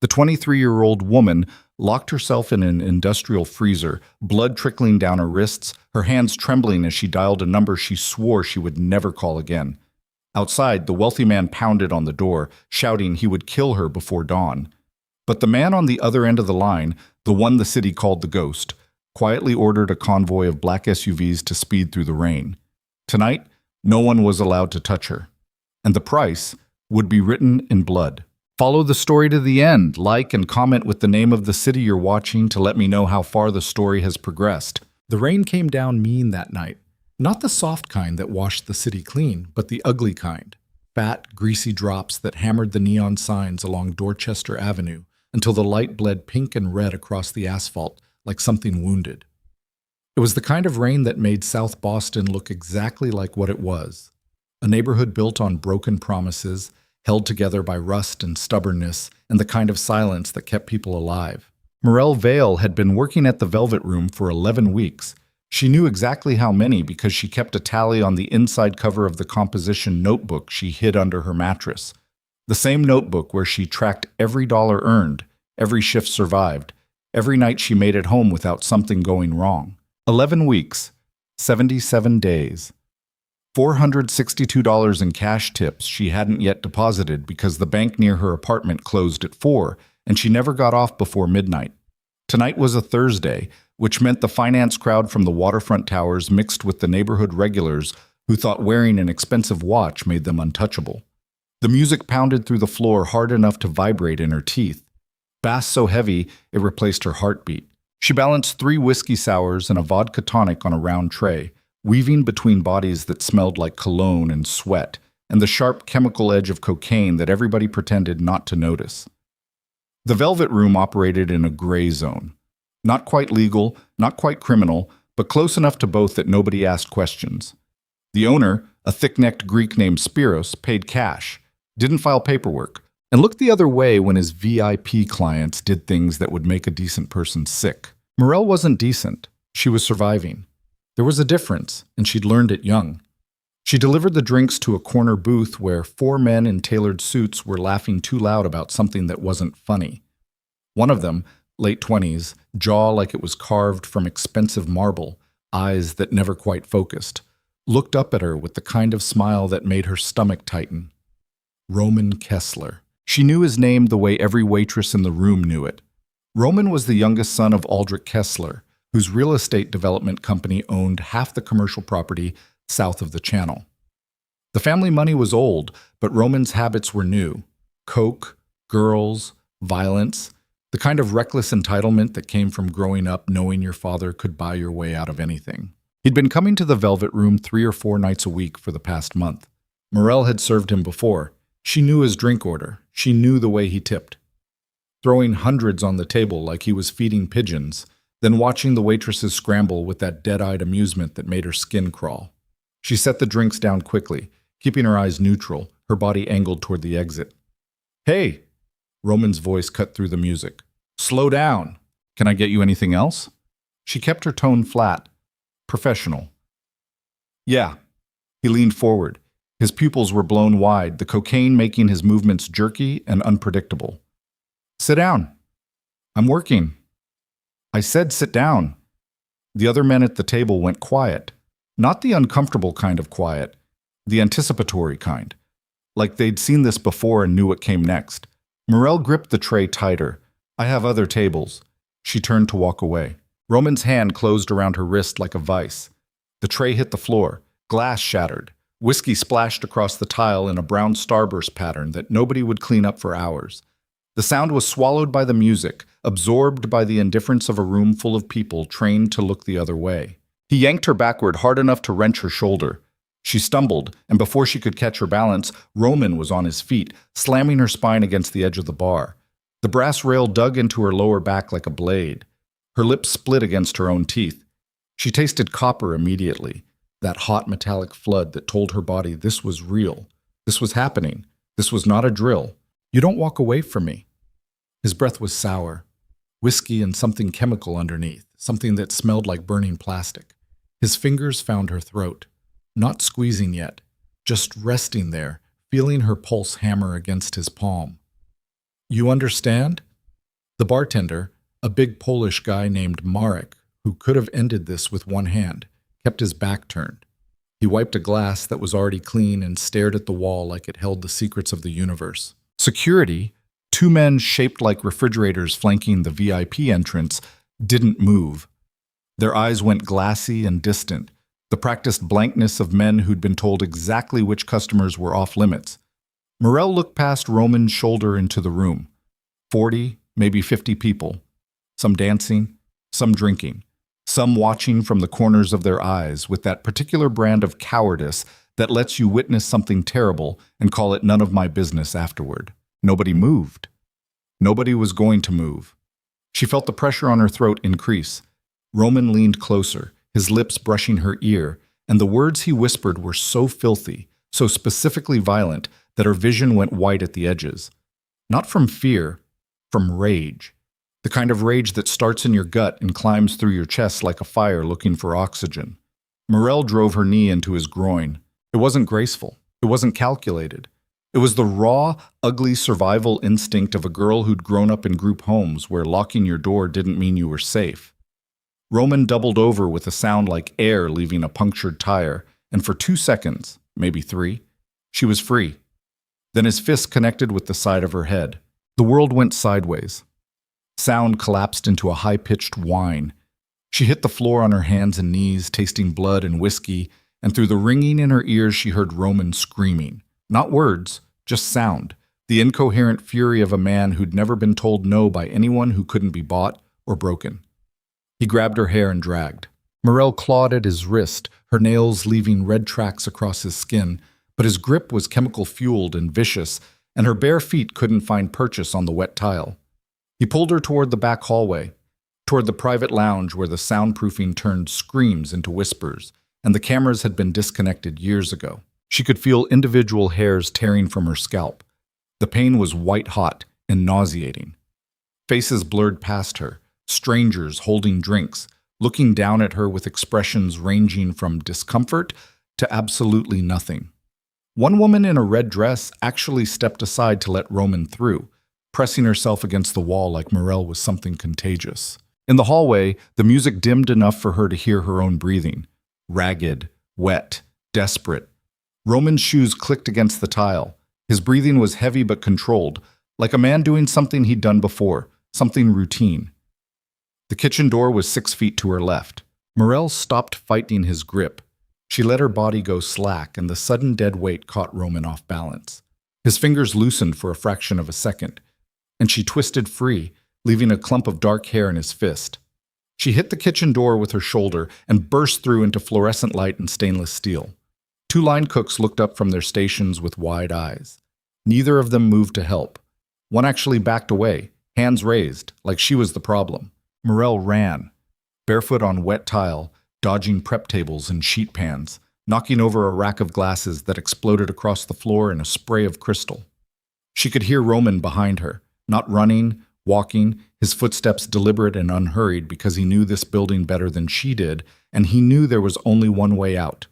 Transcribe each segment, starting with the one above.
The 23-year-old woman locked herself in an industrial freezer, blood trickling down her wrists, her hands trembling as she dialed a number she swore she would never call again. Outside, the wealthy man pounded on the door, shouting he would kill her before dawn. But the man on the other end of the line, the one the city called the Ghost, quietly ordered a convoy of black SUVs to speed through the rain. Tonight, no one was allowed to touch her. And the price would be written in blood. Follow the story to the end. Like and comment with the name of the city you're watching to let me know how far the story has progressed. The rain came down mean that night. Not the soft kind that washed the city clean, but the ugly kind. Fat, greasy drops that hammered the neon signs along Dorchester Avenue until the light bled pink and red across the asphalt like something wounded. It was the kind of rain that made South Boston look exactly like what it was. A neighborhood built on broken promises, held together by rust and stubbornness, and the kind of silence that kept people alive. Morel Vale had been working at the Velvet Room for 11 weeks. She knew exactly how many because she kept a tally on the inside cover of the composition notebook she hid under her mattress. The same notebook where she tracked every dollar earned, every shift survived, every night she made it home without something going wrong. 11 weeks, 77 days. $462 in cash tips she hadn't yet deposited because the bank near her apartment closed at 4, and she never got off before midnight. Tonight was a Thursday, which meant the finance crowd from the waterfront towers mixed with the neighborhood regulars who thought wearing an expensive watch made them untouchable. The music pounded through the floor hard enough to vibrate in her teeth. Bass so heavy it replaced her heartbeat. She balanced 3 whiskey sours and a vodka tonic on a round tray, weaving between bodies that smelled like cologne and sweat, and the sharp chemical edge of cocaine that everybody pretended not to notice. The Velvet Room operated in a gray zone. Not quite legal, not quite criminal, but close enough to both that nobody asked questions. The owner, a thick-necked Greek named Spiros, paid cash, didn't file paperwork, and looked the other way when his VIP clients did things that would make a decent person sick. Morel wasn't decent. She was surviving. There was a difference, and she'd learned it young. She delivered the drinks to a corner booth where 4 men in tailored suits were laughing too loud about something that wasn't funny. One of them, late 20s, jaw like it was carved from expensive marble, eyes that never quite focused, looked up at her with the kind of smile that made her stomach tighten. Roman Kessler. She knew his name the way every waitress in the room knew it. Roman was the youngest son of Aldrich Kessler, whose real estate development company owned half the commercial property south of the Channel. The family money was old, but Roman's habits were new. Coke, girls, violence, the kind of reckless entitlement that came from growing up knowing your father could buy your way out of anything. He'd been coming to the Velvet Room 3 or 4 nights a week for the past month. Morel had served him before. She knew his drink order. She knew the way he tipped. Throwing hundreds on the table like he was feeding pigeons, then watching the waitresses scramble with that dead-eyed amusement that made her skin crawl. She set the drinks down quickly, keeping her eyes neutral, her body angled toward the exit. "Hey!" Roman's voice cut through the music. "Slow down! Can I get you anything else?" She kept her tone flat, professional. "Yeah." He leaned forward. His pupils were blown wide, the cocaine making his movements jerky and unpredictable. "Sit down." "I'm working." "I said sit down." The other men at the table went quiet. Not the uncomfortable kind of quiet, the anticipatory kind. Like they'd seen this before and knew what came next. Morel gripped the tray tighter. "I have other tables." She turned to walk away. Roman's hand closed around her wrist like a vice. The tray hit the floor. Glass shattered. Whiskey splashed across the tile in a brown starburst pattern that nobody would clean up for hours. The sound was swallowed by the music, absorbed by the indifference of a room full of people trained to look the other way. He yanked her backward hard enough to wrench her shoulder. She stumbled, and before she could catch her balance, Roman was on his feet, slamming her spine against the edge of the bar. The brass rail dug into her lower back like a blade. Her lips split against her own teeth. She tasted copper immediately, that hot metallic flood that told her body this was real. This was happening. This was not a drill. "You don't walk away from me." His breath was sour. Whiskey and something chemical underneath, something that smelled like burning plastic. His fingers found her throat. Not squeezing yet, just resting there, feeling her pulse hammer against his palm. "You understand?" The bartender, a big Polish guy named Marek, who could have ended this with one hand, kept his back turned. He wiped a glass that was already clean and stared at the wall like it held the secrets of the universe. Security, two men shaped like refrigerators flanking the VIP entrance, didn't move. Their eyes went glassy and distant, the practiced blankness of men who'd been told exactly which customers were off limits. Morel looked past Roman's shoulder into the room. 40, maybe 50 people. Some dancing, some drinking, some watching from the corners of their eyes with that particular brand of cowardice that lets you witness something terrible and call it none of my business afterward. Nobody moved. Nobody was going to move. She felt the pressure on her throat increase. Roman leaned closer, his lips brushing her ear, and the words he whispered were so filthy, so specifically violent, that her vision went white at the edges. Not from fear, from rage. The kind of rage that starts in your gut and climbs through your chest like a fire looking for oxygen. Morel drove her knee into his groin. It wasn't graceful. It wasn't calculated. It was the raw, ugly survival instinct of a girl who'd grown up in group homes where locking your door didn't mean you were safe. Roman doubled over with a sound like air leaving a punctured tire, and for 2 seconds, maybe 3, she was free. Then his fist connected with the side of her head. The world went sideways. Sound collapsed into a high-pitched whine. She hit the floor on her hands and knees, tasting blood and whiskey, and through the ringing in her ears she heard Roman screaming. Not words, just sound, the incoherent fury of a man who'd never been told no by anyone who couldn't be bought or broken. He grabbed her hair and dragged. Morel clawed at his wrist, her nails leaving red tracks across his skin, but his grip was chemical-fueled and vicious, and her bare feet couldn't find purchase on the wet tile. He pulled her toward the back hallway, toward the private lounge where the soundproofing turned screams into whispers, and the cameras had been disconnected years ago. She could feel individual hairs tearing from her scalp. The pain was white-hot and nauseating. Faces blurred past her, strangers holding drinks, looking down at her with expressions ranging from discomfort to absolutely nothing. One woman in a red dress actually stepped aside to let Roman through, pressing herself against the wall like Morel was something contagious. In the hallway, the music dimmed enough for her to hear her own breathing. Ragged, wet, desperate. Roman's shoes clicked against the tile. His breathing was heavy but controlled, like a man doing something he'd done before, something routine. The kitchen door was 6 feet to her left. Morel stopped fighting his grip. She let her body go slack, and the sudden dead weight caught Roman off balance. His fingers loosened for a fraction of a second, and she twisted free, leaving a clump of dark hair in his fist. She hit the kitchen door with her shoulder and burst through into fluorescent light and stainless steel. 2 line cooks looked up from their stations with wide eyes. Neither of them moved to help. One actually backed away, hands raised, like she was the problem. Morel ran, barefoot on wet tile, dodging prep tables and sheet pans, knocking over a rack of glasses that exploded across the floor in a spray of crystal. She could hear Roman behind her, not running, walking, his footsteps deliberate and unhurried because he knew this building better than she did, and he knew there was only one way out.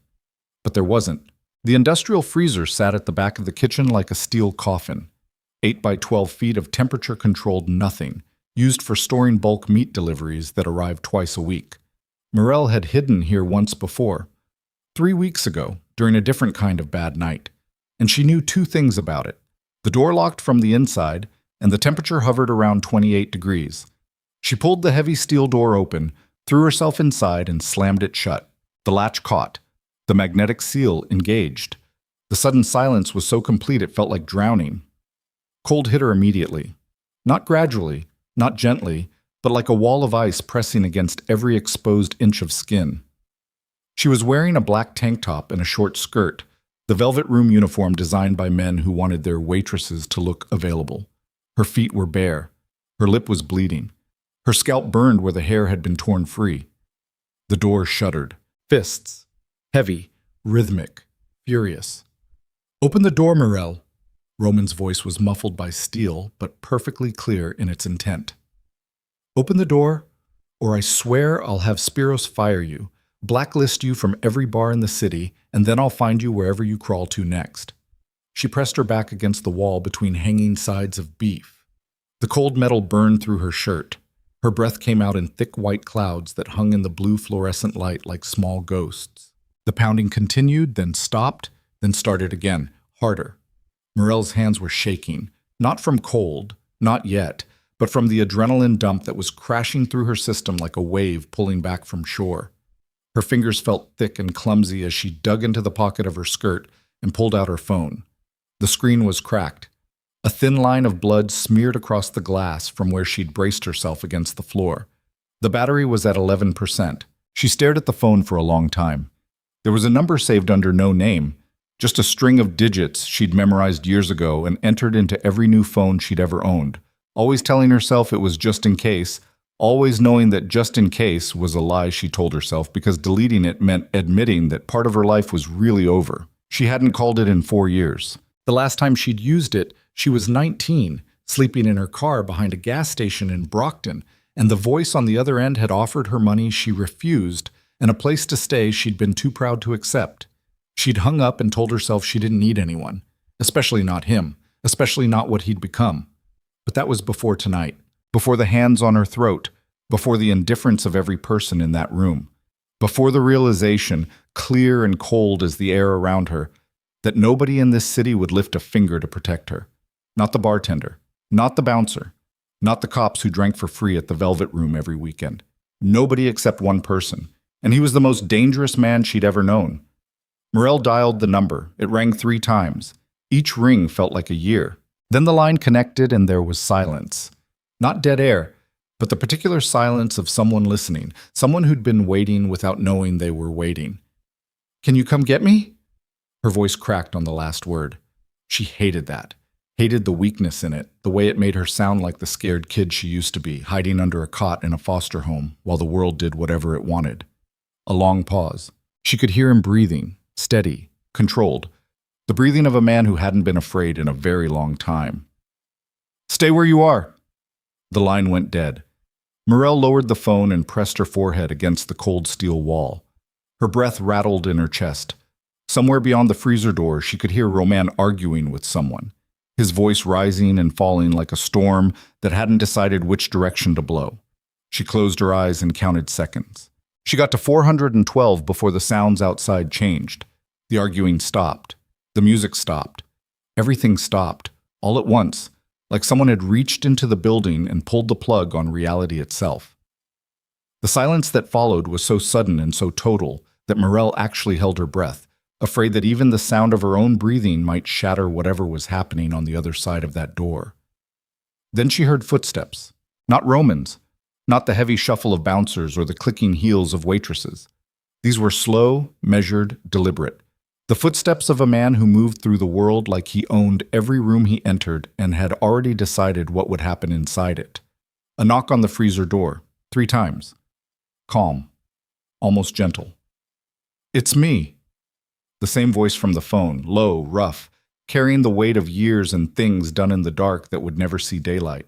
But there wasn't. The industrial freezer sat at the back of the kitchen like a steel coffin. 8 by 12 feet of temperature-controlled nothing, used for storing bulk meat deliveries that arrived twice a week. Morel had hidden here once before, 3 weeks ago, during a different kind of bad night, and she knew 2 things about it. The door locked from the inside, and the temperature hovered around 28 degrees. She pulled the heavy steel door open, threw herself inside, and slammed it shut. The latch caught. The magnetic seal engaged. The sudden silence was so complete it felt like drowning. Cold hit her immediately. Not gradually, not gently, but like a wall of ice pressing against every exposed inch of skin. She was wearing a black tank top and a short skirt, the velvet room uniform designed by men who wanted their waitresses to look available. Her feet were bare. Her lip was bleeding. Her scalp burned where the hair had been torn free. The door shuddered. Fists. Heavy, rhythmic, furious. "Open the door, Morel." Roman's voice was muffled by steel, but perfectly clear in its intent. "Open the door, or I swear I'll have Spiros fire you, blacklist you from every bar in the city, and then I'll find you wherever you crawl to next." She pressed her back against the wall between hanging sides of beef. The cold metal burned through her shirt. Her breath came out in thick white clouds that hung in the blue fluorescent light like small ghosts. The pounding continued, then stopped, then started again, harder. Morel's hands were shaking, not from cold, not yet, but from the adrenaline dump that was crashing through her system like a wave pulling back from shore. Her fingers felt thick and clumsy as she dug into the pocket of her skirt and pulled out her phone. The screen was cracked. A thin line of blood smeared across the glass from where she'd braced herself against the floor. The battery was at 11%. She stared at the phone for a long time. There was a number saved under no name, just a string of digits she'd memorized years ago and entered into every new phone she'd ever owned, always telling herself it was just in case, always knowing that just in case was a lie she told herself because deleting it meant admitting that part of her life was really over. She hadn't called it in 4 years. The last time she'd used it, she was 19, sleeping in her car behind a gas station in Brockton, and the voice on the other end had offered her money she refused and a place to stay she'd been too proud to accept. She'd hung up and told herself she didn't need anyone, especially not him, especially not what he'd become. But that was before tonight, before the hands on her throat, before the indifference of every person in that room, before the realization, clear and cold as the air around her, that nobody in this city would lift a finger to protect her. Not the bartender, not the bouncer, not the cops who drank for free at the Velvet Room every weekend. Nobody except one person, and he was the most dangerous man she'd ever known. Morel dialed the number. It rang 3 times. Each ring felt like a year. Then the line connected and there was silence. Not dead air, but the particular silence of someone listening, someone who'd been waiting without knowing they were waiting. "Can you come get me?" Her voice cracked on the last word. She hated that. Hated the weakness in it, the way it made her sound like the scared kid she used to be, hiding under a cot in a foster home while the world did whatever it wanted. A long pause. She could hear him breathing, steady, controlled. The breathing of a man who hadn't been afraid in a very long time. "Stay where you are." The line went dead. Morel lowered the phone and pressed her forehead against the cold steel wall. Her breath rattled in her chest. Somewhere beyond the freezer door, she could hear Roman arguing with someone, his voice rising and falling like a storm that hadn't decided which direction to blow. She closed her eyes and counted seconds. She got to 412 before the sounds outside changed. The arguing stopped. The music stopped. Everything stopped, all at once, like someone had reached into the building and pulled the plug on reality itself. The silence that followed was so sudden and so total that Morel actually held her breath, afraid that even the sound of her own breathing might shatter whatever was happening on the other side of that door. Then she heard footsteps. Not Roman's, not the heavy shuffle of bouncers or the clicking heels of waitresses. These were slow, measured, deliberate. The footsteps of a man who moved through the world like he owned every room he entered and had already decided what would happen inside it. A knock on the freezer door, 3 times. Calm, almost gentle. "It's me." The same voice from the phone, low, rough, carrying the weight of years and things done in the dark that would never see daylight.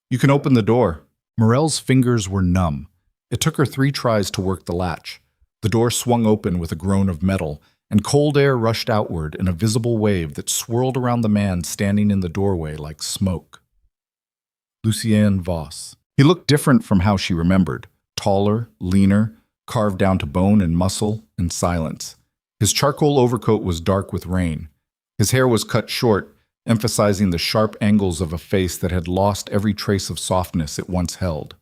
"You can open the door." Morel's fingers were numb. It took her 3 tries to work the latch. The door swung open with a groan of metal, and cold air rushed outward in a visible wave that swirled around the man standing in the doorway like smoke. Lucien Voss. He looked different from how she remembered. Taller, leaner, carved down to bone and muscle and silence. His charcoal overcoat was dark with rain. His hair was cut short, emphasizing the sharp angles of a face that had lost every trace of softness it once held.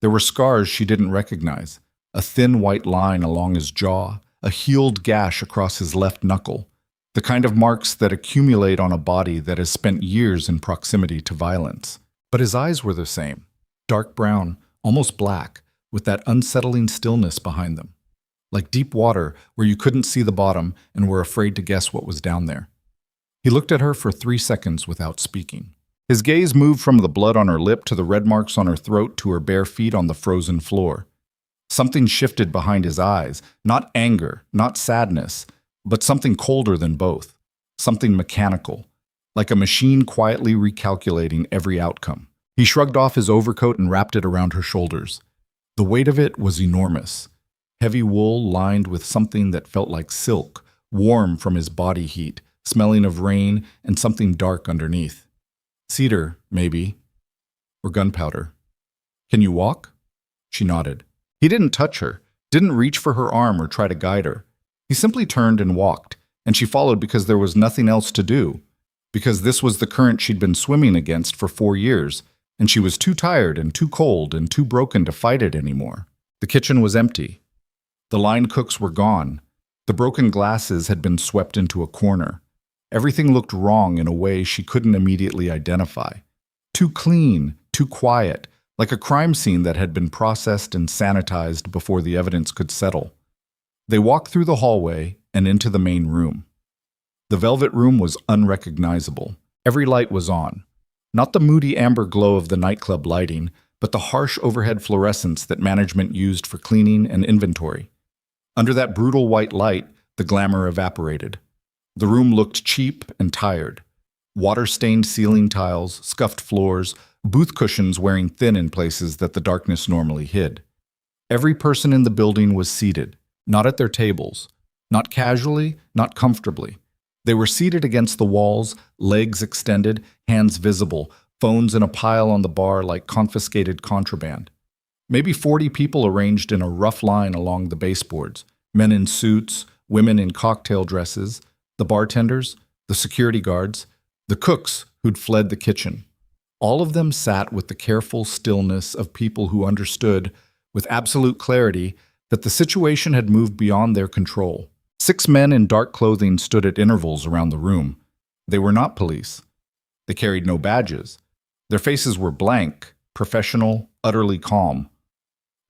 There were scars she didn't recognize, a thin white line along his jaw, a healed gash across his left knuckle, the kind of marks that accumulate on a body that has spent years in proximity to violence. But his eyes were the same, dark brown, almost black, with that unsettling stillness behind them, like deep water where you couldn't see the bottom and were afraid to guess what was down there. He looked at her for 3 seconds without speaking. His gaze moved from the blood on her lip to the red marks on her throat to her bare feet on the frozen floor. Something shifted behind his eyes, not anger, not sadness, but something colder than both, something mechanical, like a machine quietly recalculating every outcome. He shrugged off his overcoat and wrapped it around her shoulders. The weight of it was enormous, heavy wool lined with something that felt like silk, warm from his body heat, smelling of rain and something dark underneath. Cedar, maybe, or gunpowder. Can you walk? She nodded. He didn't touch her, didn't reach for her arm or try to guide her. He simply turned and walked, and she followed because there was nothing else to do, because this was the current she'd been swimming against for 4 years, and she was too tired and too cold and too broken to fight it anymore. The kitchen was empty. The line cooks were gone. The broken glasses had been swept into a corner. Everything looked wrong in a way she couldn't immediately identify. Too clean, too quiet, like a crime scene that had been processed and sanitized before the evidence could settle. They walked through the hallway and into the main room. The velvet room was unrecognizable. Every light was on. Not the moody amber glow of the nightclub lighting, but the harsh overhead fluorescence that management used for cleaning and inventory. Under that brutal white light, the glamour evaporated. The room looked cheap and tired. Water-stained ceiling tiles, scuffed floors, booth cushions wearing thin in places that the darkness normally hid. Every person in the building was seated, not at their tables, not casually, not comfortably. They were seated against the walls, legs extended, hands visible, phones in a pile on the bar like confiscated contraband. Maybe 40 people arranged in a rough line along the baseboards, men in suits, women in cocktail dresses, the bartenders, the security guards, the cooks who'd fled the kitchen. All of them sat with the careful stillness of people who understood, with absolute clarity, that the situation had moved beyond their control. 6 men in dark clothing stood at intervals around the room. They were not police. They carried no badges. Their faces were blank, professional, utterly calm.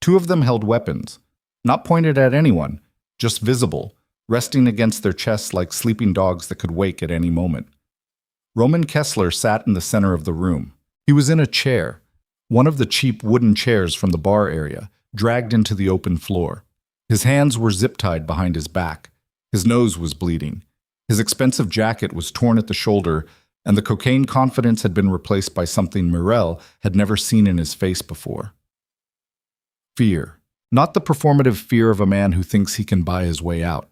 2 of them held weapons, not pointed at anyone, just visible, resting against their chests like sleeping dogs that could wake at any moment. Roman Kessler sat in the center of the room. He was in a chair, one of the cheap wooden chairs from the bar area, dragged into the open floor. His hands were zip-tied behind his back. His nose was bleeding. His expensive jacket was torn at the shoulder, and the cocaine confidence had been replaced by something Morel had never seen in his face before. Fear. Not the performative fear of a man who thinks he can buy his way out.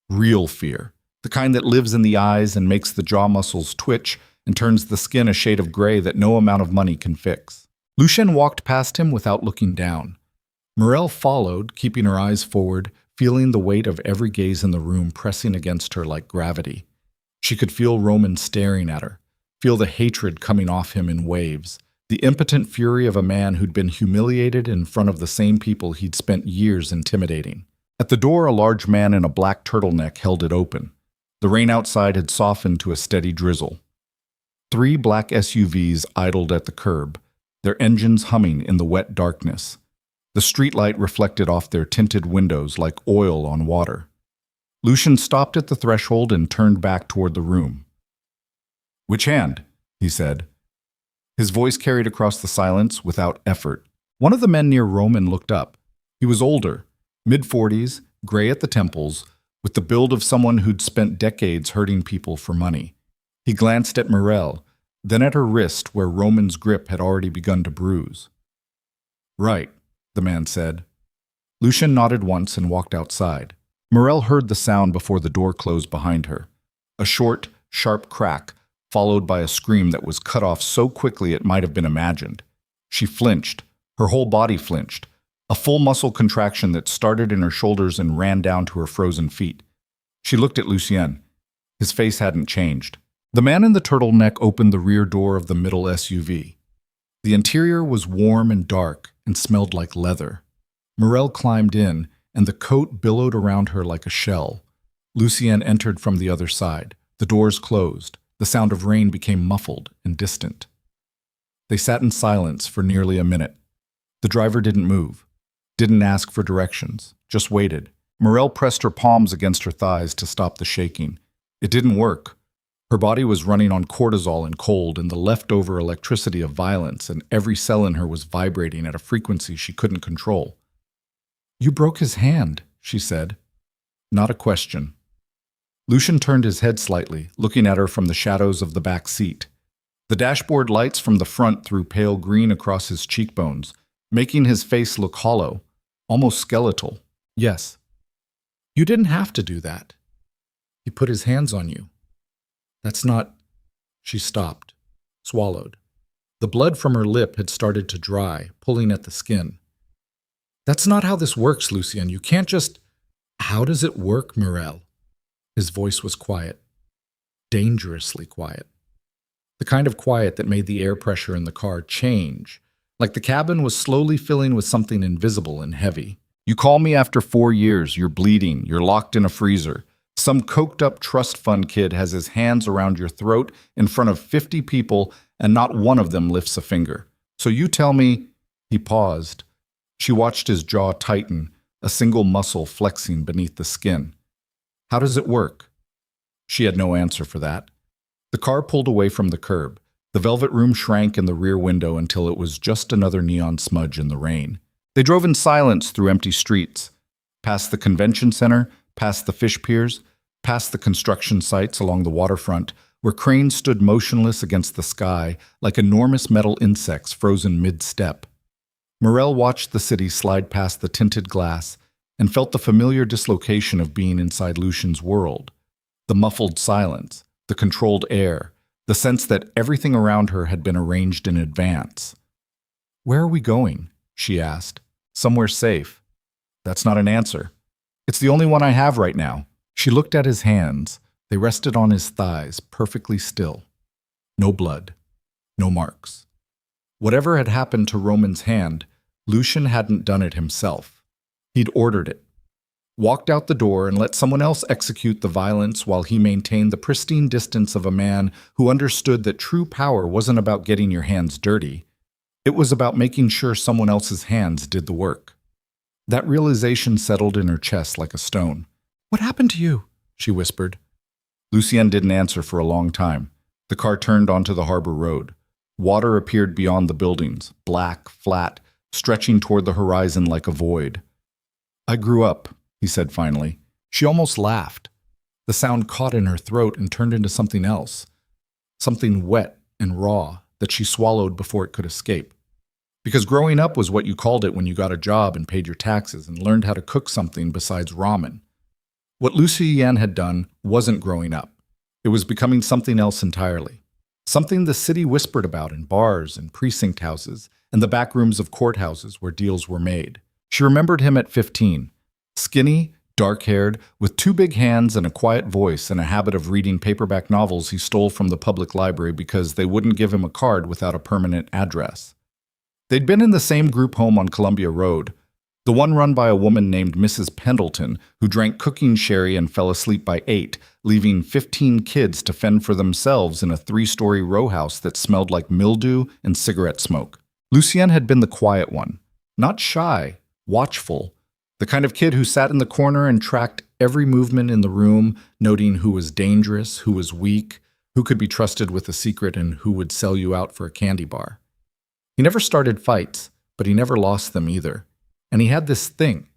Real fear. The kind that lives in the eyes and makes the jaw muscles twitch and turns the skin a shade of gray that no amount of money can fix. Lucien walked past him without looking down. Morel followed, keeping her eyes forward, feeling the weight of every gaze in the room pressing against her like gravity. She could feel Roman staring at her, feel the hatred coming off him in waves, the impotent fury of a man who'd been humiliated in front of the same people he'd spent years intimidating. At the door, a large man in a black turtleneck held it open. The rain outside had softened to a steady drizzle. 3 black SUVs idled at the curb, their engines humming in the wet darkness. The streetlight reflected off their tinted windows like oil on water. Lucien stopped at the threshold and turned back toward the room. "Which hand?" he said. His voice carried across the silence without effort. One of the men near Roman looked up. He was older, mid-40s, gray at the temples, with the build of someone who'd spent decades hurting people for money. He glanced at Morel, then at her wrist where Roman's grip had already begun to bruise. "Right," the man said. Lucien nodded once and walked outside. Morel heard the sound before the door closed behind her. A short, sharp crack, followed by a scream that was cut off so quickly it might have been imagined. She flinched. Her whole body flinched. A full muscle contraction that started in her shoulders and ran down to her frozen feet. She looked at Lucien. His face hadn't changed. The man in the turtleneck opened the rear door of the middle SUV. The interior was warm and dark and smelled like leather. Morel climbed in, and the coat billowed around her like a shell. Lucien entered from the other side. The doors closed. The sound of rain became muffled and distant. They sat in silence for nearly a minute. The driver didn't move, didn't ask for directions, just waited. Morel pressed her palms against her thighs to stop the shaking. It didn't work. Her body was running on cortisol and cold and the leftover electricity of violence, and every cell in her was vibrating at a frequency she couldn't control. "You broke his hand," she said. Not a question. Lucien turned his head slightly, looking at her from the shadows of the back seat. The dashboard lights from the front threw pale green across his cheekbones, making his face look hollow, almost skeletal. "Yes. You didn't have to do that. He put his hands on you. That's not—" She stopped, swallowed. The blood from her lip had started to dry, pulling at the skin. "That's not how this works, Lucien. You can't just—" "How does it work, Morel?" His voice was quiet. Dangerously quiet. The kind of quiet that made the air pressure in the car change, like the cabin was slowly filling with something invisible and heavy. "You call me after 4 years, you're bleeding, you're locked in a freezer. Some coked-up trust fund kid has his hands around your throat in front of 50 people, and not one of them lifts a finger. So you tell me—" He paused. She watched his jaw tighten, a single muscle flexing beneath the skin. "How does it work?" She had no answer for that. The car pulled away from the curb. The velvet room shrank in the rear window until it was just another neon smudge in the rain. They drove in silence through empty streets, past the convention center, past the fish piers, past the construction sites along the waterfront, where cranes stood motionless against the sky like enormous metal insects frozen mid-step. Morel watched the city slide past the tinted glass and felt the familiar dislocation of being inside Lucien's world. The muffled silence, the controlled air, the sense that everything around her had been arranged in advance. "Where are we going?" she asked. "Somewhere safe." "That's not an answer." "It's the only one I have right now." She looked at his hands. They rested on his thighs, perfectly still. No blood. No marks. Whatever had happened to Roman's hand, Lucien hadn't done it himself. He'd ordered it. Walked out the door and let someone else execute the violence while he maintained the pristine distance of a man who understood that true power wasn't about getting your hands dirty. It was about making sure someone else's hands did the work. That realization settled in her chest like a stone. "What happened to you?" she whispered. Lucien didn't answer for a long time. The car turned onto the harbor road. Water appeared beyond the buildings, black, flat, stretching toward the horizon like a void. "I grew up," he said finally. She almost laughed. The sound caught in her throat and turned into something else. Something wet and raw that she swallowed before it could escape. Because growing up was what you called it when you got a job and paid your taxes and learned how to cook something besides ramen. What Lucien had done wasn't growing up. It was becoming something else entirely. Something the city whispered about in bars and precinct houses and the back rooms of courthouses where deals were made. She remembered him at 15. Skinny, dark-haired, with 2 big hands and a quiet voice and a habit of reading paperback novels he stole from the public library because they wouldn't give him a card without a permanent address. They'd been in the same group home on Columbia Road, the one run by a woman named Mrs. Pendleton, who drank cooking sherry and fell asleep by 8, leaving 15 kids to fend for themselves in a 3-story row house that smelled like mildew and cigarette smoke. Lucien had been the quiet one, not shy, watchful, the kind of kid who sat in the corner and tracked every movement in the room, noting who was dangerous, who was weak, who could be trusted with a secret, and who would sell you out for a candy bar. He never started fights, but he never lost them either. And he had this thing,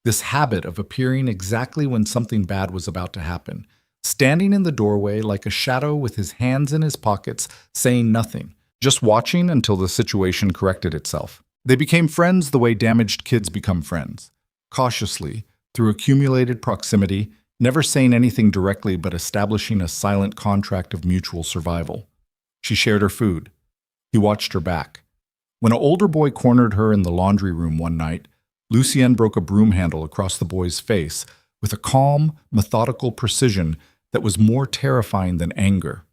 this habit of appearing exactly when something bad was about to happen, standing in the doorway like a shadow with his hands in his pockets, saying nothing, just watching until the situation corrected itself. They became friends the way damaged kids become friends. Cautiously, through accumulated proximity, never saying anything directly but establishing a silent contract of mutual survival. She shared her food. He watched her back. When an older boy cornered her in the laundry room one night, Lucien broke a broom handle across the boy's face with a calm, methodical precision that was more terrifying than anger.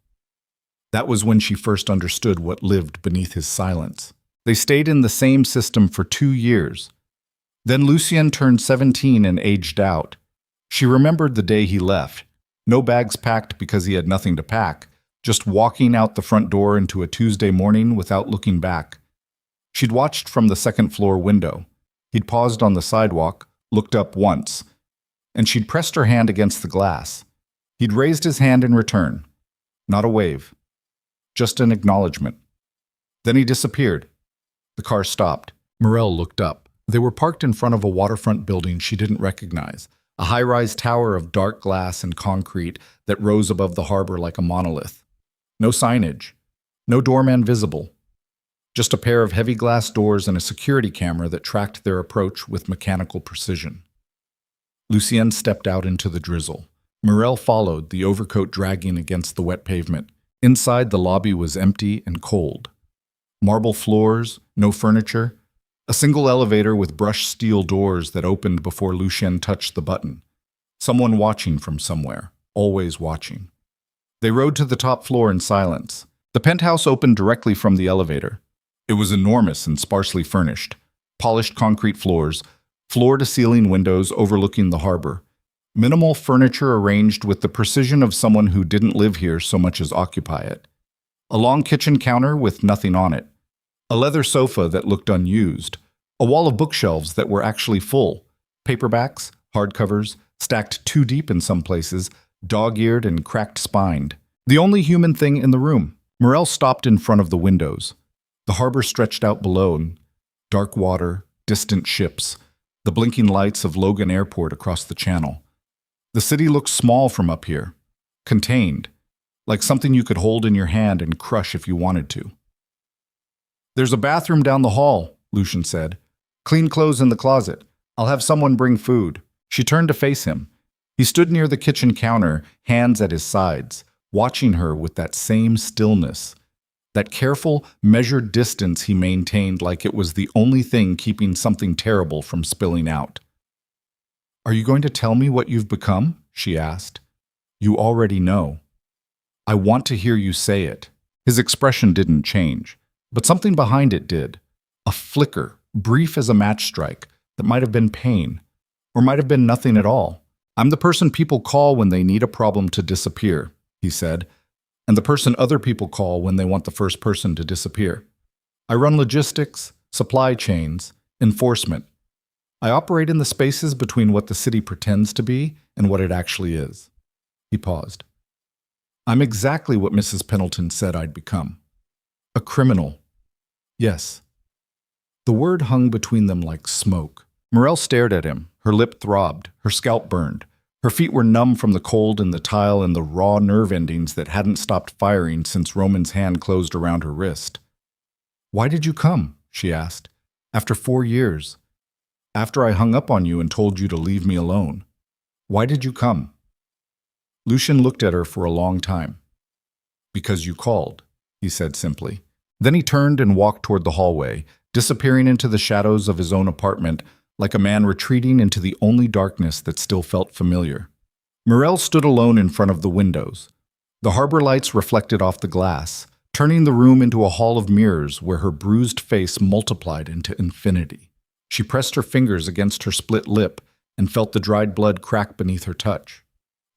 That was when she first understood what lived beneath his silence. They stayed in the same system for 2 years. Then Lucien turned 17 and aged out. She remembered the day he left. No bags packed because he had nothing to pack, just walking out the front door into a Tuesday morning without looking back. She'd watched from the 2nd floor window. He'd paused on the sidewalk, looked up once, and she'd pressed her hand against the glass. He'd raised his hand in return. Not a wave. Just an acknowledgement. Then he disappeared. The car stopped. Morel looked up. They were parked in front of a waterfront building she didn't recognize, a high-rise tower of dark glass and concrete that rose above the harbor like a monolith. No signage. No doorman visible. Just a pair of heavy glass doors and a security camera that tracked their approach with mechanical precision. Lucien stepped out into the drizzle. Morel followed, the overcoat dragging against the wet pavement. Inside, the lobby was empty and cold. Marble floors, no furniture, a single elevator with brushed steel doors that opened before Lucien touched the button. Someone watching from somewhere, always watching. They rode to the top floor in silence. The penthouse opened directly from the elevator. It was enormous and sparsely furnished. Polished concrete floors, floor-to-ceiling windows overlooking the harbor. Minimal furniture arranged with the precision of someone who didn't live here so much as occupy it. A long kitchen counter with nothing on it. A leather sofa that looked unused. A wall of bookshelves that were actually full. Paperbacks, hardcovers, stacked too deep in some places, dog-eared and cracked-spined. The only human thing in the room. Morel stopped in front of the windows. The harbor stretched out below. Dark water, distant ships, the blinking lights of Logan Airport across the channel. The city looked small from up here, contained, like something you could hold in your hand and crush if you wanted to. "There's a bathroom down the hall," Lucien said. "Clean clothes in the closet. I'll have someone bring food." She turned to face him. He stood near the kitchen counter, hands at his sides, watching her with that same stillness, that careful, measured distance he maintained like it was the only thing keeping something terrible from spilling out. "Are you going to tell me what you've become?" she asked. "You already know. I want to hear you say it." His expression didn't change, but something behind it did. A flicker, brief as a match strike, that might have been pain, or might have been nothing at all. "I'm the person people call when they need a problem to disappear," he said, "and the person other people call when they want the first person to disappear. I run logistics, supply chains, enforcement. I operate in the spaces between what the city pretends to be and what it actually is." He paused. "I'm exactly what Mrs. Pendleton said I'd become. A criminal. Yes." The word hung between them like smoke. Morel stared at him. Her lip throbbed. Her scalp burned. Her feet were numb from the cold and the tile and the raw nerve endings that hadn't stopped firing since Roman's hand closed around her wrist. "Why did you come?" she asked. "After 4 years. After I hung up on you and told you to leave me alone. Why did you come?" Lucien looked at her for a long time. "Because you called," he said simply. Then he turned and walked toward the hallway, disappearing into the shadows of his own apartment, like a man retreating into the only darkness that still felt familiar. Morel stood alone in front of the windows. The harbor lights reflected off the glass, turning the room into a hall of mirrors where her bruised face multiplied into infinity. She pressed her fingers against her split lip and felt the dried blood crack beneath her touch.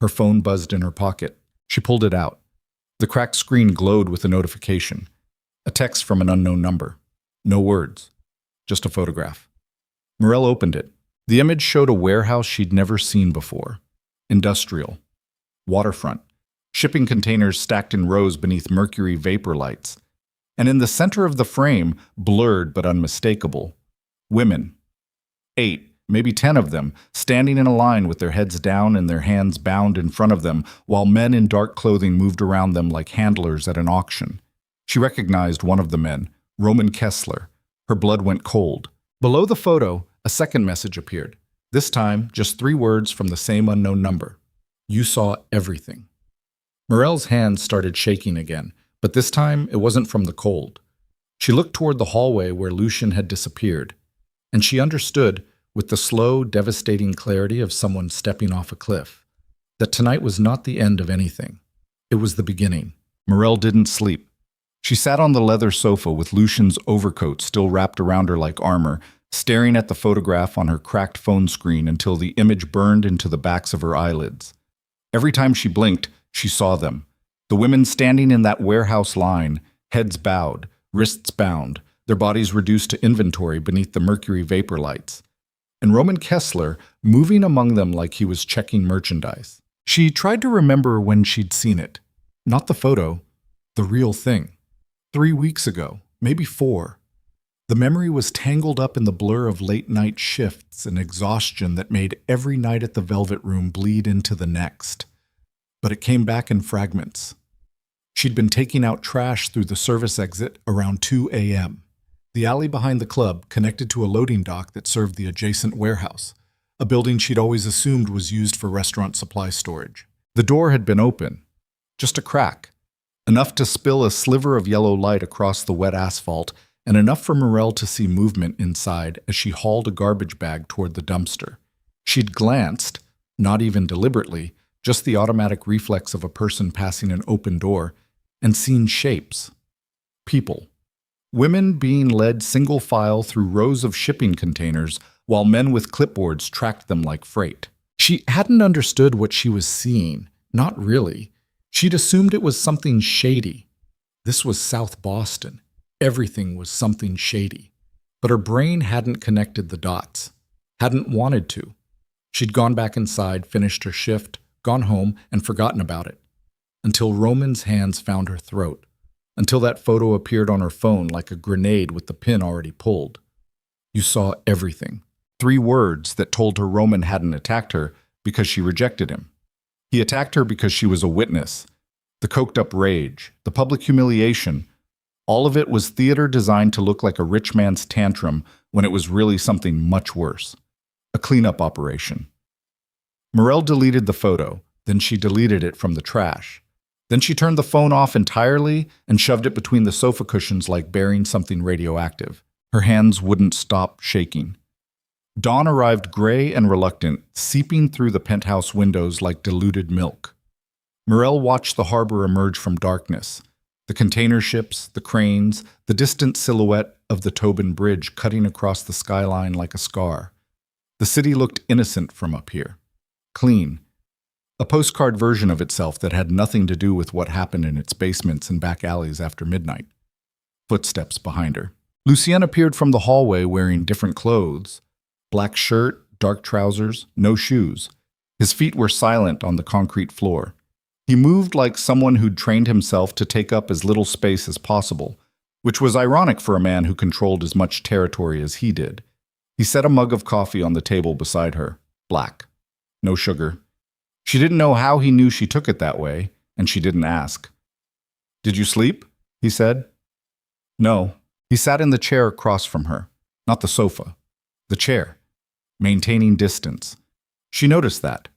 Her phone buzzed in her pocket. She pulled it out. The cracked screen glowed with a notification. A text from an unknown number. No words. Just a photograph. Morel opened it. The image showed a warehouse she'd never seen before. Industrial. Waterfront. Shipping containers stacked in rows beneath mercury vapor lights. And in the center of the frame, blurred but unmistakable, women. 8, maybe 10 of them, standing in a line with their heads down and their hands bound in front of them, while men in dark clothing moved around them like handlers at an auction. She recognized one of the men, Roman Kessler. Her blood went cold. Below the photo, a second message appeared. This time, just 3 words from the same unknown number. "You saw everything." Morel's hands started shaking again, but this time it wasn't from the cold. She looked toward the hallway where Lucien had disappeared, and she understood, with the slow, devastating clarity of someone stepping off a cliff, that tonight was not the end of anything. It was the beginning. Morel didn't sleep. She sat on the leather sofa with Lucien's overcoat still wrapped around her like armor, staring at the photograph on her cracked phone screen until the image burned into the backs of her eyelids. Every time she blinked, she saw them. The women standing in that warehouse line, heads bowed, wrists bound, their bodies reduced to inventory beneath the mercury vapor lights. And Roman Kessler moving among them like he was checking merchandise. She tried to remember when she'd seen it. Not the photo, the real thing. 3 weeks ago, maybe 4. The memory was tangled up in the blur of late-night shifts and exhaustion that made every night at the Velvet Room bleed into the next. But it came back in fragments. She'd been taking out trash through the service exit around 2 a.m. The alley behind the club connected to a loading dock that served the adjacent warehouse, a building she'd always assumed was used for restaurant supply storage. The door had been open. Just a crack. enough to spill a sliver of yellow light across the wet asphalt, and enough for Morel to see movement inside as she hauled a garbage bag toward the dumpster. She'd glanced, not even deliberately, just the automatic reflex of a person passing an open door, and seen shapes. People. Women being led single file through rows of shipping containers while men with clipboards tracked them like freight. She hadn't understood what she was seeing, not really. She'd assumed it was something shady. This was South Boston. Everything was something shady. But her brain hadn't connected the dots, hadn't wanted to. She'd gone back inside, finished her shift, gone home, and forgotten about it. Until Roman's hands found her throat. Until that photo appeared on her phone like a grenade with the pin already pulled. You saw everything. 3 words that told her Roman hadn't attacked her because she rejected him. He attacked her because she was a witness. The coked-up rage, the public humiliation, all of it was theater designed to look like a rich man's tantrum when it was really something much worse. A cleanup operation. Morel deleted the photo, then she deleted it from the trash. Then she turned the phone off entirely and shoved it between the sofa cushions like burying something radioactive. Her hands wouldn't stop shaking. Dawn arrived gray and reluctant, seeping through the penthouse windows like diluted milk. Morel watched the harbor emerge from darkness. The container ships, the cranes, the distant silhouette of the Tobin Bridge cutting across the skyline like a scar. The city looked innocent from up here. Clean. A postcard version of itself that had nothing to do with what happened in its basements and back alleys after midnight. Footsteps behind her. Lucien appeared from the hallway wearing different clothes. Black shirt, dark trousers, no shoes. His feet were silent on the concrete floor. He moved like someone who'd trained himself to take up as little space as possible, which was ironic for a man who controlled as much territory as he did. He set a mug of coffee on the table beside her. Black. No sugar. She didn't know how he knew she took it that way, and she didn't ask. "Did you sleep?" he said. No. He sat in the chair across from her. Not the sofa. The chair. Maintaining distance. She noticed that.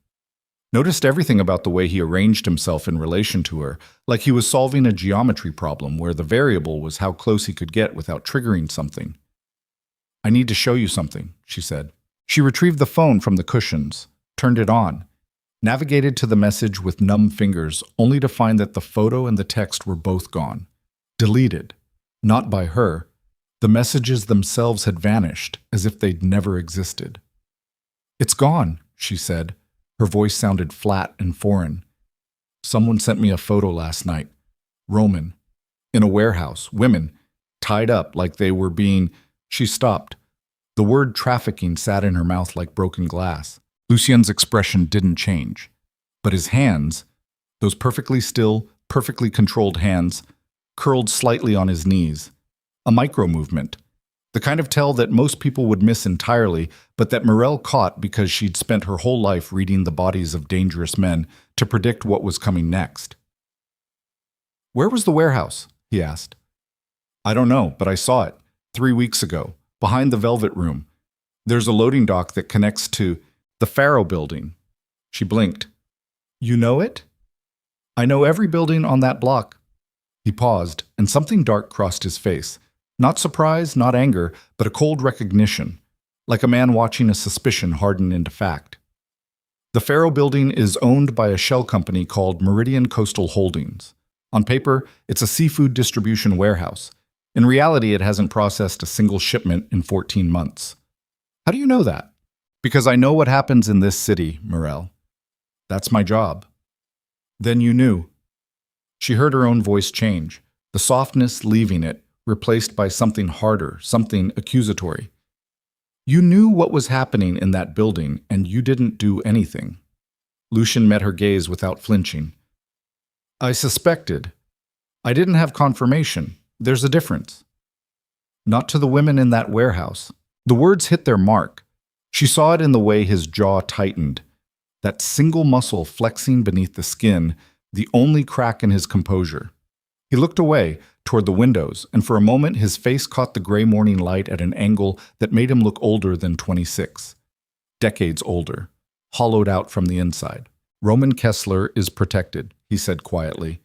Noticed everything about the way he arranged himself in relation to her, like he was solving a geometry problem where the variable was how close he could get without triggering something. "I need to show you something," she said. She retrieved the phone from the cushions, turned it on, navigated to the message with numb fingers, only to find that the photo and the text were both gone. Deleted. Not by her. The messages themselves had vanished, as if they'd never existed. "It's gone," she said. Her voice sounded flat and foreign. "Someone sent me a photo last night. Roman. In a warehouse. Women. Tied up like they were being—" She stopped. The word trafficking sat in her mouth like broken glass. Lucien's expression didn't change. But his hands, those perfectly still, perfectly controlled hands, curled slightly on his knees. A micro-movement. The kind of tell that most people would miss entirely, but that Morel caught because she'd spent her whole life reading the bodies of dangerous men to predict what was coming next. "Where was the warehouse?" he asked. "I don't know, but I saw it 3 weeks ago, behind the Velvet Room. There's a loading dock that connects to the Faro building." She blinked. "You know it?" "I know every building on that block." He paused, and something dark crossed his face. Not surprise, not anger, but a cold recognition, like a man watching a suspicion harden into fact. The Faro building is owned by a shell company called Meridian Coastal Holdings. On paper, it's a seafood distribution warehouse. In reality, it hasn't processed a single shipment in 14 months. "How do you know that?" "Because I know what happens in this city, Morel. That's my job." "Then you knew." She heard her own voice change, the softness leaving it, replaced by something harder, something accusatory. "You knew what was happening in that building, and you didn't do anything." Lucien met her gaze without flinching. "I suspected. I didn't have confirmation. There's a difference." "Not to the women in that warehouse." The words hit their mark. She saw it in the way his jaw tightened. That single muscle flexing beneath the skin, the only crack in his composure. He looked away, toward the windows, and for a moment his face caught the gray morning light at an angle that made him look older than 26. Decades older, hollowed out from the inside. "Roman Kessler is protected," he said quietly.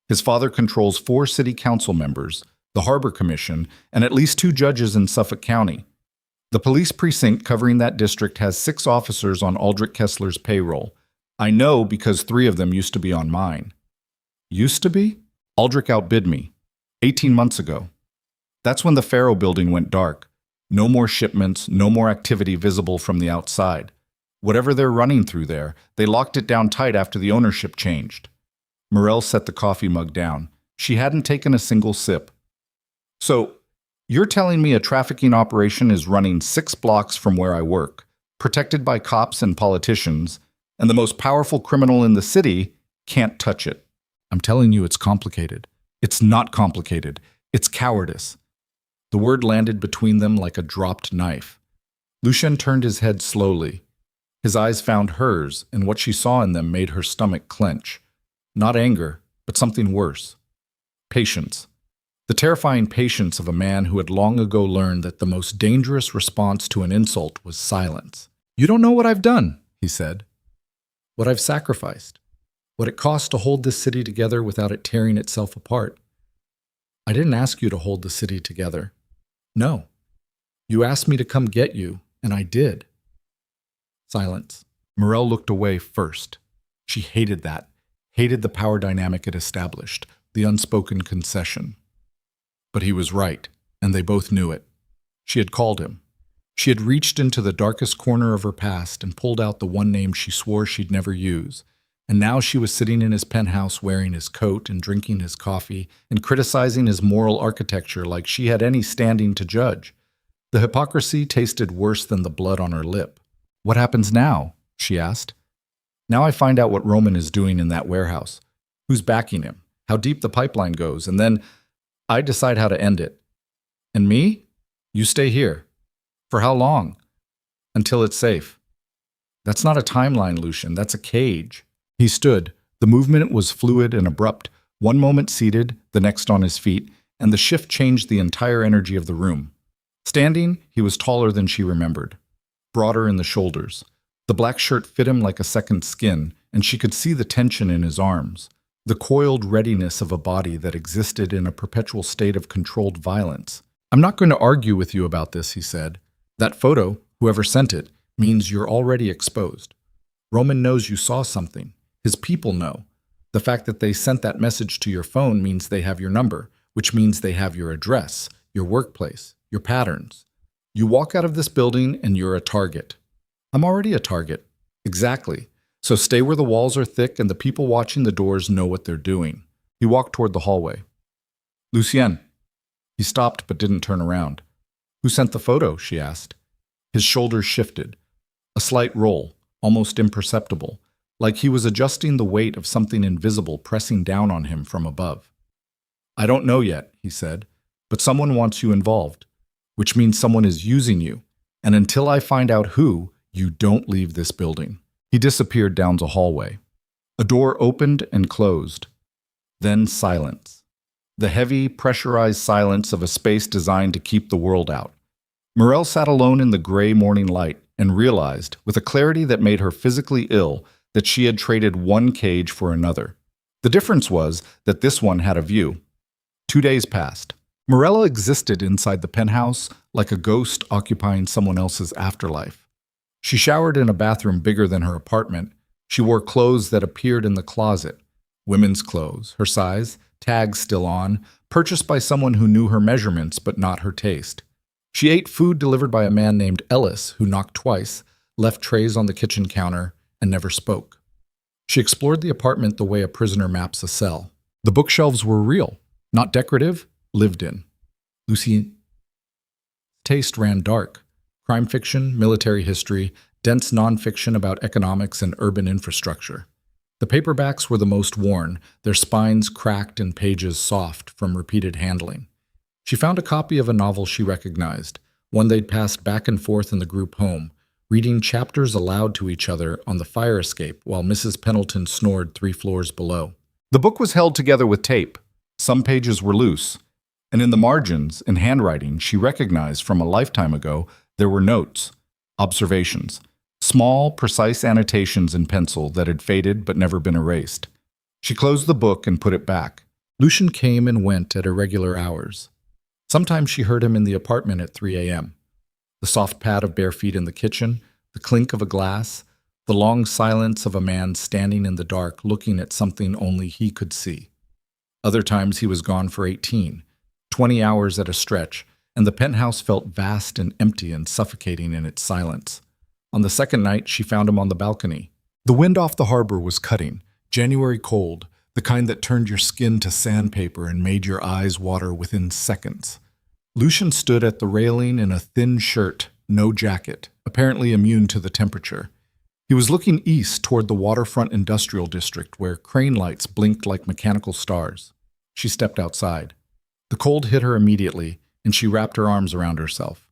His father controls 4 city council members, the Harbor Commission, and at least 2 judges in Suffolk County. The police precinct covering that district has 6 officers on Aldrich Kessler's payroll. I know because 3 of them used to be on mine. Used to be? Aldrich outbid me. 18 months ago. That's when the Faro building went dark. No more shipments, no more activity visible from the outside. Whatever they're running through there, they locked it down tight after the ownership changed. Morel set the coffee mug down. She hadn't taken a single sip. So, you're telling me a trafficking operation is running 6 blocks from where I work, protected by cops and politicians, and the most powerful criminal in the city can't touch it. I'm telling you it's complicated. It's not complicated. It's cowardice. The word landed between them like a dropped knife. Lucien turned his head slowly. His eyes found hers, and what she saw in them made her stomach clench. Not anger, but something worse. Patience. The terrifying patience of a man who had long ago learned that the most dangerous response to an insult was silence. You don't know what I've done, he said. What I've sacrificed. What it cost to hold this city together without it tearing itself apart. I didn't ask you to hold the city together. No. You asked me to come get you, and I did. Silence. Morel looked away first. She hated that. Hated the power dynamic it established, the unspoken concession. But he was right, and they both knew it. She had called him. She had reached into the darkest corner of her past and pulled out the one name she swore she'd never use. And now she was sitting in his penthouse wearing his coat and drinking his coffee and criticizing his moral architecture like she had any standing to judge. The hypocrisy tasted worse than the blood on her lip. What happens now? She asked. Now I find out what Roman is doing in that warehouse. Who's backing him? How deep the pipeline goes. And then I decide how to end it. And me? You stay here. For how long? Until it's safe. That's not a timeline, Lucien. That's a cage. He stood. The movement was fluid and abrupt, one moment seated, the next on his feet, and the shift changed the entire energy of the room. Standing, he was taller than she remembered, broader in the shoulders. The black shirt fit him like a second skin, and she could see the tension in his arms, the coiled readiness of a body that existed in a perpetual state of controlled violence. I'm not going to argue with you about this, he said. That photo, whoever sent it, means you're already exposed. Roman knows you saw something. His people know. The fact that they sent that message to your phone means they have your number, which means they have your address, your workplace, your patterns. You walk out of this building and you're a target. I'm already a target. Exactly. So stay where the walls are thick and the people watching the doors know what they're doing. He walked toward the hallway. Lucien. He stopped but didn't turn around. Who sent the photo? She asked. His shoulders shifted. A slight roll, almost imperceptible, like he was adjusting the weight of something invisible pressing down on him from above. I don't know yet, he said, but someone wants you involved, which means someone is using you, and until I find out who, you don't leave this building. He disappeared down the hallway. A door opened and closed. Then silence. The heavy, pressurized silence of a space designed to keep the world out. Morel sat alone in the gray morning light and realized, with a clarity that made her physically ill, that she had traded one cage for another. The difference was that this one had a view. 2 days passed. Morella existed inside the penthouse like a ghost occupying someone else's afterlife. She showered in a bathroom bigger than her apartment. She wore clothes that appeared in the closet. Women's clothes, her size, tags still on, purchased by someone who knew her measurements but not her taste. She ate food delivered by a man named Ellis who knocked twice, left trays on the kitchen counter, and never spoke. She explored the apartment the way a prisoner maps a cell. The bookshelves were real, not decorative, lived in. Lucy's taste ran dark. Crime fiction, military history, dense nonfiction about economics and urban infrastructure. The paperbacks were the most worn, their spines cracked and pages soft from repeated handling. She found a copy of a novel she recognized, one they'd passed back and forth in the group home, reading chapters aloud to each other on the fire escape while Mrs. Pendleton snored 3 floors below. The book was held together with tape. Some pages were loose, and in the margins, in handwriting she recognized from a lifetime ago, there were notes, observations, small, precise annotations in pencil that had faded but never been erased. She closed the book and put it back. Lucian came and went at irregular hours. Sometimes she heard him in the apartment at 3 a.m. The soft pad of bare feet in the kitchen, the clink of a glass, the long silence of a man standing in the dark looking at something only he could see. Other times he was gone for 18, 20 hours at a stretch, and the penthouse felt vast and empty and suffocating in its silence. On the second night, she found him on the balcony. The wind off the harbor was cutting, January cold, the kind that turned your skin to sandpaper and made your eyes water within seconds. Lucian stood at the railing in a thin shirt, no jacket, apparently immune to the temperature. He was looking east toward the waterfront industrial district where crane lights blinked like mechanical stars. She stepped outside. The cold hit her immediately, and she wrapped her arms around herself.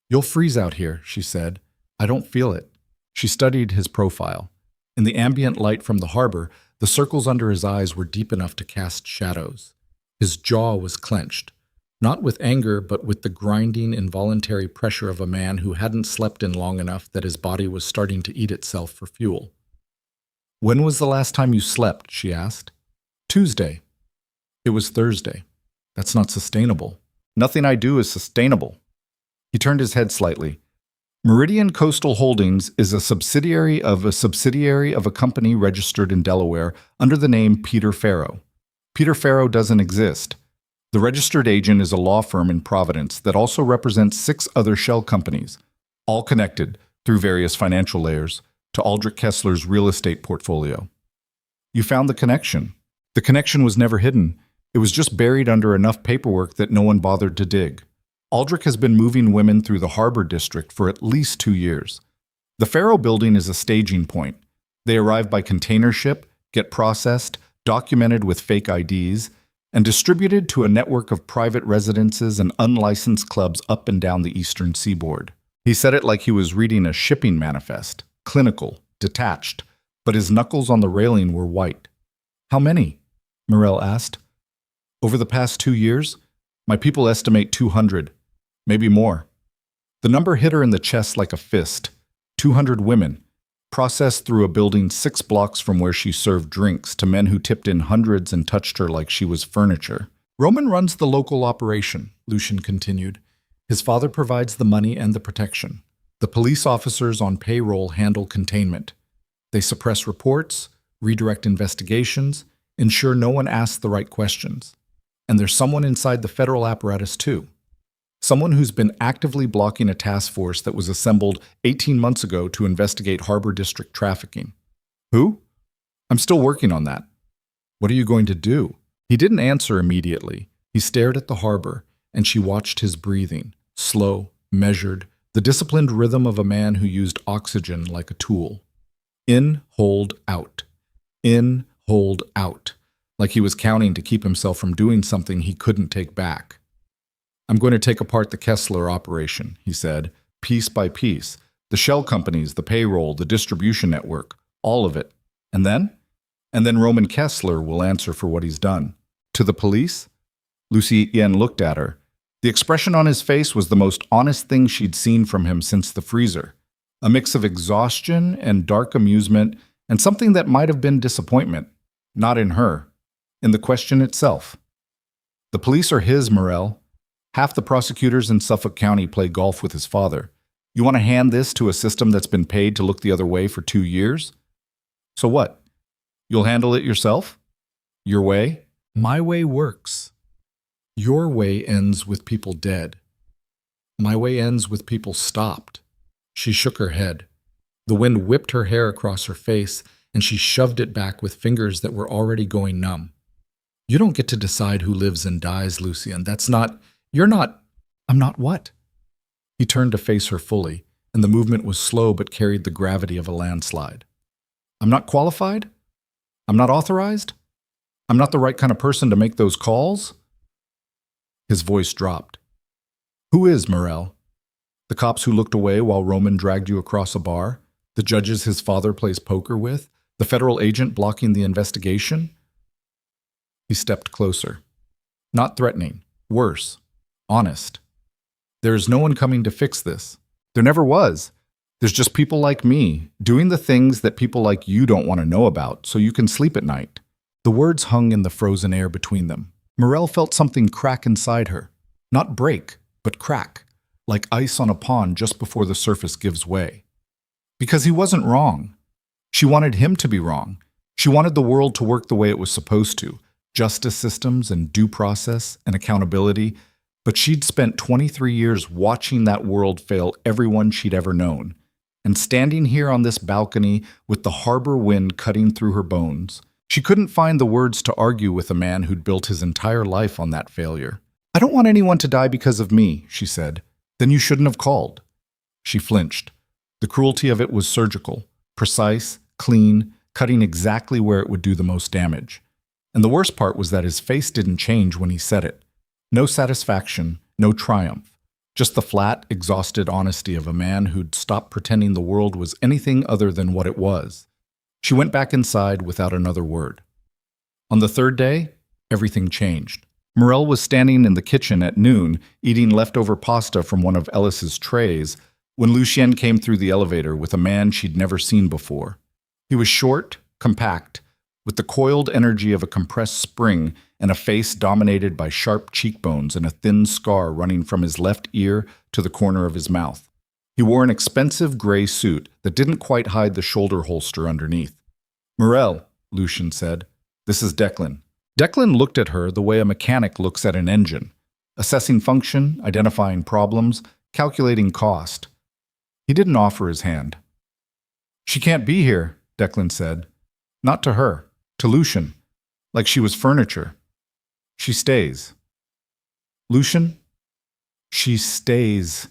"You'll freeze out here," she said. "I don't feel it." She studied his profile. In the ambient light from the harbor, the circles under his eyes were deep enough to cast shadows. His jaw was clenched, not with anger, but with the grinding, involuntary pressure of a man who hadn't slept in long enough that his body was starting to eat itself for fuel. "When was the last time you slept?" she asked. "Tuesday." "It was Thursday. That's not sustainable." "Nothing I do is sustainable." He turned his head slightly. Meridian Coastal Holdings is a subsidiary of a company registered in Delaware under the name Peter Farrow. Peter Farrow doesn't exist. The registered agent is a law firm in Providence that also represents 6 other shell companies, all connected, through various financial layers, to Aldrich Kessler's real estate portfolio. You found the connection. The connection was never hidden. It was just buried under enough paperwork that no one bothered to dig. Aldrich has been moving women through the harbor district for at least 2 years. The Farrow building is a staging point. They arrive by container ship, get processed, documented with fake IDs, and distributed to a network of private residences and unlicensed clubs up and down the eastern seaboard. He said it like he was reading a shipping manifest, clinical, detached, but his knuckles on the railing were white. "How many?" Morel asked. "Over the past 2 years? My people estimate 200. Maybe more." The number hit her in the chest like a fist. 200 women, processed through a building 6 blocks from where she served drinks to men who tipped in hundreds and touched her like she was furniture. "Roman runs the local operation," Lucian continued. "His father provides the money and the protection. The police officers on payroll handle containment. They suppress reports, redirect investigations, ensure no one asks the right questions. And there's someone inside the federal apparatus too. Someone who's been actively blocking a task force that was assembled 18 months ago to investigate harbor district trafficking." "Who?" "I'm still working on that." "What are you going to do?" He didn't answer immediately. He stared at the harbor, and she watched his breathing, slow, measured, the disciplined rhythm of a man who used oxygen like a tool. In, hold, out. In, hold, out. Like he was counting to keep himself from doing something he couldn't take back. "I'm going to take apart the Kessler operation," he said, "piece by piece. The shell companies, the payroll, the distribution network, all of it. And then? And then Roman Kessler will answer for what he's done." "To the police?" Lucy Yen looked at her. The expression on his face was the most honest thing she'd seen from him since the freezer. A mix of exhaustion and dark amusement and something that might have been disappointment. Not in her. In the question itself. "The police are his, Morel. Half the prosecutors in Suffolk County play golf with his father. You want to hand this to a system that's been paid to look the other way for 2 years? So what? You'll handle it yourself? Your way?" "My way works. Your way ends with people dead. My way ends with people stopped." She shook her head. The wind whipped her hair across her face, and she shoved it back with fingers that were already going numb. "You don't get to decide who lives and dies, Lucian. That's not... You're not..." "I'm not what?" He turned to face her fully, and the movement was slow but carried the gravity of a landslide. "I'm not qualified? I'm not authorized? I'm not the right kind of person to make those calls?" His voice dropped. "Who is Morel? The cops who looked away while Roman dragged you across a bar? The judges his father plays poker with? The federal agent blocking the investigation?" He stepped closer. Not threatening. Worse. Honest. "There is no one coming to fix this. There never was. There's just people like me, doing the things that people like you don't want to know about, so you can sleep at night." The words hung in the frozen air between them. Morel felt something crack inside her. Not break, but crack, like ice on a pond just before the surface gives way. Because he wasn't wrong. She wanted him to be wrong. She wanted the world to work the way it was supposed to, justice systems and due process and accountability, but she'd spent 23 years watching that world fail everyone she'd ever known. And standing here on this balcony with the harbor wind cutting through her bones, she couldn't find the words to argue with a man who'd built his entire life on that failure. "I don't want anyone to die because of me," she said. "Then you shouldn't have called." She flinched. The cruelty of it was surgical, precise, clean, cutting exactly where it would do the most damage. And the worst part was that his face didn't change when he said it. No satisfaction, no triumph. Just the flat, exhausted honesty of a man who'd stopped pretending the world was anything other than what it was. She went back inside without another word. On the third day, everything changed. Morel was standing in the kitchen at noon, eating leftover pasta from one of Ellis's trays, when Lucien came through the elevator with a man she'd never seen before. He was short, compact, with the coiled energy of a compressed spring and a face dominated by sharp cheekbones and a thin scar running from his left ear to the corner of his mouth. He wore an expensive gray suit that didn't quite hide the shoulder holster underneath. "Morel," Lucien said, "this is Declan." Declan looked at her the way a mechanic looks at an engine, assessing function, identifying problems, calculating cost. He didn't offer his hand. "She can't be here," Declan said. "Not to her, to Lucien, like she was furniture. She stays." "Lucien? She stays."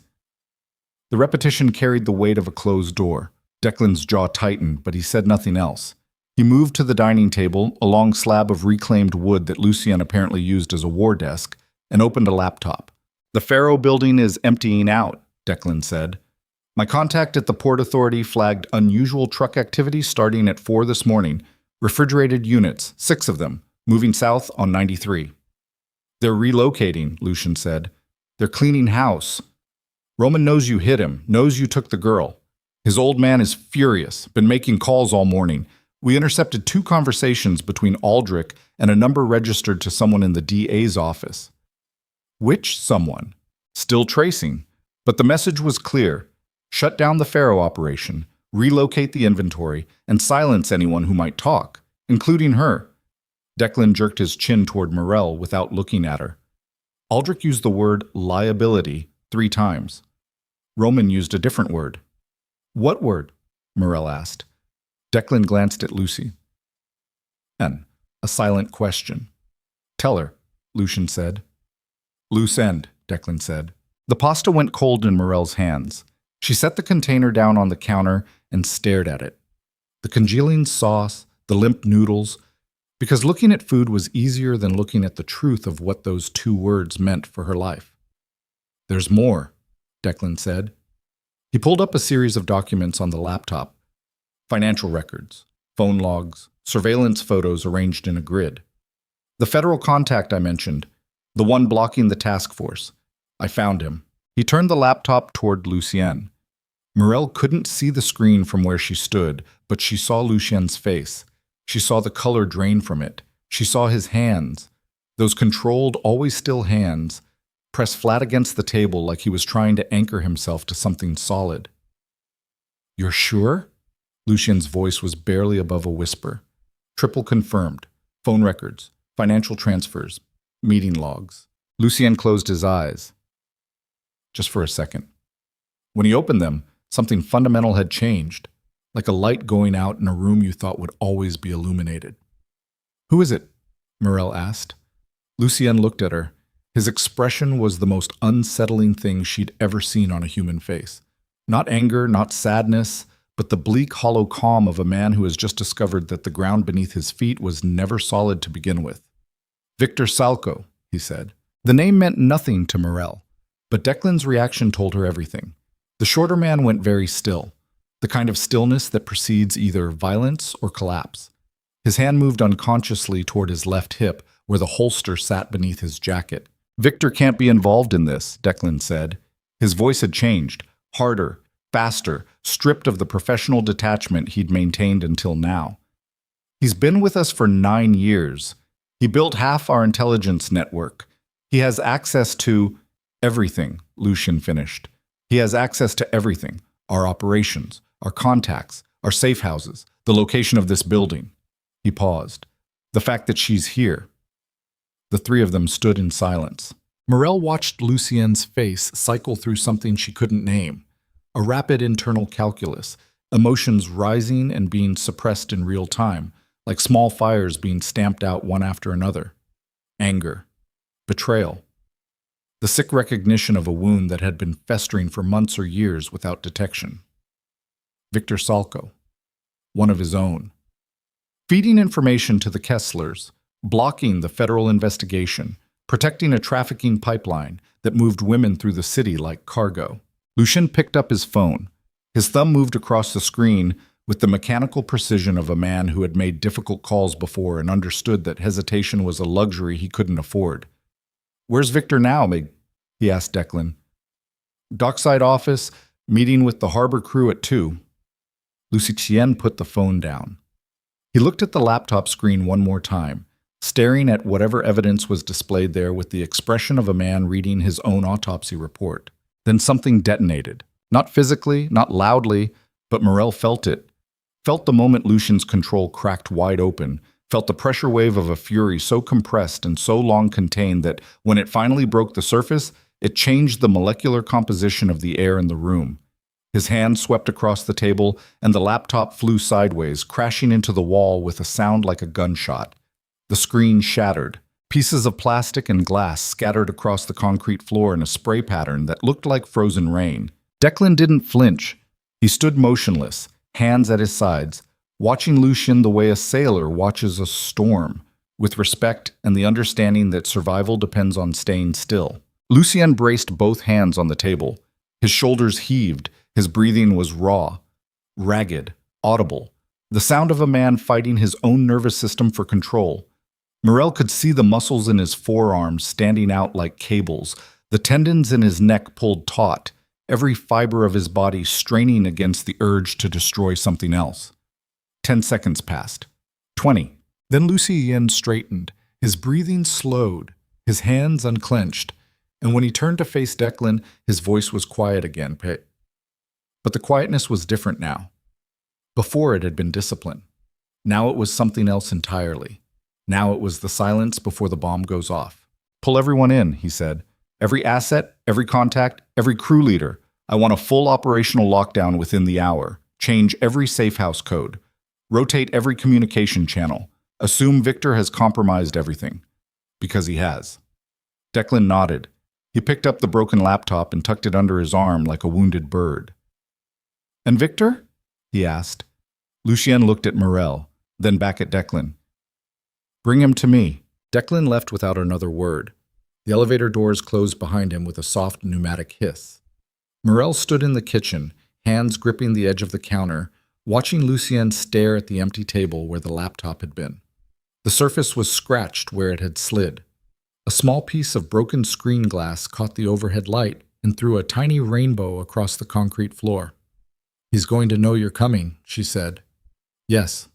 The repetition carried the weight of a closed door. Declan's jaw tightened, but he said nothing else. He moved to the dining table, a long slab of reclaimed wood that Lucien apparently used as a war desk, and opened a laptop. "The Faro building is emptying out," Declan said. "My contact at the Port Authority flagged unusual truck activity starting at 4 this morning. Refrigerated units, 6 of them, moving south on 93. "They're relocating," Lucien said. "They're cleaning house. Roman knows you hit him, knows you took the girl. His old man is furious, been making calls all morning. We intercepted 2 conversations between Aldrich and a number registered to someone in the DA's office." Which someone? Still tracing. But the message was clear. Shut down the Faro operation, relocate the inventory, and silence anyone who might talk, including her. Declan jerked his chin toward Morel without looking at her. Aldrich used the word liability 3 times. Roman used a different word. "What word?" Morel asked. Declan glanced at Lucy. "N," a silent question. "Tell her," Lucien said. "Loose end," Declan said. The pasta went cold in Morel's hands. She set the container down on the counter and stared at it. The congealing sauce, the limp noodles, because looking at food was easier than looking at the truth of what those 2 words meant for her life. "There's more," Declan said. He pulled up a series of documents on the laptop. Financial records, phone logs, surveillance photos arranged in a grid. "The federal contact I mentioned, the one blocking the task force. I found him." He turned the laptop toward Lucien. Morel couldn't see the screen from where she stood, but she saw Lucien's face. She saw the color drain from it. She saw his hands, those controlled, always still hands, pressed flat against the table like he was trying to anchor himself to something solid. "You're sure?" Lucien's voice was barely above a whisper. Triple confirmed. Phone records, financial transfers, meeting logs. Lucien closed his eyes. Just for a second. When he opened them, something fundamental had changed, like a light going out in a room you thought would always be illuminated. "Who is it?" Morel asked. Lucien looked at her. His expression was the most unsettling thing she'd ever seen on a human face. Not anger, not sadness, but the bleak, hollow calm of a man who has just discovered that the ground beneath his feet was never solid to begin with. "Victor Salko," he said. The name meant nothing to Morel, but Declan's reaction told her everything. The shorter man went very still, the kind of stillness that precedes either violence or collapse. His hand moved unconsciously toward his left hip, where the holster sat beneath his jacket. "Victor can't be involved in this," Declan said. His voice had changed, harder, faster, stripped of the professional detachment he'd maintained until now. "He's been with us for 9 years. He built half our intelligence network. He has access to everything, Lucian finished. He has access to everything. Our operations, our contacts, our safe houses, the location of this building. He paused. The fact that she's here. The three of them stood in silence. Morel watched Lucien's face cycle through something she couldn't name. A rapid internal calculus, emotions rising and being suppressed in real time, like small fires being stamped out one after another. Anger. Betrayal. The sick recognition of a wound that had been festering for months or years without detection. Victor Salko. One of his own. Feeding information to the Kesslers, blocking the federal investigation, protecting a trafficking pipeline that moved women through the city like cargo. Lucien picked up his phone. His thumb moved across the screen with the mechanical precision of a man who had made difficult calls before and understood that hesitation was a luxury he couldn't afford. "Where's Victor now, Mig?" he asked Declan. "Dockside office, meeting with the harbor crew at 2. Lucien put the phone down. He looked at the laptop screen one more time, staring at whatever evidence was displayed there with the expression of a man reading his own autopsy report. Then something detonated. Not physically, not loudly, but Morel felt it. Felt the moment Lucien's control cracked wide open, felt the pressure wave of a fury so compressed and so long contained that when it finally broke the surface, it changed the molecular composition of the air in the room. His hand swept across the table, and the laptop flew sideways, crashing into the wall with a sound like a gunshot. The screen shattered. Pieces of plastic and glass scattered across the concrete floor in a spray pattern that looked like frozen rain. Declan didn't flinch. He stood motionless, hands at his sides, watching Lucien the way a sailor watches a storm, with respect and the understanding that survival depends on staying still. Lucien braced both hands on the table. His shoulders heaved. His breathing was raw, ragged, audible, the sound of a man fighting his own nervous system for control. Morel could see the muscles in his forearms standing out like cables, the tendons in his neck pulled taut, every fiber of his body straining against the urge to destroy something else. 10 seconds passed. 20. Then Lucien straightened. His breathing slowed, his hands unclenched, and when he turned to face Declan, his voice was quiet again. But the quietness was different now. Before it had been discipline. Now it was something else entirely. Now it was the silence before the bomb goes off. "Pull everyone in," he said. "Every asset, every contact, every crew leader. I want a full operational lockdown within the hour. Change every safe house code. Rotate every communication channel. Assume Victor has compromised everything." Because he has. Declan nodded. He picked up the broken laptop and tucked it under his arm like a wounded bird. "And Victor?" he asked. Lucien looked at Morel, then back at Declan. "Bring him to me." Declan left without another word. The elevator doors closed behind him with a soft pneumatic hiss. Morel stood in the kitchen, hands gripping the edge of the counter, watching Lucien stare at the empty table where the laptop had been. The surface was scratched where it had slid. A small piece of broken screen glass caught the overhead light and threw a tiny rainbow across the concrete floor. "He's going to know you're coming," she said. "Yes."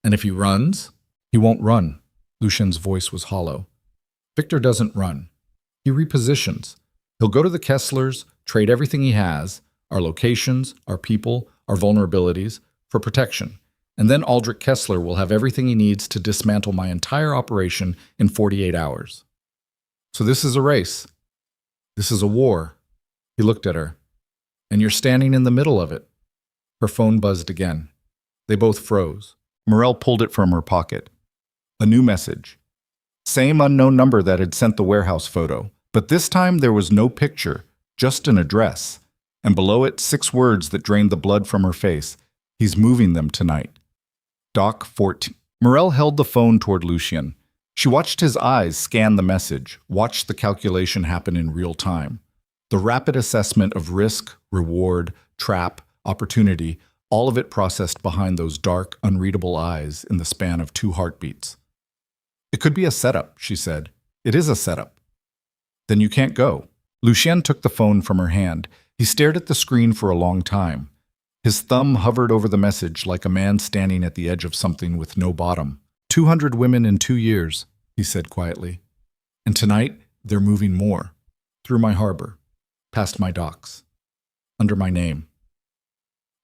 "And if he runs?" "He won't run." Lucien's voice was hollow. "Victor doesn't run. He repositions. He'll go to the Kesslers, trade everything he has, our locations, our people, our vulnerabilities, for protection. And then Aldrich Kessler will have everything he needs to dismantle my entire operation in 48 hours. So this is a race. This is a war." He looked at her. "And you're standing in the middle of it." Her phone buzzed again. They both froze. Morel pulled it from her pocket. A new message. Same unknown number that had sent the warehouse photo, but this time there was no picture, just an address. And below it, 6 words that drained the blood from her face. "He's moving them tonight." Dock 14. Morel held the phone toward Lucien. She watched his eyes scan the message, watched the calculation happen in real time. The rapid assessment of risk, reward, trap, opportunity, all of it processed behind those dark, unreadable eyes in the span of 2 heartbeats. "It could be a setup," she said. "It is a setup." "Then you can't go." Lucien took the phone from her hand. He stared at the screen for a long time. His thumb hovered over the message like a man standing at the edge of something with no bottom. 200 women in 2 years. he said quietly. And tonight, they're moving more. Through my harbor. Past my docks. Under my name.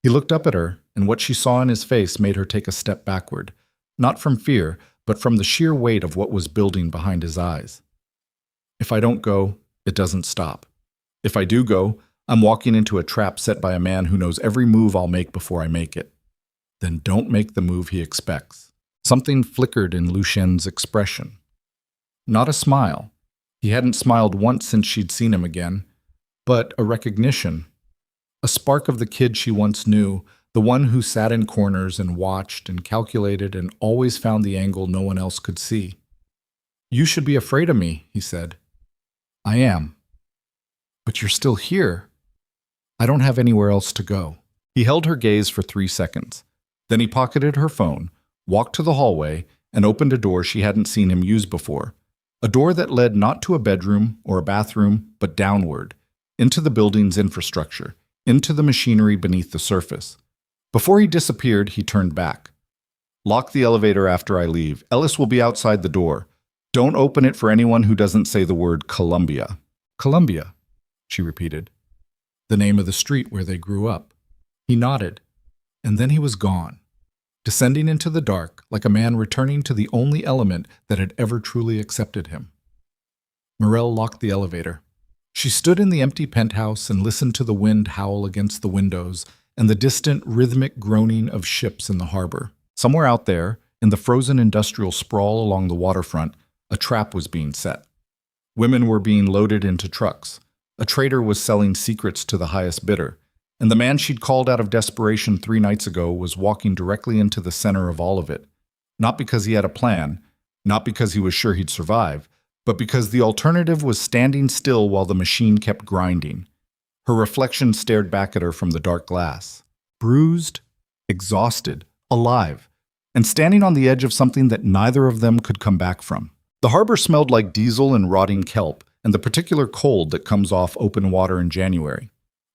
He looked up at her, and what she saw in his face made her take a step backward. Not from fear, but from the sheer weight of what was building behind his eyes. If I don't go, it doesn't stop. If I do go, I'm walking into a trap set by a man who knows every move I'll make before I make it. Then don't make the move he expects. Something flickered in Lucien's expression. Not a smile. He hadn't smiled once since she'd seen him again, but a recognition. A spark of the kid she once knew, the one who sat in corners and watched and calculated and always found the angle no one else could see. You should be afraid of me, he said. I am. But you're still here. I don't have anywhere else to go. He held her gaze for 3 seconds. Then he pocketed her phone, walked to the hallway, and opened a door she hadn't seen him use before. A door that led not to a bedroom or a bathroom, but downward, into the building's infrastructure, into the machinery beneath the surface. Before he disappeared, he turned back. Lock the elevator after I leave. Ellis will be outside the door. Don't open it for anyone who doesn't say the word Columbia. Columbia, she repeated. The name of the street where they grew up. He nodded, and then he was gone, descending into the dark like a man returning to the only element that had ever truly accepted him. Morel locked the elevator. She stood in the empty penthouse and listened to the wind howl against the windows and the distant rhythmic groaning of ships in the harbor. Somewhere out there, in the frozen industrial sprawl along the waterfront, a trap was being set. Women were being loaded into trucks. A trader was selling secrets to the highest bidder. And the man she'd called out of desperation 3 nights ago was walking directly into the center of all of it. Not because he had a plan, not because he was sure he'd survive, but because the alternative was standing still while the machine kept grinding. Her reflection stared back at her from the dark glass. Bruised, exhausted, alive, and standing on the edge of something that neither of them could come back from. The harbor smelled like diesel and rotting kelp, and the particular cold that comes off open water in January.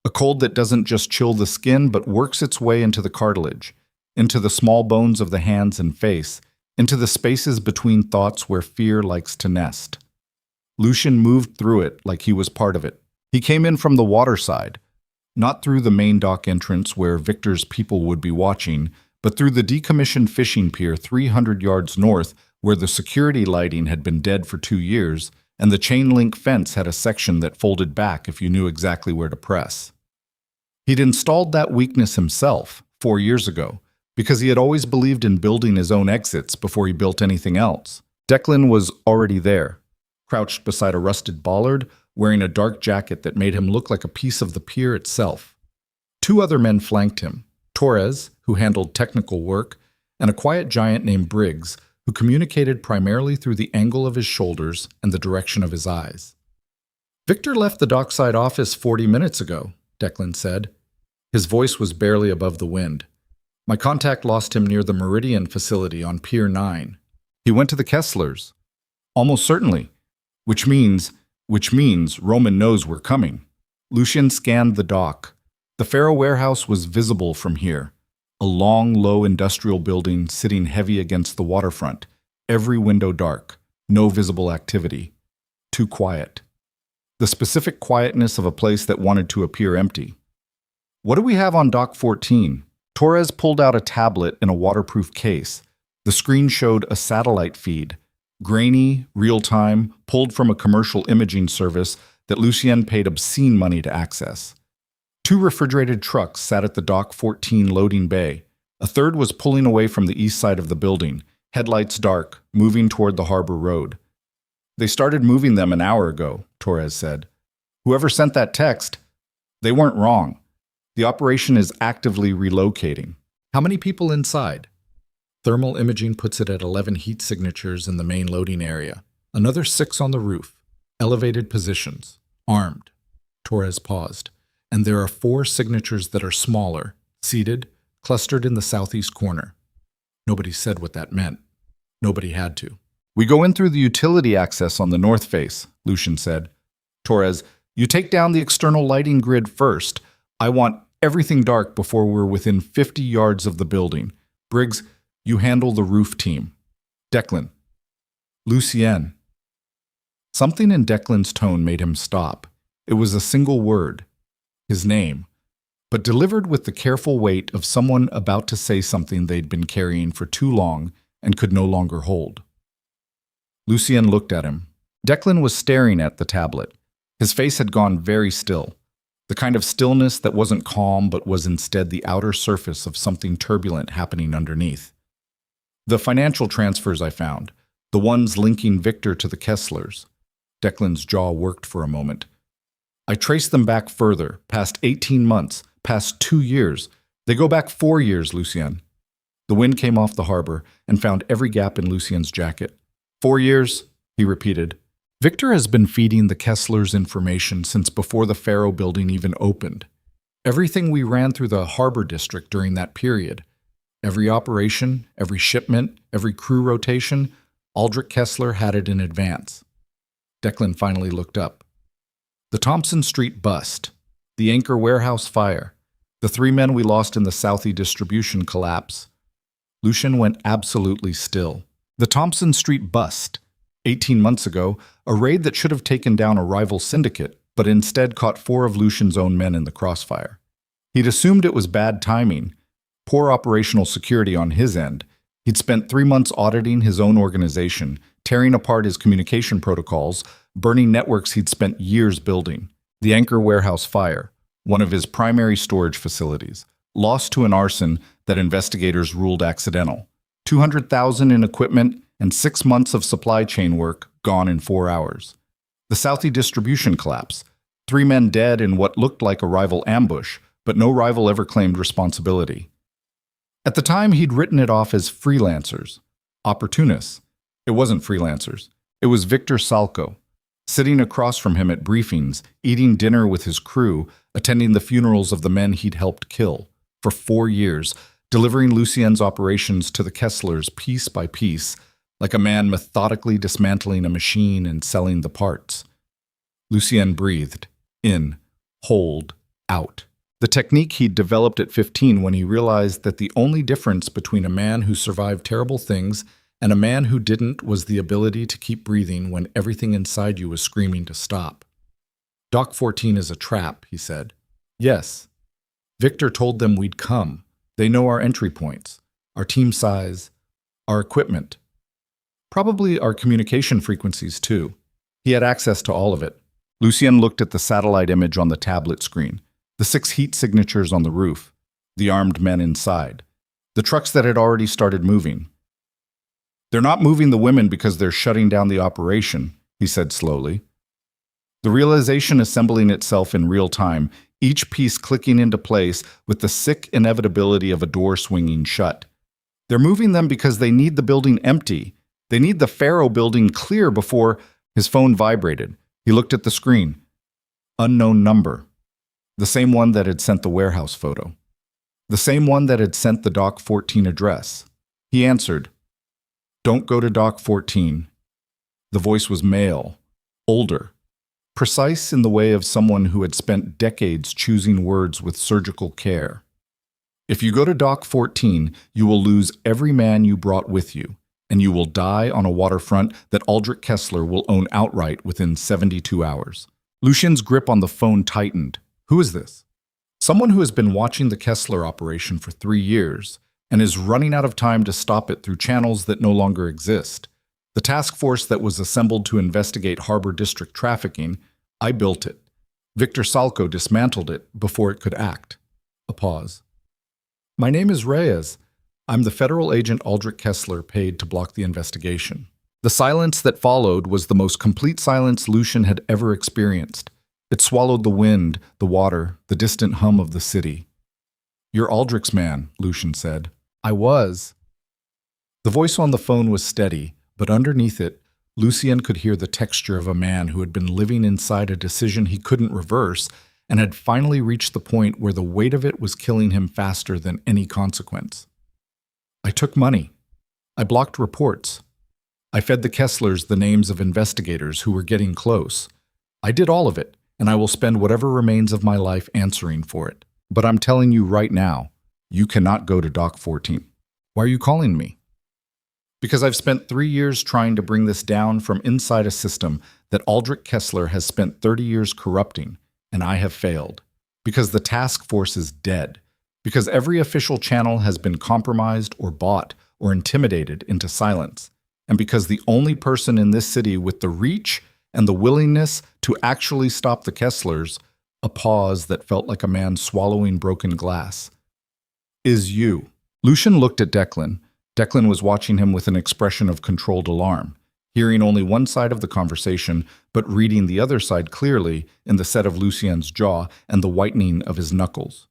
A cold that doesn't just chill the skin, but works its way into the cartilage, into the small bones of the hands and face, into the spaces between thoughts where fear likes to nest. Lucien moved through it like he was part of it. He came in from the water side, not through the main dock entrance where Victor's people would be watching, but through the decommissioned fishing pier 300 yards north where the security lighting had been dead for 2 years, and the chain-link fence had a section that folded back if you knew exactly where to press. He'd installed that weakness himself 4 years ago, because he had always believed in building his own exits before he built anything else. Declan was already there, crouched beside a rusted bollard, wearing a dark jacket that made him look like a piece of the pier itself. 2 other men flanked him, Torres, who handled technical work, and a quiet giant named Briggs, who communicated primarily through the angle of his shoulders and the direction of his eyes. Victor left the dockside office 40 minutes ago, Declan said. His voice was barely above the wind. My contact lost him near the Meridian facility on Pier 9. He went to the Kesslers. Almost certainly. Which means Roman knows we're coming. Lucien scanned the dock. The Faro warehouse was visible from here. A long, low industrial building sitting heavy against the waterfront. Every window dark. No visible activity. Too quiet. The specific quietness of a place that wanted to appear empty. What do we have on Dock 14? Torres pulled out a tablet in a waterproof case. The screen showed a satellite feed. Grainy, real-time, pulled from a commercial imaging service that Lucien paid obscene money to access. 2 refrigerated trucks sat at the Dock 14 loading bay. A third was pulling away from the east side of the building, headlights dark, moving toward the harbor road. They started moving them an hour ago, Torres said. Whoever sent that text, they weren't wrong. The operation is actively relocating. How many people inside? Thermal imaging puts it at 11 heat signatures in the main loading area. Another 6 on the roof. Elevated positions. Armed. Torres paused. And there are 4 signatures that are smaller, seated, clustered in the southeast corner. Nobody said what that meant. Nobody had to. We go in through the utility access on the north face, Lucien said. Torres, you take down the external lighting grid first. I want everything dark before we're within 50 yards of the building. Briggs, you handle the roof team. Declan. Lucienne. Something in Declan's tone made him stop. It was a single word, his name, but delivered with the careful weight of someone about to say something they'd been carrying for too long and could no longer hold. Lucienne looked at him. Declan was staring at the tablet. His face had gone very still, the kind of stillness that wasn't calm but was instead the outer surface of something turbulent happening underneath. The financial transfers I found, the ones linking Victor to the Kesslers. Declan's jaw worked for a moment. I traced them back further, past 18 months, past 2 years. They go back 4 years, Lucienne. The wind came off the harbor and found every gap in Lucienne's jacket. 4 years, he repeated. Victor has been feeding the Kesslers information since before the Faro building even opened. Everything we ran through the harbor district during that period. Every operation, every shipment, every crew rotation, Aldrich Kessler had it in advance. Declan finally looked up. The Thompson Street bust, the Anchor warehouse fire, the 3 men we lost in the Southie distribution collapse. Lucienne went absolutely still. The Thompson Street bust. 18 months ago, a raid that should have taken down a rival syndicate, but instead caught 4 of Lucien's own men in the crossfire. He'd assumed it was bad timing, poor operational security on his end. He'd spent 3 months auditing his own organization, tearing apart his communication protocols, burning networks he'd spent years building. The Anchor warehouse fire, one of his primary storage facilities, lost to an arson that investigators ruled accidental. $200,000 in equipment and 6 months of supply chain work gone in 4 hours. The Southie distribution collapse, 3 men dead in what looked like a rival ambush, but no rival ever claimed responsibility. At the time, he'd written it off as freelancers, opportunists. It wasn't freelancers. It was Victor Salco, sitting across from him at briefings, eating dinner with his crew, attending the funerals of the men he'd helped kill. For 4 years, delivering Lucienne's operations to the Kesslers piece by piece, like a man methodically dismantling a machine and selling the parts. Lucienne breathed. In. Hold. Out. The technique he'd developed at 15 when he realized that the only difference between a man who survived terrible things and a man who didn't was the ability to keep breathing when everything inside you was screaming to stop. Dock 14 is a trap, he said. Yes. Victor told them we'd come. They know our entry points, our team size, our equipment. Probably our communication frequencies, too. He had access to all of it. Lucienne looked at the satellite image on the tablet screen, the 6 heat signatures on the roof, the armed men inside, the trucks that had already started moving. They're not moving the women because they're shutting down the operation, he said slowly. The realization assembling itself in real time, each piece clicking into place with the sick inevitability of a door swinging shut. They're moving them because they need the building empty. They need the Faro building clear before... His phone vibrated. He looked at the screen. Unknown number. The same one that had sent the warehouse photo. The same one that had sent the Dock 14 address. He answered. Don't go to Dock 14. The voice was male, older, precise in the way of someone who had spent decades choosing words with surgical care. If you go to Dock 14, you will lose every man you brought with you, and you will die on a waterfront that Aldrich Kessler will own outright within 72 hours. Lucienne's grip on the phone tightened. Who is this? Someone who has been watching the Kessler operation for 3 years and is running out of time to stop it through channels that no longer exist. The task force that was assembled to investigate Harbor District trafficking, I built it. Victor Salco dismantled it before it could act. A pause. My name is Reyes. I'm the federal agent Aldrich Kessler paid to block the investigation. The silence that followed was the most complete silence Lucienne had ever experienced. It swallowed the wind, the water, the distant hum of the city. You're Aldrich's man, Lucienne said. I was. The voice on the phone was steady, but underneath it, Lucienne could hear the texture of a man who had been living inside a decision he couldn't reverse and had finally reached the point where the weight of it was killing him faster than any consequence. I took money. I blocked reports. I fed the Kesslers the names of investigators who were getting close. I did all of it, and I will spend whatever remains of my life answering for it. But I'm telling you right now, you cannot go to Dock 14. Why are you calling me? Because I've spent 3 years trying to bring this down from inside a system that Aldrich Kessler has spent 30 years corrupting, and I have failed. Because the task force is dead. Because every official channel has been compromised or bought or intimidated into silence. And because the only person in this city with the reach and the willingness to actually stop the Kesslers, a pause that felt like a man swallowing broken glass, is you. Lucian looked at Declan. Declan was watching him with an expression of controlled alarm, hearing only one side of the conversation, but reading the other side clearly in the set of Lucien's jaw and the whitening of his knuckles.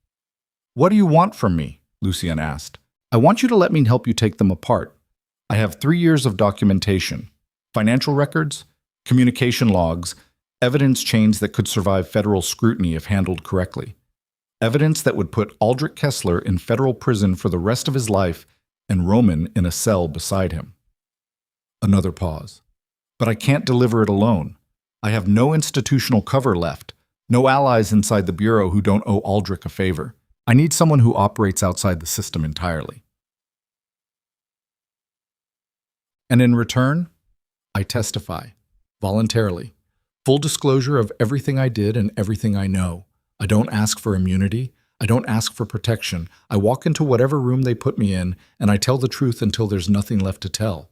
"What do you want from me?" Lucien asked. "I want you to let me help you take them apart. I have 3 years of documentation, financial records, communication logs, evidence chains that could survive federal scrutiny if handled correctly. Evidence that would put Aldrich Kessler in federal prison for the rest of his life and Roman in a cell beside him." Another pause. "But I can't deliver it alone. I have no institutional cover left, no allies inside the Bureau who don't owe Aldrich a favor. I need someone who operates outside the system entirely. And in return, I testify, voluntarily. Full disclosure of everything I did and everything I know. I don't ask for immunity. I don't ask for protection. I walk into whatever room they put me in, and I tell the truth until there's nothing left to tell."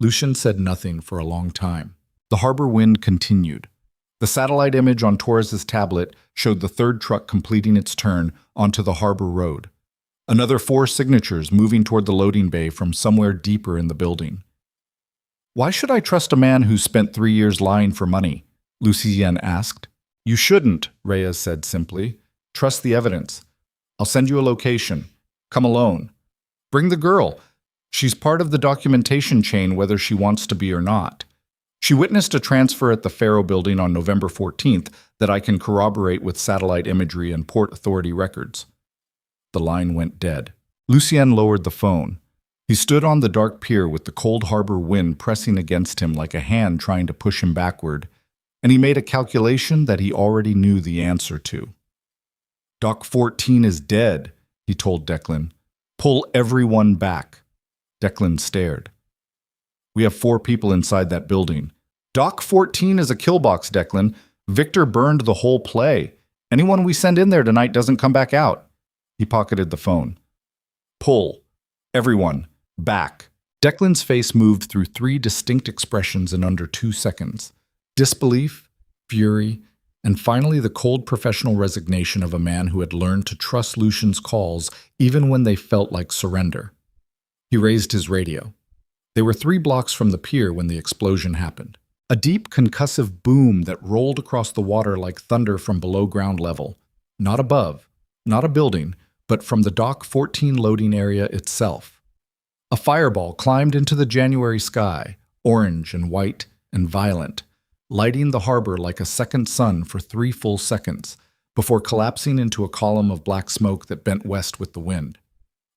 Lucian said nothing for a long time. The harbor wind continued. The satellite image on Torres's tablet showed the third truck completing its turn onto the harbor road. Another 4 signatures moving toward the loading bay from somewhere deeper in the building. "Why should I trust a man who spent 3 years lying for money?" Lucien asked. "You shouldn't," Reyes said simply. "Trust the evidence. I'll send you a location. Come alone. Bring the girl. She's part of the documentation chain whether she wants to be or not. She witnessed a transfer at the Faro building on November 14th that I can corroborate with satellite imagery and Port Authority records." The line went dead. Lucien lowered the phone. He stood on the dark pier with the cold harbor wind pressing against him like a hand trying to push him backward, and he made a calculation that he already knew the answer to. "Dock 14 is dead," he told Declan. "Pull everyone back." Declan stared. "We have 4 people inside that building." "Dock 14 is a kill box, Declan. Victor burned the whole play. Anyone we send in there tonight doesn't come back out." He pocketed the phone. "Pull. Everyone. Back." Declan's face moved through 3 distinct expressions in under 2 seconds. Disbelief, fury, and finally the cold professional resignation of a man who had learned to trust Lucian's calls even when they felt like surrender. He raised his radio. They were 3 blocks from the pier when the explosion happened. A deep concussive boom that rolled across the water like thunder from below ground level. Not above, not a building, but from the Dock 14 loading area itself. A fireball climbed into the January sky, orange and white and violent, lighting the harbor like a second sun for 3 full seconds, before collapsing into a column of black smoke that bent west with the wind.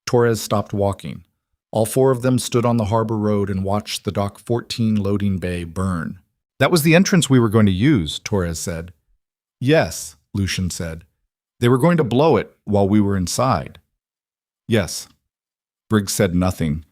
Torres stopped walking. All 4 of them stood on the harbor road and watched the Dock 14 loading bay burn. "That was the entrance we were going to use," Torres said. "Yes," Lucian said. "They were going to blow it while we were inside." "Yes." Briggs said nothing.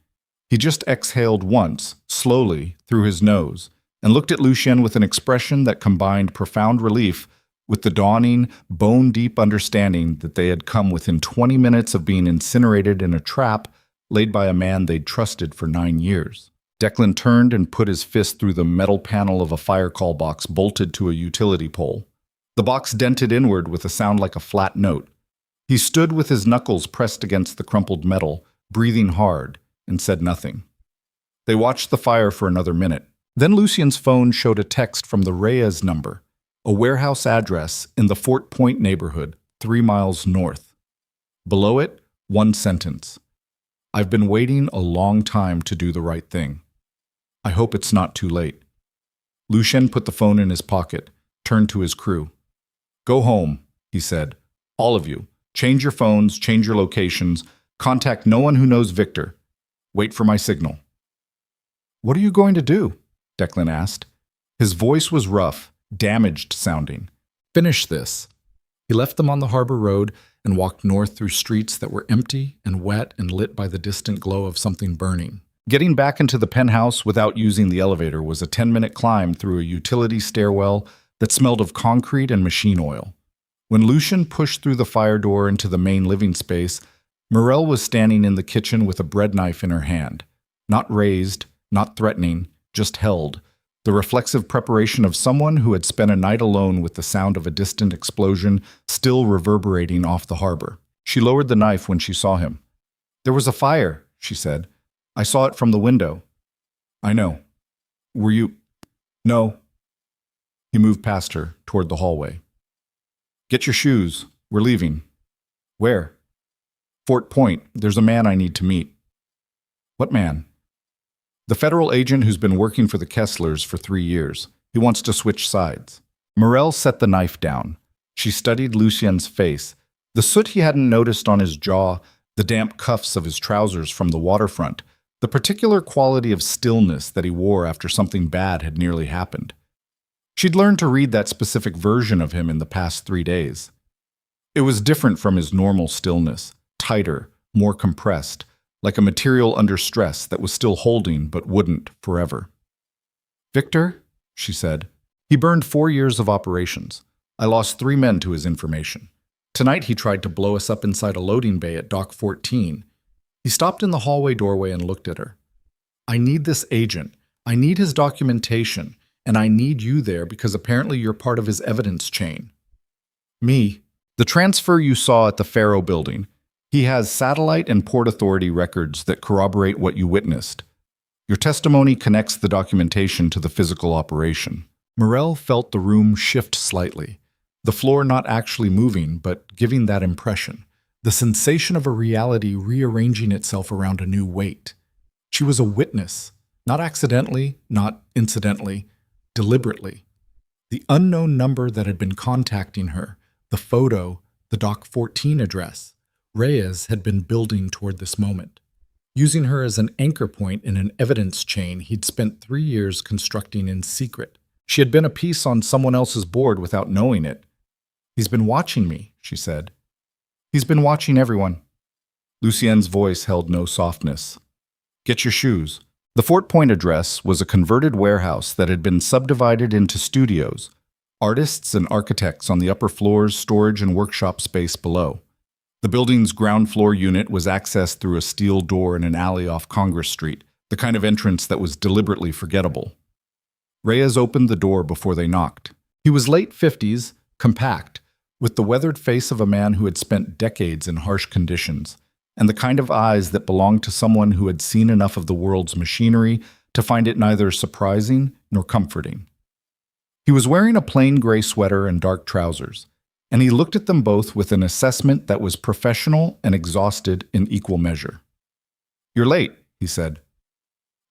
He just exhaled once, slowly, through his nose, and looked at Lucien with an expression that combined profound relief with the dawning, bone-deep understanding that they had come within 20 minutes of being incinerated in a trap laid by a man they'd trusted for 9 years. Declan turned and put his fist through the metal panel of a fire call box bolted to a utility pole. The box dented inward with a sound like a flat note. He stood with his knuckles pressed against the crumpled metal, breathing hard, and said nothing. They watched the fire for another minute. Then Lucien's phone showed a text from the Reyes number, a warehouse address in the Fort Point neighborhood, 3 miles north. Below it, 1 sentence. "I've been waiting a long time to do the right thing. I hope it's not too late." Lucien put the phone in his pocket, turned to his crew. "Go home," he said. "All of you. Change your phones, change your locations. Contact no one who knows Victor. Wait for my signal." "What are you going to do?" Declan asked. His voice was rough, damaged sounding. "Finish this." He left them on the harbor road and walked north through streets that were empty and wet and lit by the distant glow of something burning. Getting back into the penthouse without using the elevator was a 10-minute climb through a utility stairwell that smelled of concrete and machine oil. When Lucian pushed through the fire door into the main living space, Morel was standing in the kitchen with a bread knife in her hand. Not raised, not threatening, just held, the reflexive preparation of someone who had spent a night alone with the sound of a distant explosion still reverberating off the harbor. She lowered the knife when she saw him. "There was a fire," she said. "I saw it from the window." "I know. Were you—" "No." He moved past her, toward the hallway. "Get your shoes. We're leaving." "Where?" "Fort Point. There's a man I need to meet." "What man?" "The federal agent who's been working for the Kesslers for 3 years. He wants to switch sides." Morel set the knife down. She studied Lucien's face. The soot he hadn't noticed on his jaw, the damp cuffs of his trousers from the waterfront, the particular quality of stillness that he wore after something bad had nearly happened. She'd learned to read that specific version of him in the past 3 days. It was different from his normal stillness, tighter, more compressed, like a material under stress that was still holding but wouldn't forever. "Victor," she said, "he burned 4 years of operations. I lost 3 men to his information. Tonight he tried to blow us up inside a loading bay at Dock 14. He stopped in the hallway doorway and looked at her. I need this agent. I need his documentation. And I need you there because apparently you're part of his evidence chain." "Me? The transfer you saw at the Faro building. He has satellite and Port Authority records that corroborate what you witnessed. Your testimony connects the documentation to the physical operation." Morel felt the room shift slightly, the floor not actually moving, but giving that impression, the sensation of a reality rearranging itself around a new weight. She was a witness, not accidentally, not incidentally, deliberately. The unknown number that had been contacting her, the photo, the Dock 14 address, Reyes had been building toward this moment, using her as an anchor point in an evidence chain he'd spent 3 years constructing in secret. She had been a piece on someone else's board without knowing it. "He's been watching me," she said. "He's been watching everyone." Lucien's voice held no softness. "Get your shoes." The Fort Point address was a converted warehouse that had been subdivided into studios, artists and architects on the upper floors, storage and workshop space below. The building's ground floor unit was accessed through a steel door in an alley off Congress Street, the kind of entrance that was deliberately forgettable. Reyes opened the door before they knocked. He was late 50s, compact, with the weathered face of a man who had spent decades in harsh conditions, and the kind of eyes that belonged to someone who had seen enough of the world's machinery to find it neither surprising nor comforting. He was wearing a plain gray sweater and dark trousers, and he looked at them both with an assessment that was professional and exhausted in equal measure. "You're late," he said.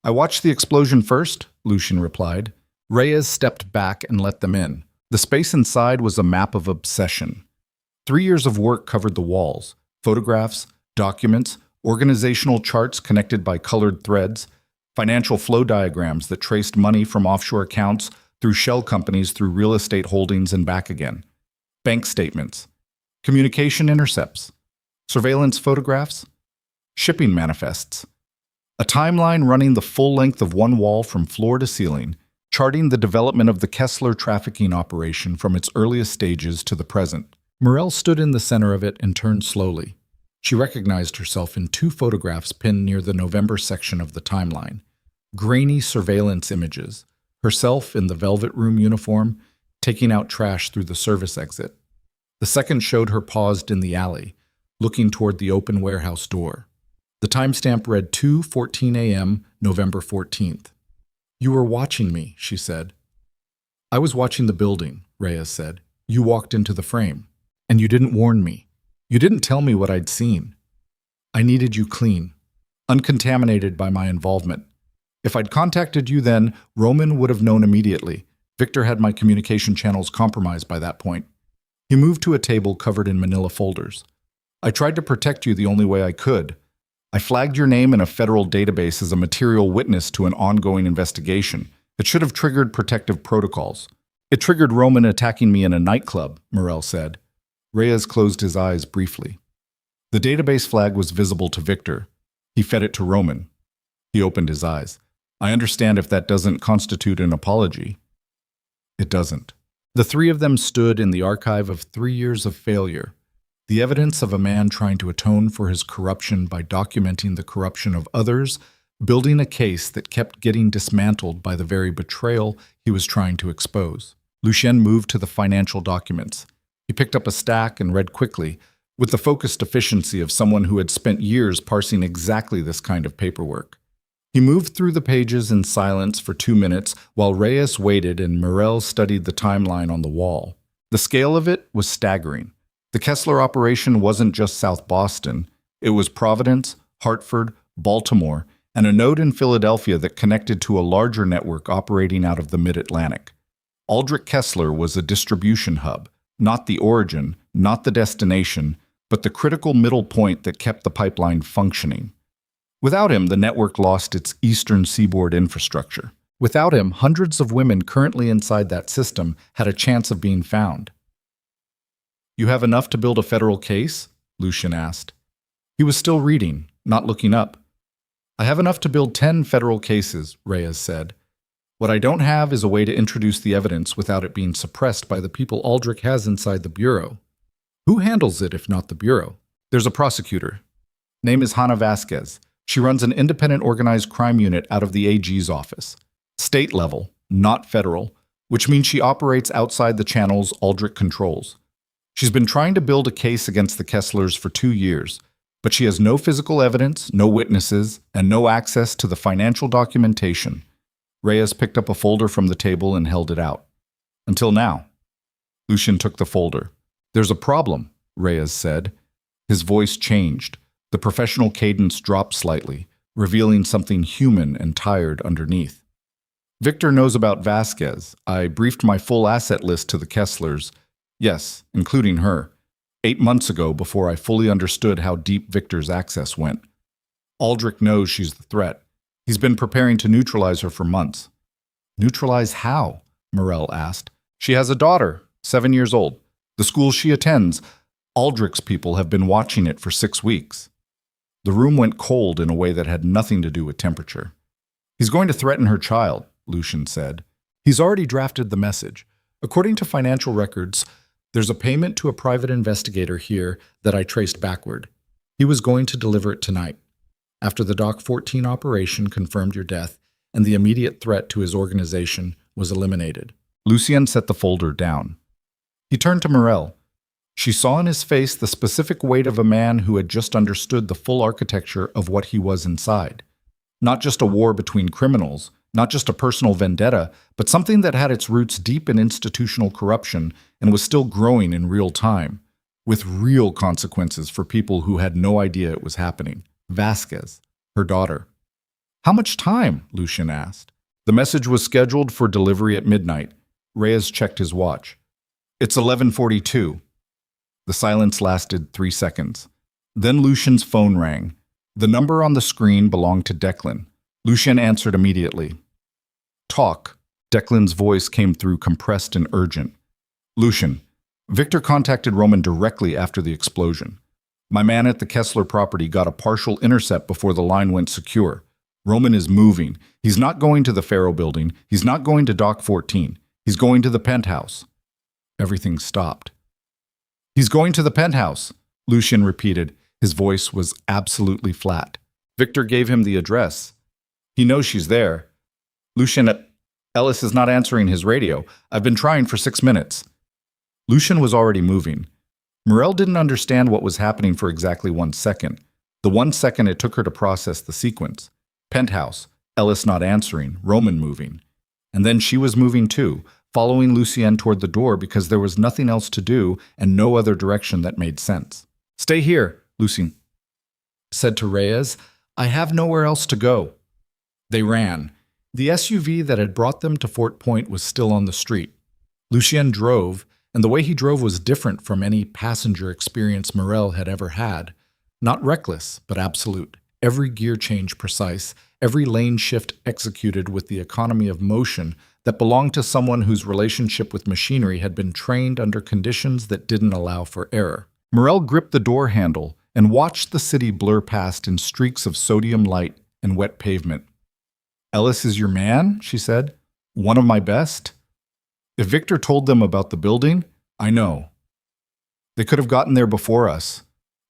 "I watched the explosion first," Lucian replied. Reyes stepped back and let them in. The space inside was a map of obsession. 3 years of work covered the walls, photographs, documents, organizational charts connected by colored threads, financial flow diagrams that traced money from offshore accounts through shell companies through real estate holdings and back again, bank statements, communication intercepts, surveillance photographs, shipping manifests, a timeline running the full length of one wall from floor to ceiling, charting the development of the Kessler trafficking operation from its earliest stages to the present. Morel stood in the center of it and turned slowly. She recognized herself in 2 photographs pinned near the November section of the timeline. Grainy surveillance images, herself in the velvet room uniform, taking out trash through the service exit. The second showed her paused in the alley, looking toward the open warehouse door. The timestamp read 2:14 a.m., November 14th. "You were watching me," she said. "I was watching the building," Reyes said. "You walked into the frame. And you didn't warn me. You didn't tell me what I'd seen. I needed you clean, uncontaminated by my involvement. If I'd contacted you then, Roman would have known immediately. Victor had my communication channels compromised by that point." He moved to a table covered in manila folders. "I tried to protect you the only way I could. I flagged your name in a federal database as a material witness to an ongoing investigation. It should have triggered protective protocols. It triggered Roman attacking me in a nightclub," Morel said. Reyes closed his eyes briefly. The database flag was visible to Victor. He fed it to Roman. He opened his eyes. I understand if that doesn't constitute an apology. It doesn't. The three of them stood in the archive of 3 years of failure, the evidence of a man trying to atone for his corruption by documenting the corruption of others, building a case that kept getting dismantled by the very betrayal he was trying to expose. Lucien moved to the financial documents. He picked up a stack and read quickly, with the focused efficiency of someone who had spent years parsing exactly this kind of paperwork. He moved through the pages in silence for 2 minutes while Reyes waited and Morel studied the timeline on the wall. The scale of it was staggering. The Kessler operation wasn't just South Boston. It was Providence, Hartford, Baltimore, and a node in Philadelphia that connected to a larger network operating out of the Mid-Atlantic. Aldrich Kessler was a distribution hub, not the origin, not the destination, but the critical middle point that kept the pipeline functioning. Without him, the network lost its eastern seaboard infrastructure. Without him, hundreds of women currently inside that system had a chance of being found. You have enough to build a federal case? Lucien asked. He was still reading, not looking up. I have enough to build 10 federal cases, Reyes said. What I don't have is a way to introduce the evidence without it being suppressed by the people Aldrich has inside the Bureau. Who handles it if not the Bureau? There's a prosecutor. Name is Hannah Vasquez. She runs an independent organized crime unit out of the AG's office. State level, not federal, which means she operates outside the channels Aldrich controls. She's been trying to build a case against the Kesslers for 2 years, but she has no physical evidence, no witnesses, and no access to the financial documentation. Reyes picked up a folder from the table and held it out. Until now. Lucien took the folder. There's a problem, Reyes said. His voice changed. The professional cadence dropped slightly, revealing something human and tired underneath. Victor knows about Vasquez. I briefed my full asset list to the Kesslers. Yes, including her. 8 months ago before I fully understood how deep Victor's access went. Aldrich knows she's the threat. He's been preparing to neutralize her for months. Neutralize how? Morel asked. She has a daughter, 7 years old. The school she attends, Aldrich's people have been watching it for 6 weeks. The room went cold in a way that had nothing to do with temperature. He's going to threaten her child, Lucien said. He's already drafted the message. According to financial records, there's a payment to a private investigator here that I traced backward. He was going to deliver it tonight, after the Dock 14 operation confirmed your death and the immediate threat to his organization was eliminated. Lucien set the folder down. He turned to Morel. She saw in his face the specific weight of a man who had just understood the full architecture of what he was inside. Not just a war between criminals, not just a personal vendetta, but something that had its roots deep in institutional corruption and was still growing in real time, with real consequences for people who had no idea it was happening. Vasquez, her daughter. How much time? Lucien asked. The message was scheduled for delivery at midnight. Reyes checked his watch. It's 11:42. The silence lasted 3 seconds. Then Lucien's phone rang. The number on the screen belonged to Declan. Lucien answered immediately. Talk. Declan's voice came through compressed and urgent. Lucien, Victor contacted Roman directly after the explosion. My man at the Kessler property got a partial intercept before the line went secure. Roman is moving. He's not going to the Faro building. He's not going to Dock 14. He's going to the penthouse. Everything stopped. He's going to the penthouse, Lucien repeated. His voice was absolutely flat. Victor gave him the address. He knows she's there. Lucien, Ellis is not answering his radio. I've been trying for 6 minutes. Lucien was already moving. Morel didn't understand what was happening for exactly 1 second. The 1 second it took her to process the sequence. Penthouse, Ellis not answering, Roman moving. And then she was moving too, following Lucien toward the door because there was nothing else to do and no other direction that made sense. Stay here, Lucien said to Reyes. I have nowhere else to go. They ran. The SUV that had brought them to Fort Point was still on the street. Lucien drove, and the way he drove was different from any passenger experience Morel had ever had. Not reckless, but absolute. Every gear change precise, every lane shift executed with the economy of motion that belonged to someone whose relationship with machinery had been trained under conditions that didn't allow for error. Morel gripped the door handle and watched the city blur past in streaks of sodium light and wet pavement. "Ellis is your man?" she said. "One of my best?" "If Victor told them about the building, I know. They could have gotten there before us.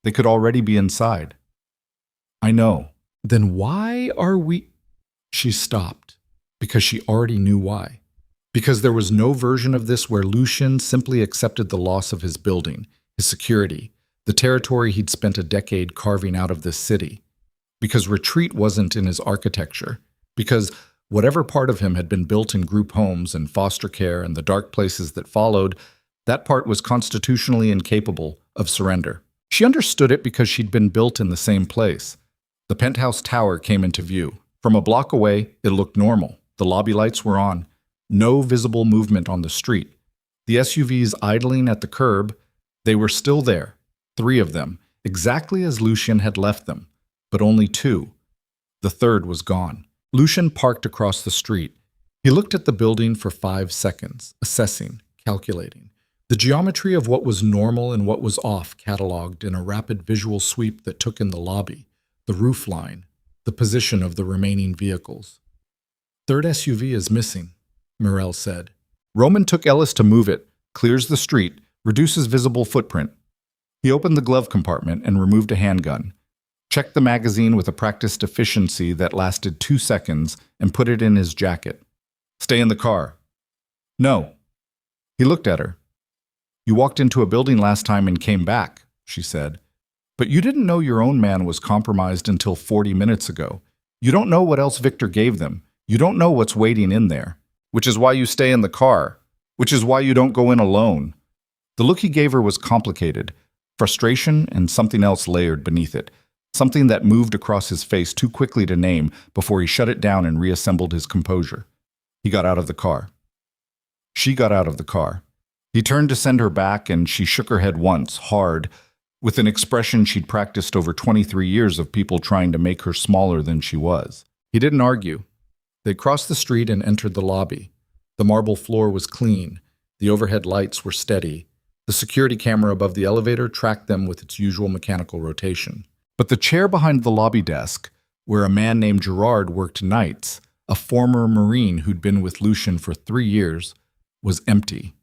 They could already be inside." "I know." "Then why are we—" She stopped, because she already knew why. Because there was no version of this where Lucien simply accepted the loss of his building, his security, the territory he'd spent a decade carving out of this city. Because retreat wasn't in his architecture. Because whatever part of him had been built in group homes and foster care and the dark places that followed, that part was constitutionally incapable of surrender. She understood it because she'd been built in the same place. The penthouse tower came into view. From a block away, it looked normal. The lobby lights were on. No visible movement on the street. The SUVs idling at the curb, they were still there. 3 of them, exactly as Lucien had left them, but only 2. The third was gone. Lucien parked across the street. He looked at the building for 5 seconds, assessing, calculating. The geometry of what was normal and what was off cataloged in a rapid visual sweep that took in the lobby, the roof line, the position of the remaining vehicles. "Third SUV is missing," Morel said. "Roman took Ellis to move it, clears the street, reduces visible footprint." He opened the glove compartment and removed a handgun, checked the magazine with a practiced efficiency that lasted 2 seconds, and put it in his jacket. "Stay in the car." "No." He looked at her. "You walked into a building last time and came back," she said. "But you didn't know your own man was compromised until 40 minutes ago. You don't know what else Victor gave them. You don't know what's waiting in there. Which is why you stay in the car. Which is why you don't go in alone." The look he gave her was complicated. Frustration and something else layered beneath it. Something that moved across his face too quickly to name before he shut it down and reassembled his composure. He got out of the car. She got out of the car. He turned to send her back, and she shook her head once, hard, with an expression she'd practiced over 23 years of people trying to make her smaller than she was. He didn't argue. They crossed the street and entered the lobby. The marble floor was clean. The overhead lights were steady. The security camera above the elevator tracked them with its usual mechanical rotation. But the chair behind the lobby desk, where a man named Gerard worked nights, a former Marine who'd been with Lucien for 3 years, was empty.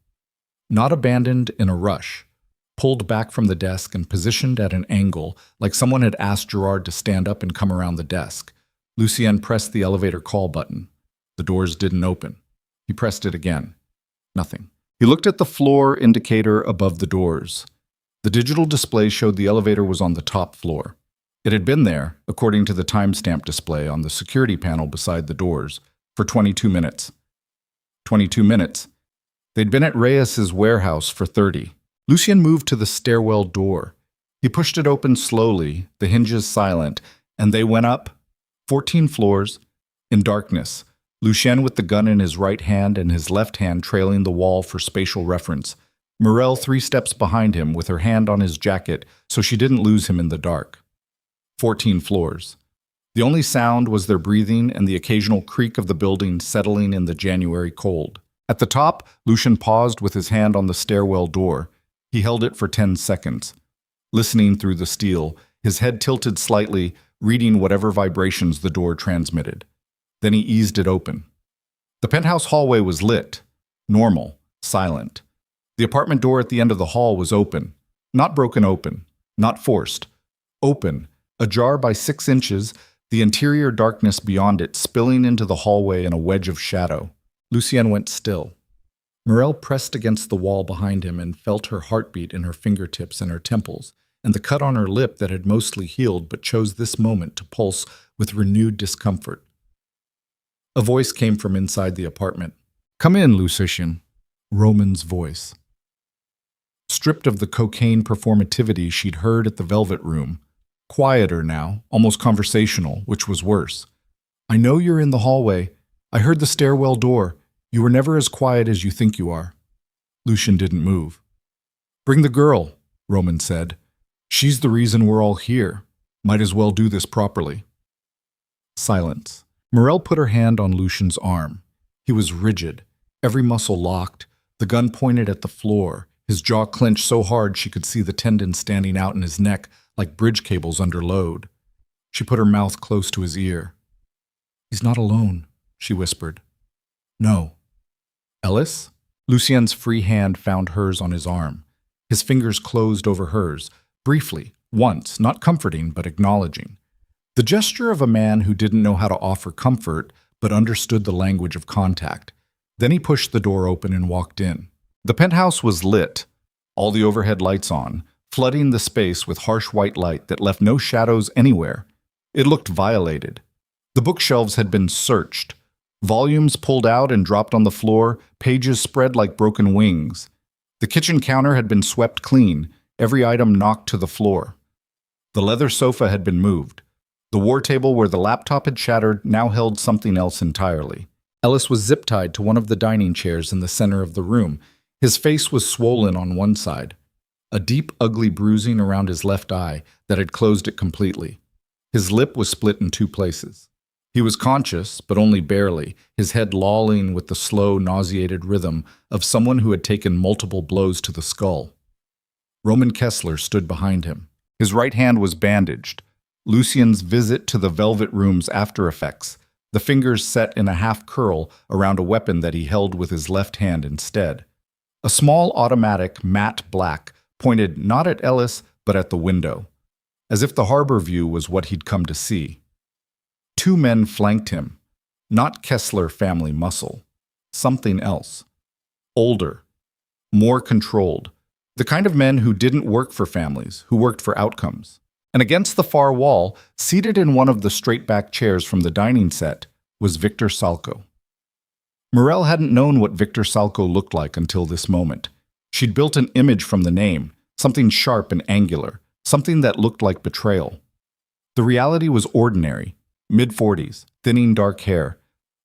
Not abandoned in a rush, pulled back from the desk and positioned at an angle, like someone had asked Gerard to stand up and come around the desk. Lucien pressed the elevator call button. The doors didn't open. He pressed it again. Nothing. He looked at the floor indicator above the doors. The digital display showed the elevator was on the top floor. It had been there, according to the timestamp display on the security panel beside the doors, for 22 minutes. 22 minutes. They'd been at Reyes's warehouse for 30. Lucien moved to the stairwell door. He pushed it open slowly, the hinges silent, and they went up 14 floors, in darkness, Lucien with the gun in his right hand and his left hand trailing the wall for spatial reference. Morel 3 steps behind him with her hand on his jacket so she didn't lose him in the dark. 14 floors. The only sound was their breathing and the occasional creak of the building settling in the January cold. At the top, Lucien paused with his hand on the stairwell door. He held it for 10 seconds, listening through the steel, his head tilted slightly, reading whatever vibrations the door transmitted. Then he eased it open. The penthouse hallway was lit, normal, silent. The apartment door at the end of the hall was open, not broken open, not forced. Open, ajar by 6 inches, the interior darkness beyond it spilling into the hallway in a wedge of shadow. Lucien went still. Morel pressed against the wall behind him and felt her heartbeat in her fingertips and her temples, and the cut on her lip that had mostly healed but chose this moment to pulse with renewed discomfort. A voice came from inside the apartment. "Come in, Lucien." Roman's voice. Stripped of the cocaine performativity she'd heard at the Velvet Room. Quieter now, almost conversational, which was worse. "I know you're in the hallway. I heard the stairwell door. You were never as quiet as you think you are." Lucien didn't move. "Bring the girl," Roman said. "She's the reason we're all here. Might as well do this properly." Silence. Morel put her hand on Lucien's arm. He was rigid, every muscle locked, the gun pointed at the floor, his jaw clenched so hard she could see the tendons standing out in his neck like bridge cables under load. She put her mouth close to his ear. He's not alone, she whispered. No. Ellis? Lucien's free hand found hers on his arm. His fingers closed over hers, briefly, once, not comforting, but acknowledging. The gesture of a man who didn't know how to offer comfort, but understood the language of contact. Then he pushed the door open and walked in. The penthouse was lit, all the overhead lights on, flooding the space with harsh white light that left no shadows anywhere. It looked violated. The bookshelves had been searched. Volumes pulled out and dropped on the floor, pages spread like broken wings. The kitchen counter had been swept clean, every item knocked to the floor. The leather sofa had been moved. The war table where the laptop had shattered now held something else entirely. Ellis was zip-tied to one of the dining chairs in the center of the room. His face was swollen on one side, a deep, ugly bruising around his left eye that had closed it completely. His lip was split in two places. He was conscious, but only barely, his head lolling with the slow, nauseated rhythm of someone who had taken multiple blows to the skull. Roman Kessler stood behind him. His right hand was bandaged. Lucien's visit to the Velvet Room's after effects, the fingers set in a half curl around a weapon that he held with his left hand instead. A small automatic, matte black, pointed not at Ellis, but at the window, as if the harbor view was what he'd come to see. Two men flanked him, not Kessler family muscle, something else. Older, more controlled, the kind of men who didn't work for families, who worked for outcomes. And against the far wall, seated in one of the straight-back chairs from the dining set, was Victor Salko. Morel hadn't known what Victor Salko looked like until this moment. She'd built an image from the name, something sharp and angular, something that looked like betrayal. The reality was ordinary, mid-40s, thinning dark hair,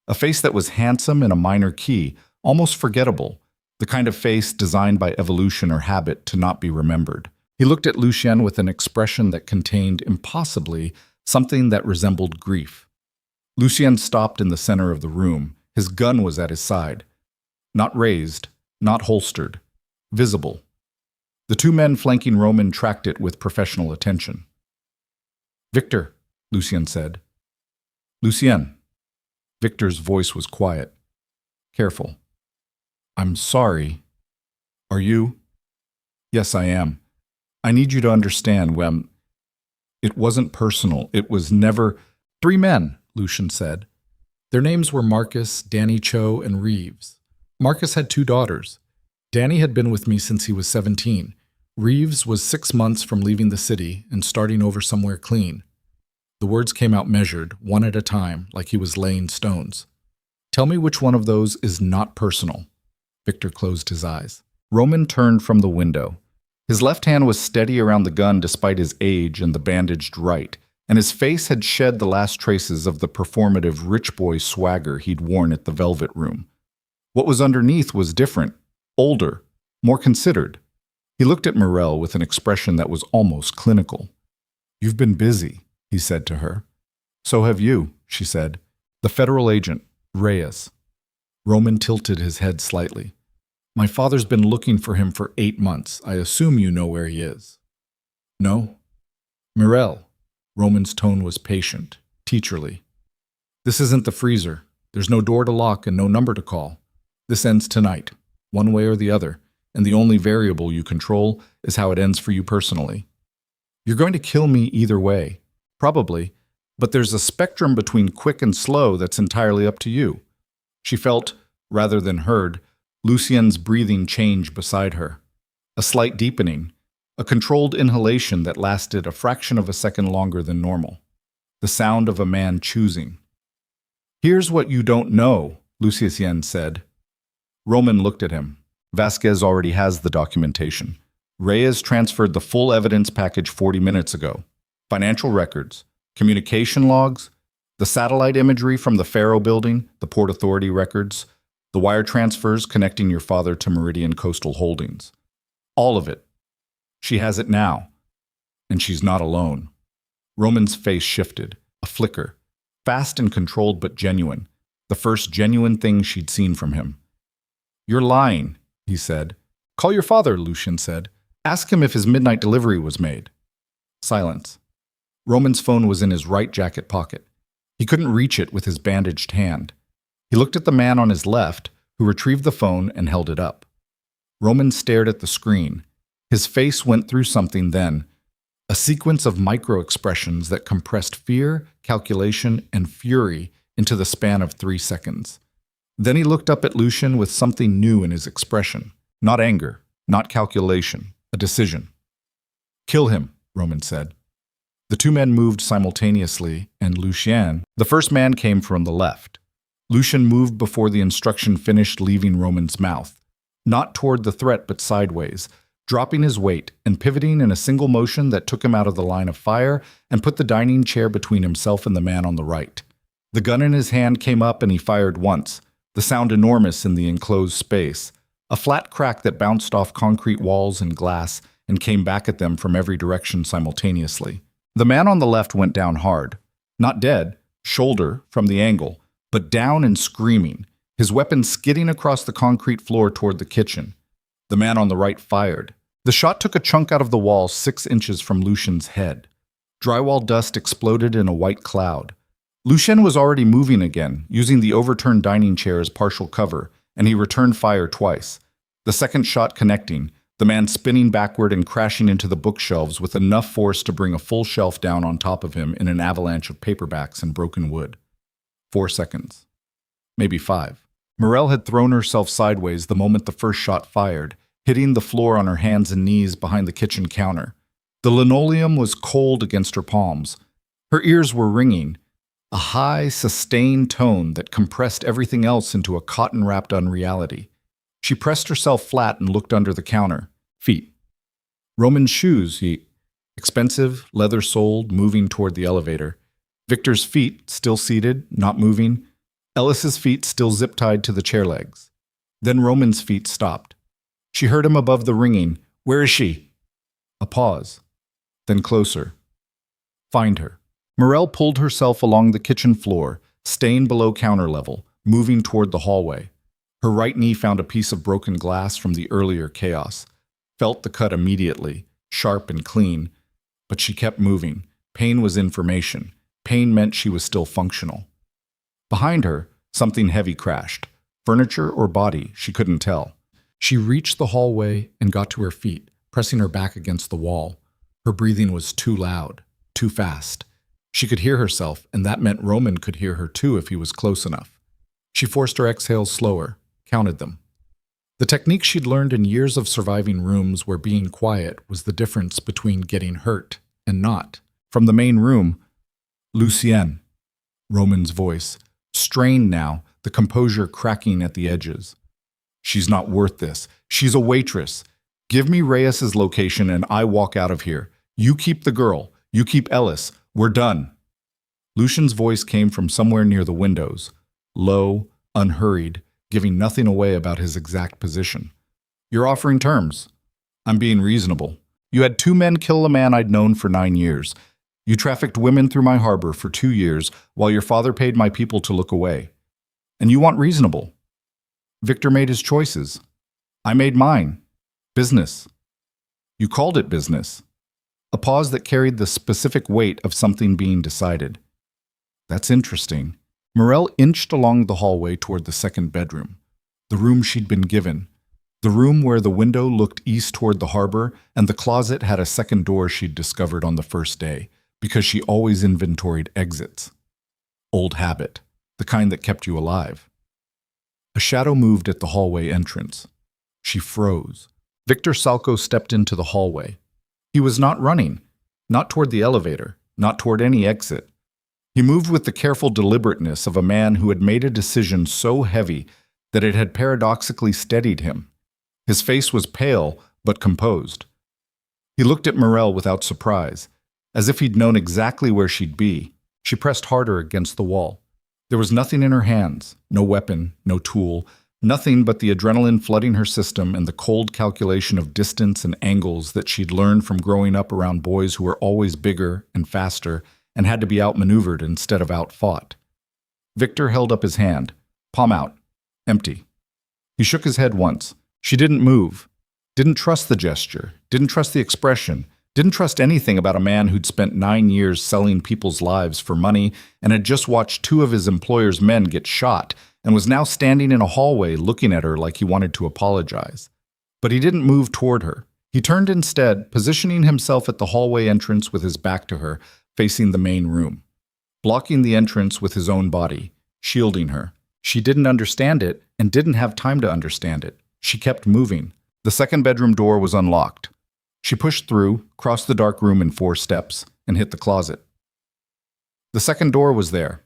a face that was handsome in a minor key, almost forgettable, the kind of face designed by evolution or habit to not be remembered. He looked at Lucien with an expression that contained, impossibly, something that resembled grief. Lucien stopped in the center of the room. His gun was at his side. Not raised, not holstered, visible. The two men flanking Roman tracked it with professional attention. "Victor," Lucien said. "Lucien." Victor's voice was quiet. Careful. "I'm sorry. Are you?" "Yes, I am. I need you to understand, it wasn't personal. It was never—" "Three men," Lucien said. Their names were Marcus, Danny Cho, and Reeves. Marcus had 2 daughters. Danny had been with me since he was 17. Reeves was 6 months from leaving the city and starting over somewhere clean. The words came out measured, one at a time, like he was laying stones. "Tell me which one of those is not personal." Victor closed his eyes. Roman turned from the window. His left hand was steady around the gun despite his age and the bandaged right, and his face had shed the last traces of the performative rich boy swagger he'd worn at the Velvet Room. What was underneath was different, older, more considered. He looked at Morel with an expression that was almost clinical. "You've been busy," he said to her. "So have you," she said. "The federal agent, Reyes." Roman tilted his head slightly. "My father's been looking for him for 8 months. I assume you know where he is." "No." "Morel." Roman's tone was patient, teacherly. "This isn't the freezer. There's no door to lock and no number to call. This ends tonight, one way or the other, and the only variable you control is how it ends for you personally. You're going to kill me either way, probably, but there's a spectrum between quick and slow that's entirely up to you." She felt, rather than heard, Lucien's breathing change beside her. A slight deepening, a controlled inhalation that lasted a fraction of a second longer than normal. The sound of a man choosing. "Here's what you don't know," Lucien said. Roman looked at him. "Vasquez already has the documentation. Reyes transferred the full evidence package 40 minutes ago. Financial records, communication logs, the satellite imagery from the Faro building, the Port Authority records, the wire transfers connecting your father to Meridian Coastal Holdings. All of it. She has it now. And she's not alone." Roman's face shifted, a flicker, fast and controlled but genuine, the first genuine thing she'd seen from him. "You're lying," he said. "Call your father," Lucien said. "Ask him if his midnight delivery was made." Silence. Roman's phone was in his right jacket pocket. He couldn't reach it with his bandaged hand. He looked at the man on his left, who retrieved the phone and held it up. Roman stared at the screen. His face went through something then, a sequence of micro-expressions that compressed fear, calculation, and fury into the span of 3 seconds. Then he looked up at Lucian with something new in his expression. Not anger, not calculation, a decision. "Kill him," Roman said. The two men moved simultaneously, and Lucien, the first man, came from the left. Lucian moved before the instruction finished leaving Roman's mouth, not toward the threat but sideways, dropping his weight and pivoting in a single motion that took him out of the line of fire and put the dining chair between himself and the man on the right. The gun in his hand came up and he fired once, the sound enormous in the enclosed space, a flat crack that bounced off concrete walls and glass and came back at them from every direction simultaneously. The man on the left went down hard, not dead, shoulder from the angle, but down and screaming, his weapon skidding across the concrete floor toward the kitchen. The man on the right fired. The shot took a chunk out of the wall 6 inches from Lucian's head. Drywall dust exploded in a white cloud. Lucien was already moving again, using the overturned dining chair as partial cover, and he returned fire twice. The second shot connecting, the man spinning backward and crashing into the bookshelves with enough force to bring a full shelf down on top of him in an avalanche of paperbacks and broken wood. 4 seconds. Maybe 5. Morel had thrown herself sideways the moment the first shot fired, hitting the floor on her hands and knees behind the kitchen counter. The linoleum was cold against her palms. Her ears were ringing, a high, sustained tone that compressed everything else into a cotton-wrapped unreality. She pressed herself flat and looked under the counter. Feet. Roman's shoes, expensive, leather-soled, moving toward the elevator. Victor's feet, still seated, not moving. Ellis's feet still zip-tied to the chair legs. Then Roman's feet stopped. She heard him above the ringing. "Where is she?" A pause. Then closer. "Find her." Morel pulled herself along the kitchen floor, staying below counter level, moving toward the hallway. Her right knee found a piece of broken glass from the earlier chaos. Felt the cut immediately, sharp and clean. But she kept moving. Pain was information. Pain meant she was still functional. Behind her, something heavy crashed. Furniture or body, she couldn't tell. She reached the hallway and got to her feet, pressing her back against the wall. Her breathing was too loud, too fast. She could hear herself, and that meant Roman could hear her too if he was close enough. She forced her exhales slower, counted them. The technique she'd learned in years of surviving rooms where being quiet was the difference between getting hurt and not. From the main room, "Lucien," Roman's voice, strained now, the composure cracking at the edges. "She's not worth this. She's a waitress. Give me Reyes's location and I walk out of here. You keep the girl. You keep Ellis. We're done." Lucian's voice came from somewhere near the windows, low, unhurried, giving nothing away about his exact position. "You're offering terms. I'm being reasonable. You had 2 men kill a man I'd known for 9 years. You trafficked women through my harbor for 2 years while your father paid my people to look away. And you want reasonable. Victor made his choices. I made mine. Business. You called it business." A pause that carried the specific weight of something being decided. "That's interesting." Morel inched along the hallway toward the second bedroom, the room she'd been given, the room where the window looked east toward the harbor and the closet had a second door she'd discovered on the first day, because she always inventoried exits. Old habit, the kind that kept you alive. A shadow moved at the hallway entrance. She froze. Victor Salco stepped into the hallway. He was not running, not toward the elevator, not toward any exit. He moved with the careful deliberateness of a man who had made a decision so heavy that it had paradoxically steadied him. His face was pale, but composed. He looked at Morel without surprise, as if he'd known exactly where she'd be. She pressed harder against the wall. There was nothing in her hands, no weapon, no tool, nothing but the adrenaline flooding her system and the cold calculation of distance and angles that she'd learned from growing up around boys who were always bigger and faster and had to be outmaneuvered instead of outfought. Victor held up his hand, palm out, empty. He shook his head once. She didn't move, didn't trust the gesture, didn't trust the expression, Didn't trust anything about a man who'd spent 9 years selling people's lives for money and had just watched two of his employer's men get shot and was now standing in a hallway looking at her like he wanted to apologize. But he didn't move toward her. He turned instead, positioning himself at the hallway entrance with his back to her, facing the main room, blocking the entrance with his own body, shielding her. She didn't understand it and didn't have time to understand it. She kept moving. The second bedroom door was unlocked. She pushed through, crossed the dark room in 4 steps, and hit the closet. The second door was there,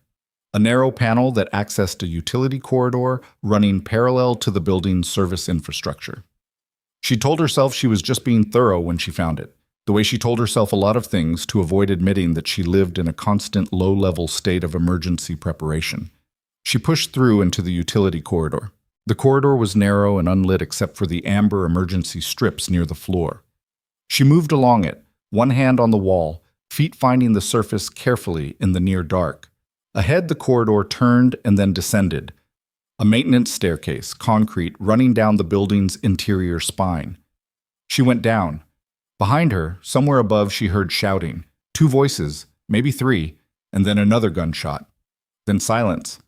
a narrow panel that accessed a utility corridor running parallel to the building's service infrastructure. She told herself she was just being thorough when she found it, the way she told herself a lot of things to avoid admitting that she lived in a constant low-level state of emergency preparation. She pushed through into the utility corridor. The corridor was narrow and unlit except for the amber emergency strips near the floor. She moved along it, one hand on the wall, feet finding the surface carefully in the near dark. Ahead, the corridor turned and then descended. A maintenance staircase, concrete, running down the building's interior spine. She went down. Behind her, somewhere above, she heard shouting. 2 voices, maybe 3, and then another gunshot. Then silence.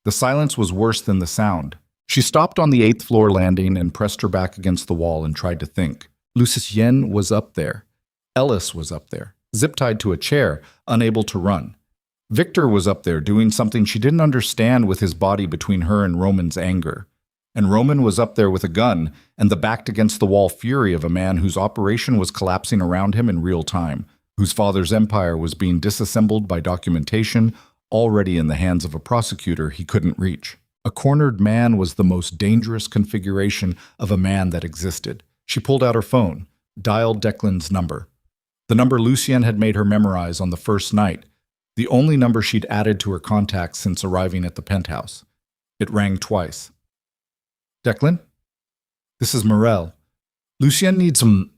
The silence was worse than the sound. She stopped on the 8th floor landing and pressed her back against the wall and tried to think. Lucien was up there. Ellis was up there, zip-tied to a chair, unable to run. Victor was up there doing something she didn't understand with his body between her and Roman's anger. And Roman was up there with a gun and the backed-against-the-wall fury of a man whose operation was collapsing around him in real time, whose father's empire was being disassembled by documentation already in the hands of a prosecutor he couldn't reach. A cornered man was the most dangerous configuration of a man that existed. She pulled out her phone, dialed Declan's number. The number Lucien had made her memorize on the first night, the only number she'd added to her contacts since arriving at the penthouse. It rang twice. Declan? This is Morel. Lucien needs some...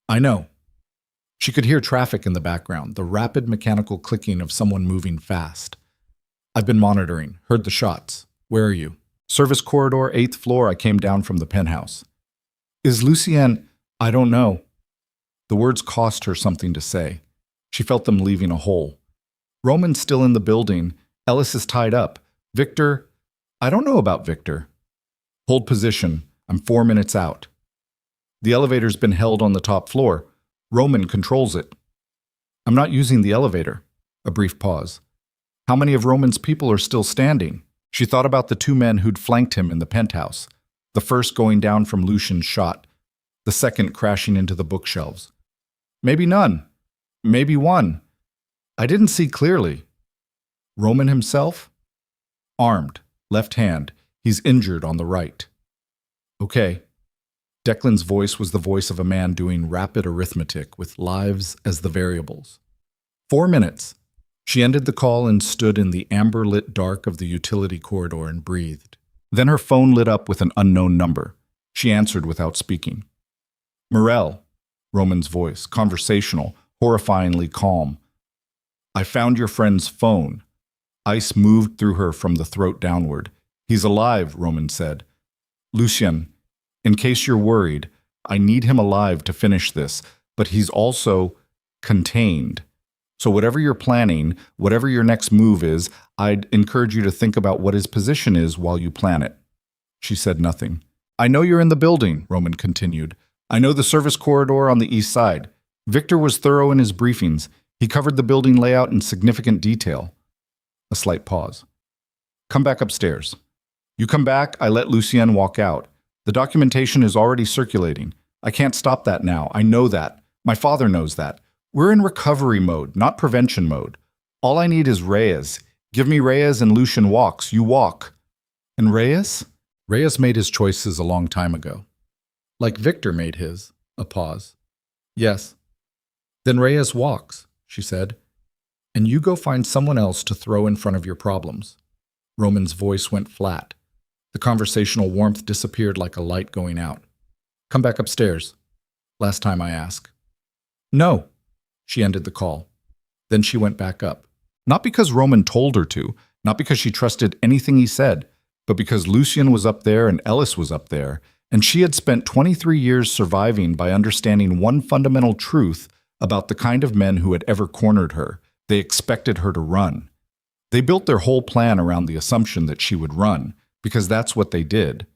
I know. She could hear traffic in the background, the rapid mechanical clicking of someone moving fast. I've been monitoring, heard the shots. Where are you? Service corridor, 8th floor. I came down from the penthouse. Is Lucien... I don't know. The words cost her something to say. She felt them leaving a hole. Roman's still in the building. Ellis is tied up. Victor... I don't know about Victor. Hold position. I'm 4 minutes out. The elevator's been held on the top floor. Roman controls it. I'm not using the elevator. A brief pause. How many of Roman's people are still standing? She thought about the 2 men who'd flanked him in the penthouse. The first going down from Lucien's shot. The second crashing into the bookshelves. Maybe none. Maybe 1. I didn't see clearly. Roman himself? Armed, left hand. He's injured on the right. Okay. Declan's voice was the voice of a man doing rapid arithmetic with lives as the variables. 4 minutes. She ended the call and stood in the amber-lit dark of the utility corridor and breathed. Then her phone lit up with an unknown number. She answered without speaking. Morel, Roman's voice, conversational, horrifyingly calm. I found your friend's phone. Ice moved through her from the throat downward. He's alive, Roman said. Lucien, in case you're worried, I need him alive to finish this, but he's also contained. So whatever you're planning, whatever your next move is, I'd encourage you to think about what his position is while you plan it. She said nothing. I know you're in the building, Roman continued. I know the service corridor on the east side. Victor was thorough in his briefings. He covered the building layout in significant detail. A slight pause. Come back upstairs. You come back, I let Lucien walk out. The documentation is already circulating. I can't stop that now. I know that. My father knows that. We're in recovery mode, not prevention mode. All I need is Reyes. Give me Reyes and Lucien walks. You walk. And Reyes? Reyes made his choices a long time ago. Like Victor made his. A pause. Yes. Then Reyes walks, she said. And you go find someone else to throw in front of your problems. Roman's voice went flat. The conversational warmth disappeared like a light going out. Come back upstairs. Last time I ask. No. She ended the call. Then she went back up. Not because Roman told her to, not because she trusted anything he said, but because Lucien was up there and Ellis was up there, and she had spent 23 years surviving by understanding one fundamental truth about the kind of men who had ever cornered her. They expected her to run. They built their whole plan around the assumption that she would run, because that's what they did.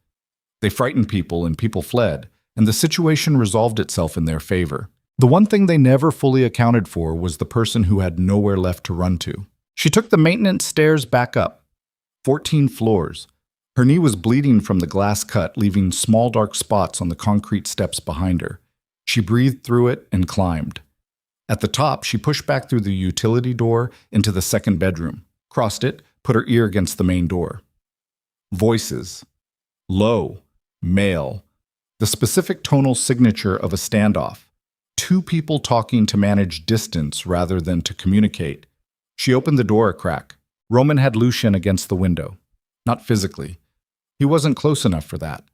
They frightened people and people fled, and the situation resolved itself in their favor. The one thing they never fully accounted for was the person who had nowhere left to run to. She took the maintenance stairs back up. 14 floors. Her knee was bleeding from the glass cut, leaving small dark spots on the concrete steps behind her. She breathed through it and climbed. At the top, she pushed back through the utility door into the second bedroom, crossed it, put her ear against the main door. Voices. Low. Male. The specific tonal signature of a standoff. Two people talking to manage distance rather than to communicate. She opened the door a crack. Roman had Lucian against the window. Not physically. He wasn't close enough for that.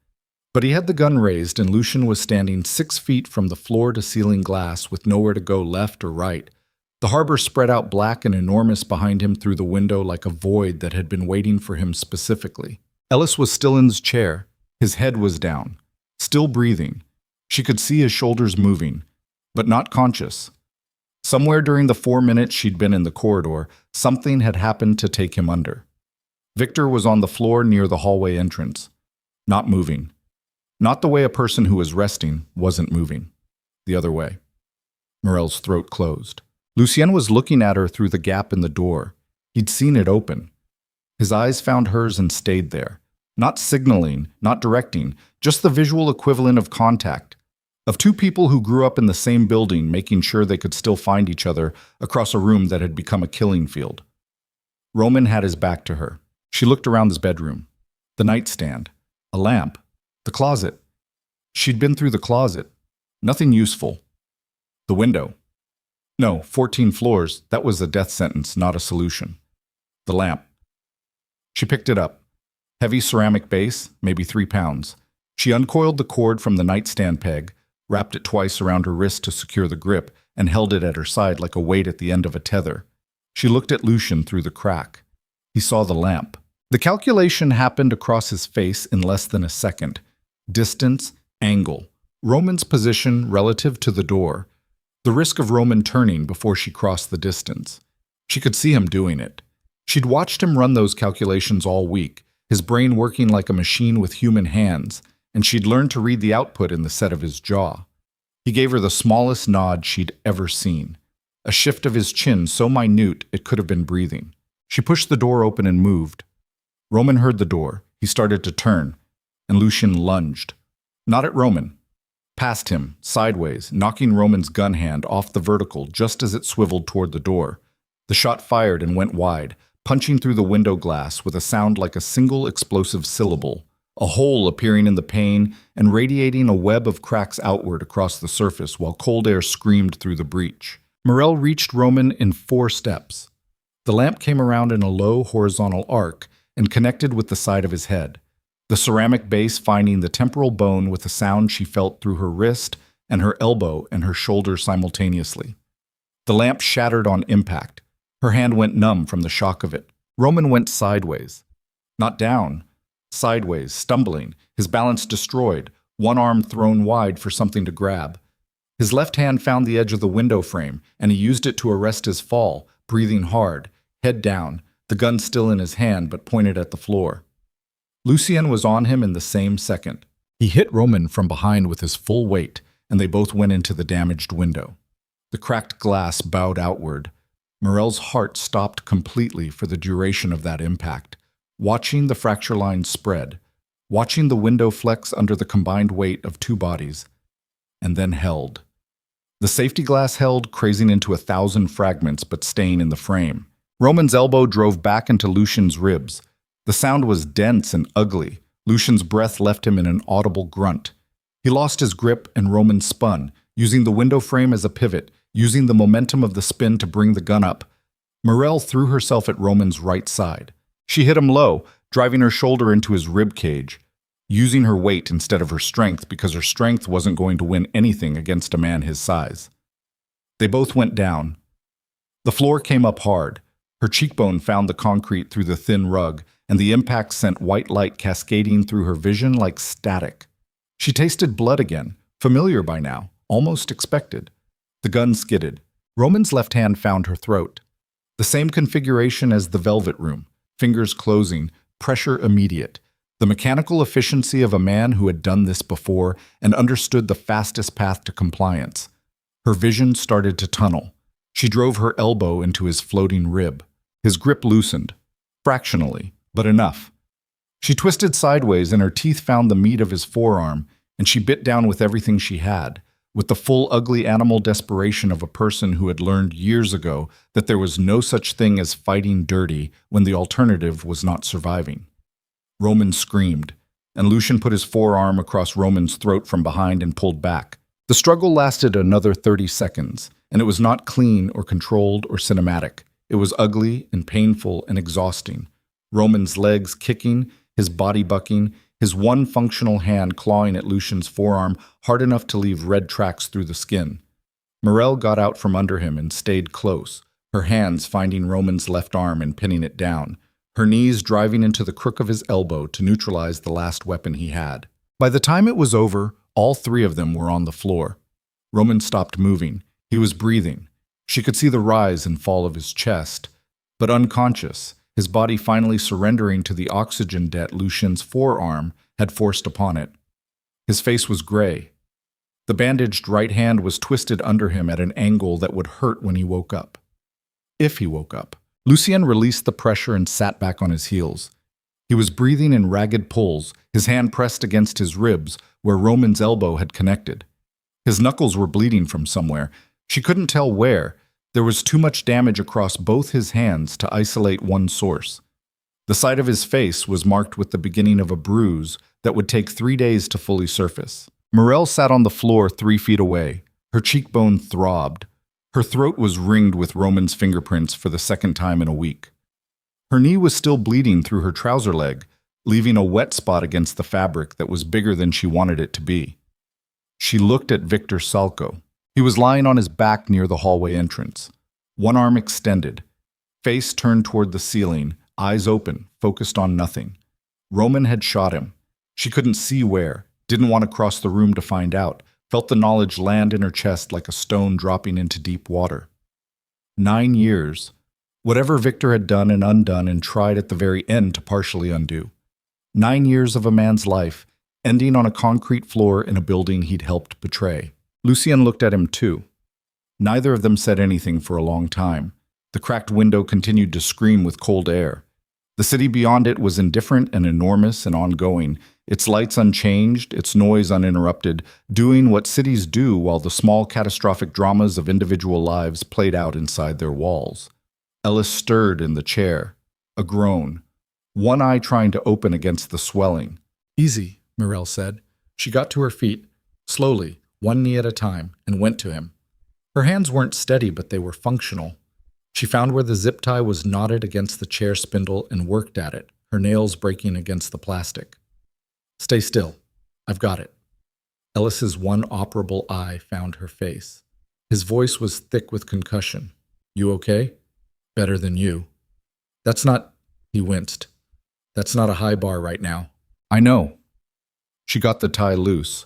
But he had the gun raised, and Lucian was standing 6 feet from the floor-to-ceiling glass with nowhere to go left or right. The harbor spread out black and enormous behind him through the window like a void that had been waiting for him specifically. Ellis was still in his chair. His head was down. Still breathing. She could see his shoulders moving, but not conscious. Somewhere during the 4 minutes she'd been in the corridor, something had happened to take him under. Victor was on the floor near the hallway entrance, not moving. Not the way a person who was resting wasn't moving. The other way. Morel's throat closed. Lucien was looking at her through the gap in the door. He'd seen it open. His eyes found hers and stayed there. Not signaling, not directing, just the visual equivalent of contact. Of two people who grew up in the same building, making sure they could still find each other across a room that had become a killing field. Roman had his back to her. She looked around his bedroom. The nightstand. A lamp. The closet. She'd been through the closet. Nothing useful. The window. No, 14 floors. That was a death sentence, not a solution. The lamp. She picked it up. Heavy ceramic base, maybe 3 pounds. She uncoiled the cord from the nightstand peg, wrapped it twice around her wrist to secure the grip, and held it at her side like a weight at the end of a tether. She looked at Lucian through the crack. He saw the lamp. The calculation happened across his face in less than a second. Distance, angle, Roman's position relative to the door, the risk of Roman turning before she crossed the distance. She could see him doing it. She'd watched him run those calculations all week, his brain working like a machine with human hands, and she'd learned to read the output in the set of his jaw. He gave her the smallest nod she'd ever seen, a shift of his chin so minute it could have been breathing. She pushed the door open and moved. Roman heard the door. He started to turn, and Lucian lunged. Not at Roman. Past him, sideways, knocking Roman's gun hand off the vertical just as it swiveled toward the door. The shot fired and went wide, punching through the window glass with a sound like a single explosive syllable, a hole appearing in the pane and radiating a web of cracks outward across the surface while cold air screamed through the breach. Morel reached Roman in 4 steps. The lamp came around in a low horizontal arc and connected with the side of his head, the ceramic base finding the temporal bone with a sound she felt through her wrist and her elbow and her shoulder simultaneously. The lamp shattered on impact. Her hand went numb from the shock of it. Roman went sideways. Not down. Sideways, stumbling, his balance destroyed, one arm thrown wide for something to grab. His left hand found the edge of the window frame, and he used it to arrest his fall, breathing hard, head down, the gun still in his hand but pointed at the floor. Lucien was on him in the same second. He hit Roman from behind with his full weight, and they both went into the damaged window. The cracked glass bowed outward. Morel's heart stopped completely for the duration of that impact, watching the fracture line spread, watching the window flex under the combined weight of 2 bodies, and then held. The safety glass held, crazing into 1,000 fragments but staying in the frame. Roman's elbow drove back into Lucian's ribs. The sound was dense and ugly. Lucian's breath left him in an audible grunt. He lost his grip and Roman spun, using the window frame as a pivot, using the momentum of the spin to bring the gun up. Morel threw herself at Roman's right side. She hit him low, driving her shoulder into his rib cage, using her weight instead of her strength because her strength wasn't going to win anything against a man his size. They both went down. The floor came up hard. Her cheekbone found the concrete through the thin rug, and the impact sent white light cascading through her vision like static. She tasted blood again, familiar by now, almost expected. The gun skidded. Roman's left hand found her throat. The same configuration as the velvet room, fingers closing, pressure immediate. The mechanical efficiency of a man who had done this before and understood the fastest path to compliance. Her vision started to tunnel. She drove her elbow into his floating rib. His grip loosened, fractionally, but enough. She twisted sideways and her teeth found the meat of his forearm, and she bit down with everything she had, with the full ugly animal desperation of a person who had learned years ago that there was no such thing as fighting dirty when the alternative was not surviving. Roman screamed, and Lucian put his forearm across Roman's throat from behind and pulled back. The struggle lasted another 30 seconds, and it was not clean or controlled or cinematic. It was ugly and painful and exhausting. Roman's legs kicking, his body bucking, his one functional hand clawing at Lucian's forearm hard enough to leave red tracks through the skin. Morel got out from under him and stayed close, her hands finding Roman's left arm and pinning it down, her knees driving into the crook of his elbow to neutralize the last weapon he had. By the time it was over, all three of them were on the floor. Roman stopped moving. He was breathing. She could see the rise and fall of his chest, but unconscious, his body finally surrendering to the oxygen debt Lucian's forearm had forced upon it. His face was gray. The bandaged right hand was twisted under him at an angle that would hurt when he woke up. If he woke up. Lucien released the pressure and sat back on his heels. He was breathing in ragged pulls, his hand pressed against his ribs where Roman's elbow had connected. His knuckles were bleeding from somewhere. She couldn't tell where. There was too much damage across both his hands to isolate one source. The side of his face was marked with the beginning of a bruise that would take 3 days to fully surface. Morel sat on the floor 3 feet away. Her cheekbone throbbed. Her throat was ringed with Roman's fingerprints for the second time in a week. Her knee was still bleeding through her trouser leg, leaving a wet spot against the fabric that was bigger than she wanted it to be. She looked at Victor Salco. He was lying on his back near the hallway entrance, one arm extended, face turned toward the ceiling, eyes open, focused on nothing. Roman had shot him. She couldn't see where, didn't want to cross the room to find out, felt the knowledge land in her chest like a stone dropping into deep water. 9 years. Whatever Victor had done and undone and tried at the very end to partially undo. 9 years of a man's life, ending on a concrete floor in a building he'd helped betray. Lucien looked at him too. Neither of them said anything for a long time. The cracked window continued to scream with cold air. The city beyond it was indifferent and enormous and ongoing, its lights unchanged, its noise uninterrupted, doing what cities do while the small catastrophic dramas of individual lives played out inside their walls. Ellis stirred in the chair, a groan, one eye trying to open against the swelling. "Easy," Morel said. She got to her feet, slowly, one knee at a time, and went to him. Her hands weren't steady, but they were functional. She found where the zip tie was knotted against the chair spindle and worked at it, her nails breaking against the plastic. "Stay still. I've got it." Ellis's one operable eye found her face. His voice was thick with concussion. "You okay?" "Better than you." "That's not—" He winced. "That's not a high bar right now." "I know." She got the tie loose.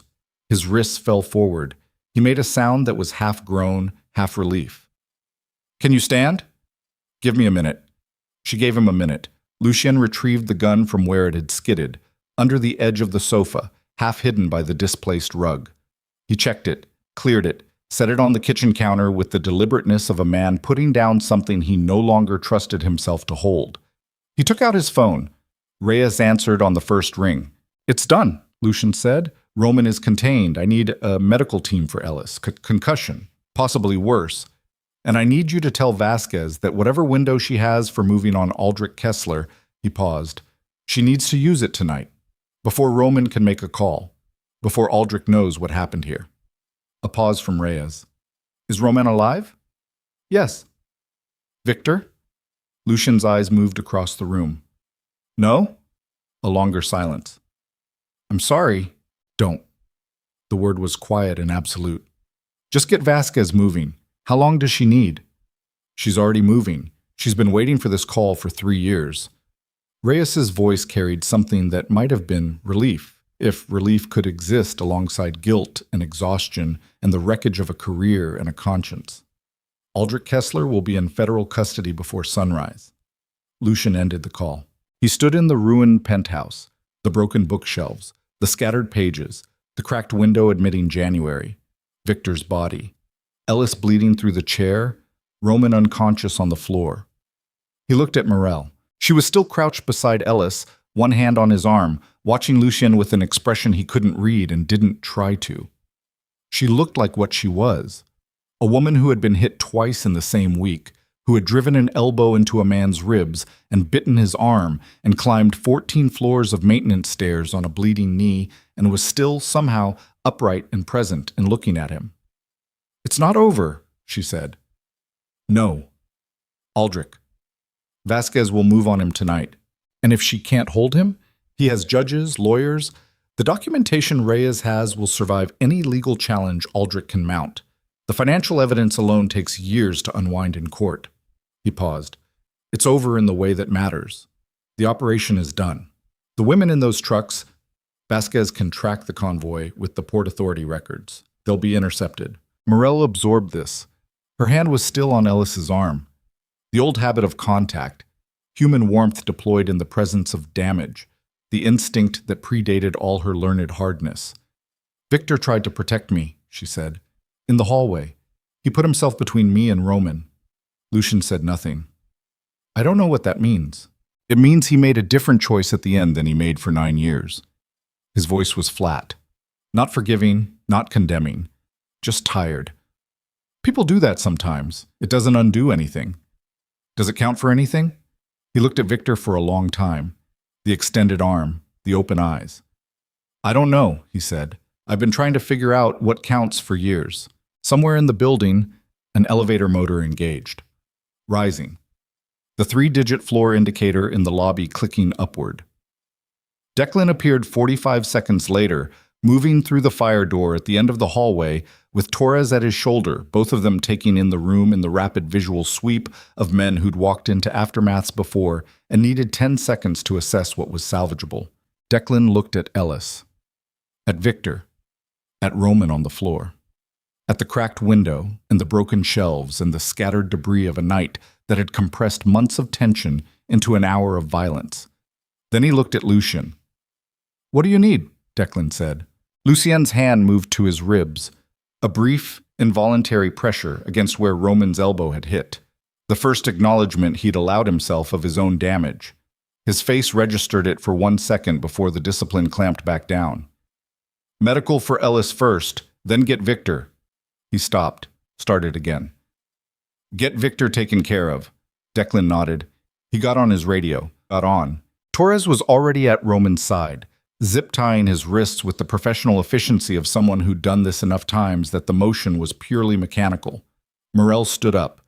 His wrists fell forward. He made a sound that was half groan, half relief. "Can you stand?" "Give me a minute." She gave him a minute. Lucien retrieved the gun from where it had skidded, under the edge of the sofa, half hidden by the displaced rug. He checked it, cleared it, set it on the kitchen counter with the deliberateness of a man putting down something he no longer trusted himself to hold. He took out his phone. Reyes answered on the first ring. "It's done," Lucien said. "Roman is contained. I need a medical team for Ellis. Concussion, possibly worse. And I need you to tell Vasquez that whatever window she has for moving on Aldrich Kessler," he paused, "she needs to use it tonight, before Roman can make a call, before Aldrich knows what happened here." A pause from Reyes. "Is Roman alive?" "Yes." "Victor?" Lucian's eyes moved across the room. "No?" A longer silence. "I'm sorry." "Don't." The word was quiet and absolute. "Just get Vasquez moving. How long does she need?" "She's already moving. She's been waiting for this call for 3 years." Reyes's voice carried something that might have been relief, if relief could exist alongside guilt and exhaustion and the wreckage of a career and a conscience. Aldrich Kessler will be in federal custody before sunrise. Lucian ended the call. He stood in the ruined penthouse, the broken bookshelves, the scattered pages, the cracked window admitting January, Victor's body, Ellis bleeding through the chair, Roman unconscious on the floor. He looked at Morel. She was still crouched beside Ellis, one hand on his arm, watching Lucien with an expression he couldn't read and didn't try to. She looked like what she was, a woman who had been hit twice in the same week, who had driven an elbow into a man's ribs and bitten his arm and climbed 14 floors of maintenance stairs on a bleeding knee and was still somehow upright and present and looking at him. "It's not over," she said. "No. Aldrich. Vasquez will move on him tonight. And if she can't hold him, he has judges, lawyers. The documentation Reyes has will survive any legal challenge Aldrich can mount. The financial evidence alone takes years to unwind in court." He paused. "It's over in the way that matters. The operation is done. The women in those trucks, Vasquez can track the convoy with the Port Authority records. They'll be intercepted." Morel absorbed this. Her hand was still on Ellis's arm. The old habit of contact, human warmth deployed in the presence of damage, the instinct that predated all her learned hardness. "Victor tried to protect me," she said. "In the hallway. He put himself between me and Roman." Lucian said nothing. "I don't know what that means." "It means he made a different choice at the end than he made for 9 years. His voice was flat. Not forgiving, not condemning. Just tired. "People do that sometimes. It doesn't undo anything." "Does it count for anything?" He looked at Victor for a long time. The extended arm, the open eyes. "I don't know," he said. "I've been trying to figure out what counts for years." Somewhere in the building, an elevator motor engaged. Rising. The 3-digit floor indicator in the lobby clicking upward. Declan appeared 45 seconds later, moving through the fire door at the end of the hallway with Torres at his shoulder, both of them taking in the room in the rapid visual sweep of men who'd walked into aftermaths before and needed 10 seconds to assess what was salvageable. Declan looked at Ellis, at Victor, at Roman on the floor, at the cracked window and the broken shelves and the scattered debris of a night that had compressed months of tension into an hour of violence. Then he looked at Lucien. "What do you need?" Declan said. Lucien's hand moved to his ribs, a brief, involuntary pressure against where Roman's elbow had hit, the first acknowledgement he'd allowed himself of his own damage. His face registered it for 1 second before the discipline clamped back down. "Medical for Ellis first, then get Victor." He stopped, started again. "Get Victor taken care of." Declan nodded. He got on his radio, got on. Torres was already at Roman's side, zip-tying his wrists with the professional efficiency of someone who'd done this enough times that the motion was purely mechanical. Morel stood up.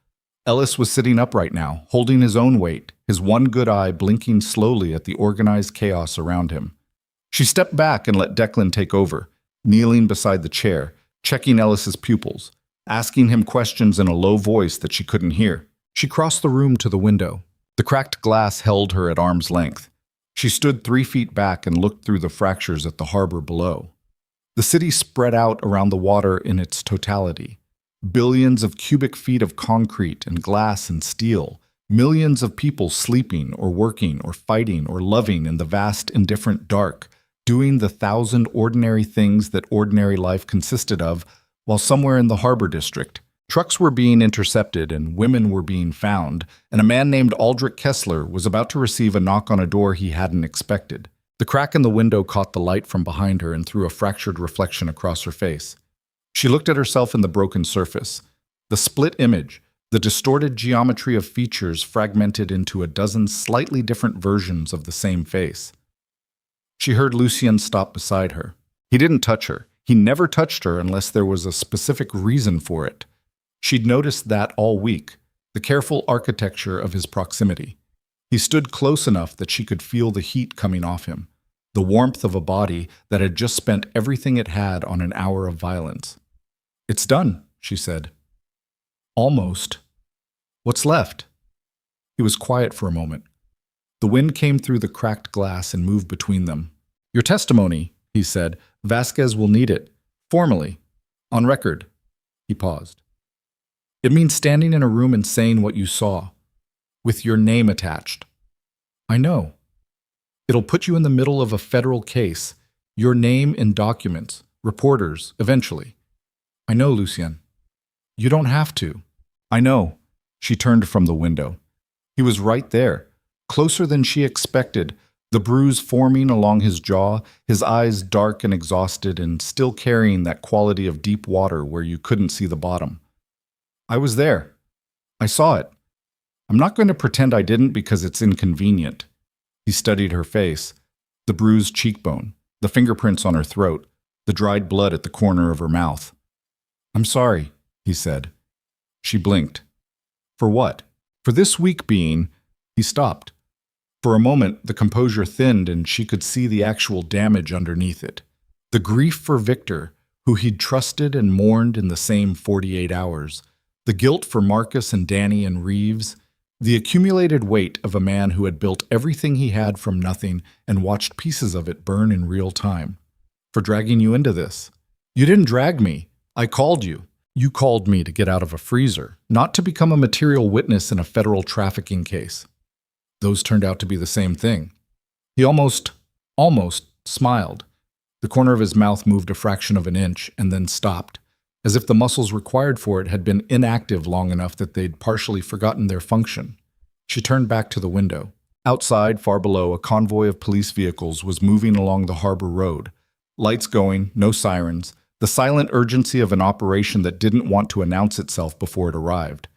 Ellis was sitting upright now, holding his own weight, his one good eye blinking slowly at the organized chaos around him. She stepped back and let Declan take over, kneeling beside the chair, checking Ellis's pupils, asking him questions in a low voice that she couldn't hear. She crossed the room to the window. The cracked glass held her at arm's length. She stood 3 feet back and looked through the fractures at the harbor below. The city spread out around the water in its totality. Billions of cubic feet of concrete and glass and steel. Millions of people sleeping or working or fighting or loving in the vast indifferent dark, doing the 1,000 ordinary things that ordinary life consisted of, while somewhere in the harbor district, trucks were being intercepted and women were being found, and a man named Aldrich Kessler was about to receive a knock on a door he hadn't expected. The crack in the window caught the light from behind her and threw a fractured reflection across her face. She looked at herself in the broken surface. The split image, the distorted geometry of features fragmented into a dozen slightly different versions of the same face. She heard Lucien stop beside her. He didn't touch her. He never touched her unless there was a specific reason for it. She'd noticed that all week, the careful architecture of his proximity. He stood close enough that she could feel the heat coming off him, the warmth of a body that had just spent everything it had on an hour of violence. "It's done," she said. "Almost. What's left?" He was quiet for a moment. The wind came through the cracked glass and moved between them. "Your testimony," he said. Vasquez will need it. Formally. On record. He paused. It means standing in a room and saying what you saw. With your name attached. I know. It'll put you in the middle of a federal case. Your name in documents. Reporters, eventually. I know, Lucien. You don't have to. I know. She turned from the window. He was right there, closer than she expected, the bruise forming along his jaw, his eyes dark and exhausted and still carrying that quality of deep water where you couldn't see the bottom. I was there. I saw it. I'm not going to pretend I didn't because it's inconvenient. He studied her face, the bruised cheekbone, the fingerprints on her throat, the dried blood at the corner of her mouth. I'm sorry, he said. She blinked. For what? For this week being, he stopped. For a moment, the composure thinned and she could see the actual damage underneath it. The grief for Victor, who he'd trusted and mourned in the same 48 hours. The guilt for Marcus and Danny and Reeves. The accumulated weight of a man who had built everything he had from nothing and watched pieces of it burn in real time. For dragging you into this. You didn't drag me. I called you. You called me to get out of a freezer, not to become a material witness in a federal trafficking case. Those turned out to be the same thing. He almost smiled. The corner of his mouth moved a fraction of an inch and then stopped, as if the muscles required for it had been inactive long enough that they'd partially forgotten their function. She turned back to the window. Outside, far below, a convoy of police vehicles was moving along the harbor road. Lights going, no sirens, the silent urgency of an operation that didn't want to announce itself before it arrived.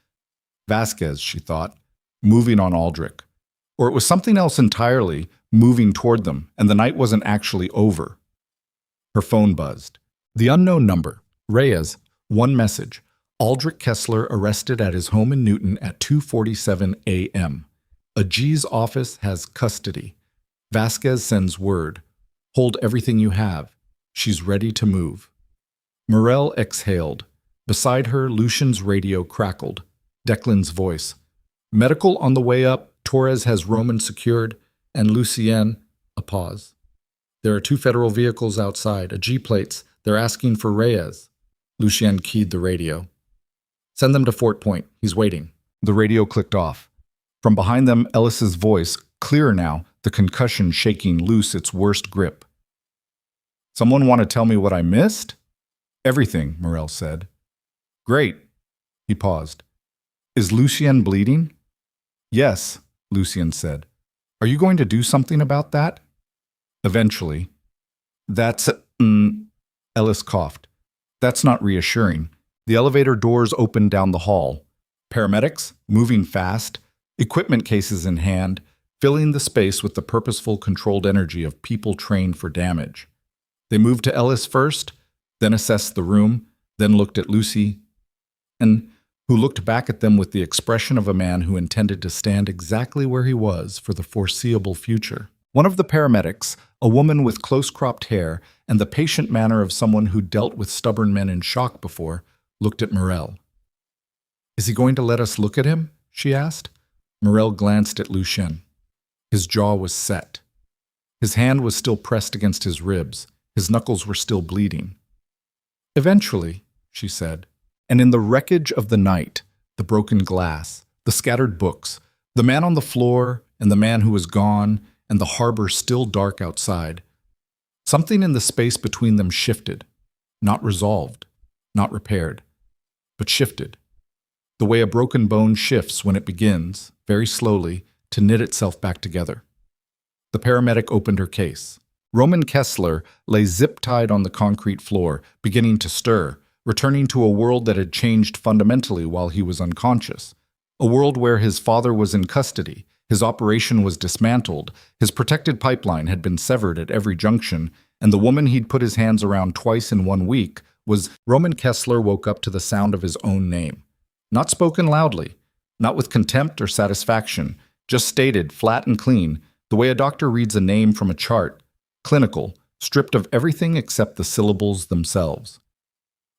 Vasquez, she thought, moving on Aldrich. Or it was something else entirely, moving toward them, and the night wasn't actually over. Her phone buzzed. The unknown number. Reyes. One message. Aldrich Kessler arrested at his home in Newton at 2:47 a.m. A G's office has custody. Vasquez sends word. Hold everything you have. She's ready to move. Morel exhaled. Beside her, Lucian's radio crackled. Declan's voice. Medical on the way up. Torres has Roman secured. And Lucien. A pause. There are 2 federal vehicles outside, a G-plates. They're asking for Reyes. Lucien keyed the radio. Send them to Fort Point. He's waiting. The radio clicked off. From behind them, Ellis's voice, clearer now, the concussion shaking loose its worst grip. Someone want to tell me what I missed? Everything, Morel said. Great. He paused. Is Lucien bleeding? Yes, Lucien said. Are you going to do something about that? Eventually. That's... Ellis coughed. That's not reassuring. The elevator doors opened down the hall. Paramedics, moving fast, equipment cases in hand, filling the space with the purposeful, controlled energy of people trained for damage. They moved to Ellis first, then assessed the room, then looked at Lucy, and who looked back at them with the expression of a man who intended to stand exactly where he was for the foreseeable future. One of the paramedics, a woman with close-cropped hair and the patient manner of someone who dealt with stubborn men in shock before, looked at Morel. Is he going to let us look at him? She asked. Morel glanced at Lucien. His jaw was set. His hand was still pressed against his ribs. His knuckles were still bleeding. Eventually, she said, and in the wreckage of the night, the broken glass, the scattered books, the man on the floor and the man who was gone, and the harbor still dark outside, something in the space between them shifted, not resolved, not repaired, but shifted, the way a broken bone shifts when it begins, very slowly, to knit itself back together. The paramedic opened her case. Roman Kessler lay zip-tied on the concrete floor, beginning to stir, returning to a world that had changed fundamentally while he was unconscious, a world where his father was in custody, his operation was dismantled, his protected pipeline had been severed at every junction, and the woman he'd put his hands around twice in 1 week was... Roman Kessler woke up to the sound of his own name. Not spoken loudly, not with contempt or satisfaction, just stated, flat and clean, the way a doctor reads a name from a chart, clinical, stripped of everything except the syllables themselves.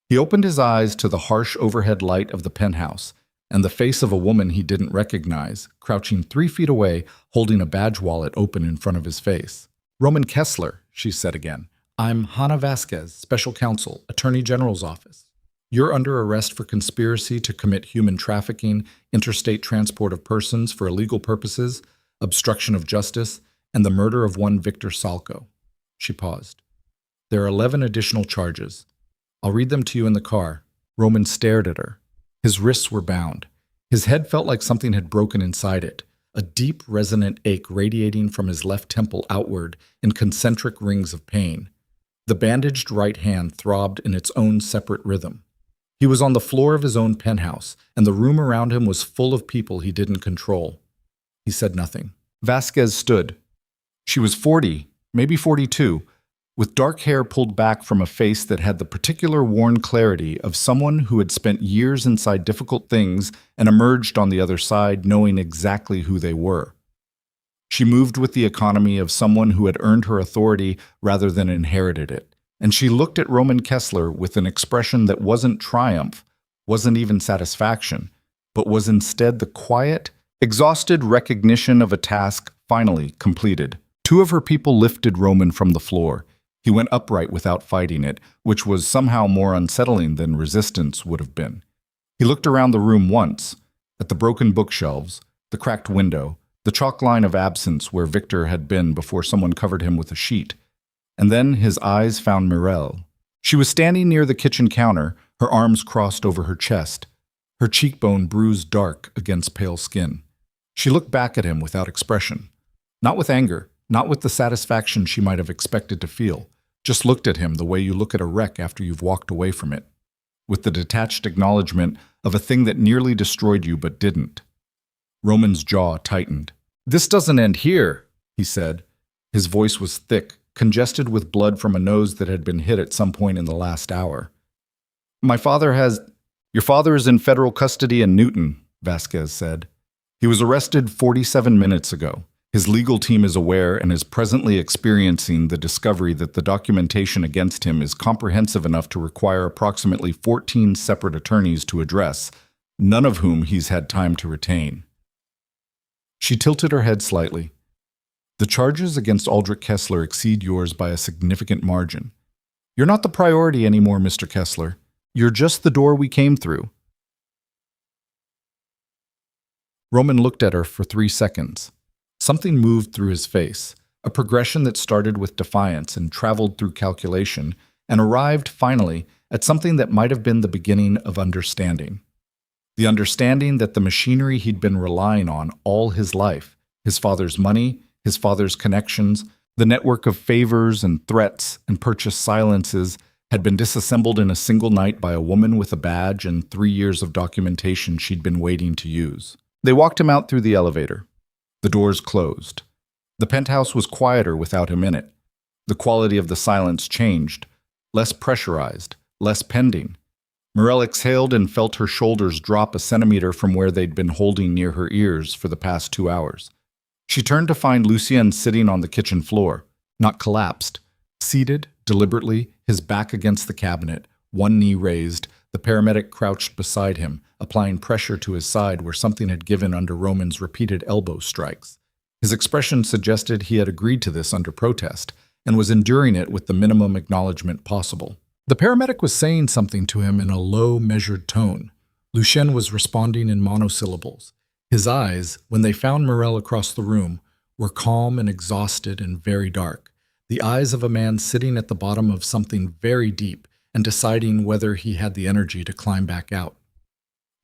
He opened his eyes to the harsh overhead light of the penthouse, and the face of a woman he didn't recognize, crouching 3 feet away, holding a badge wallet open in front of his face. Roman Kessler, she said again, I'm Hannah Vasquez, Special Counsel, Attorney General's Office. You're under arrest for conspiracy to commit human trafficking, interstate transport of persons for illegal purposes, obstruction of justice, and the murder of one Victor Salco." She paused. "There are 11 additional charges. I'll read them to you in the car." Roman stared at her. His wrists were bound. His head felt like something had broken inside it, a deep, resonant ache radiating from his left temple outward in concentric rings of pain. The bandaged right hand throbbed in its own separate rhythm. He was on the floor of his own penthouse, and the room around him was full of people he didn't control. He said nothing. Vasquez stood. She was 40, maybe 42, with dark hair pulled back from a face that had the particular worn clarity of someone who had spent years inside difficult things and emerged on the other side knowing exactly who they were. She moved with the economy of someone who had earned her authority rather than inherited it, and she looked at Roman Kessler with an expression that wasn't triumph, wasn't even satisfaction, but was instead the quiet, exhausted recognition of a task finally completed. Two of her people lifted Roman from the floor. He went upright without fighting it, which was somehow more unsettling than resistance would have been. He looked around the room once, at the broken bookshelves, the cracked window, the chalk line of absence where Victor had been before someone covered him with a sheet. And then his eyes found Mireille. She was standing near the kitchen counter, her arms crossed over her chest, her cheekbone bruised dark against pale skin. She looked back at him without expression. Not with anger, not with the satisfaction she might have expected to feel. Just looked at him the way you look at a wreck after you've walked away from it, with the detached acknowledgement of a thing that nearly destroyed you but didn't. Roman's jaw tightened. "This doesn't end here," he said. His voice was thick, congested with blood from a nose that had been hit at some point in the last hour. Your father is in federal custody in Newton," Vasquez said. "He was arrested 47 minutes ago. His legal team is aware and is presently experiencing the discovery that the documentation against him is comprehensive enough to require approximately 14 separate attorneys to address, none of whom he's had time to retain." She tilted her head slightly. "The charges against Aldrich Kessler exceed yours by a significant margin. You're not the priority anymore, Mr. Kessler. You're just the door we came through." Roman looked at her for 3 seconds. Something moved through his face, a progression that started with defiance and traveled through calculation, and arrived, finally, at something that might have been the beginning of understanding. The understanding that the machinery he'd been relying on all his life, his father's money, his father's connections, the network of favors and threats and purchased silences, had been disassembled in a single night by a woman with a badge and 3 years of documentation she'd been waiting to use. They walked him out through the elevator. The doors closed. The penthouse was quieter without him in it. The quality of the silence changed, less pressurized, less pending. Mireille exhaled and felt her shoulders drop a centimeter from where they'd been holding near her ears for the past 2 hours. She turned to find Lucien sitting on the kitchen floor, not collapsed, seated, deliberately, his back against the cabinet, one knee raised. The paramedic crouched beside him, applying pressure to his side where something had given under Roman's repeated elbow strikes. His expression suggested he had agreed to this under protest, and was enduring it with the minimum acknowledgement possible. The paramedic was saying something to him in a low, measured tone. Lucien was responding in monosyllables. His eyes, when they found Mireille across the room, were calm and exhausted and very dark. The eyes of a man sitting at the bottom of something very deep and deciding whether he had the energy to climb back out.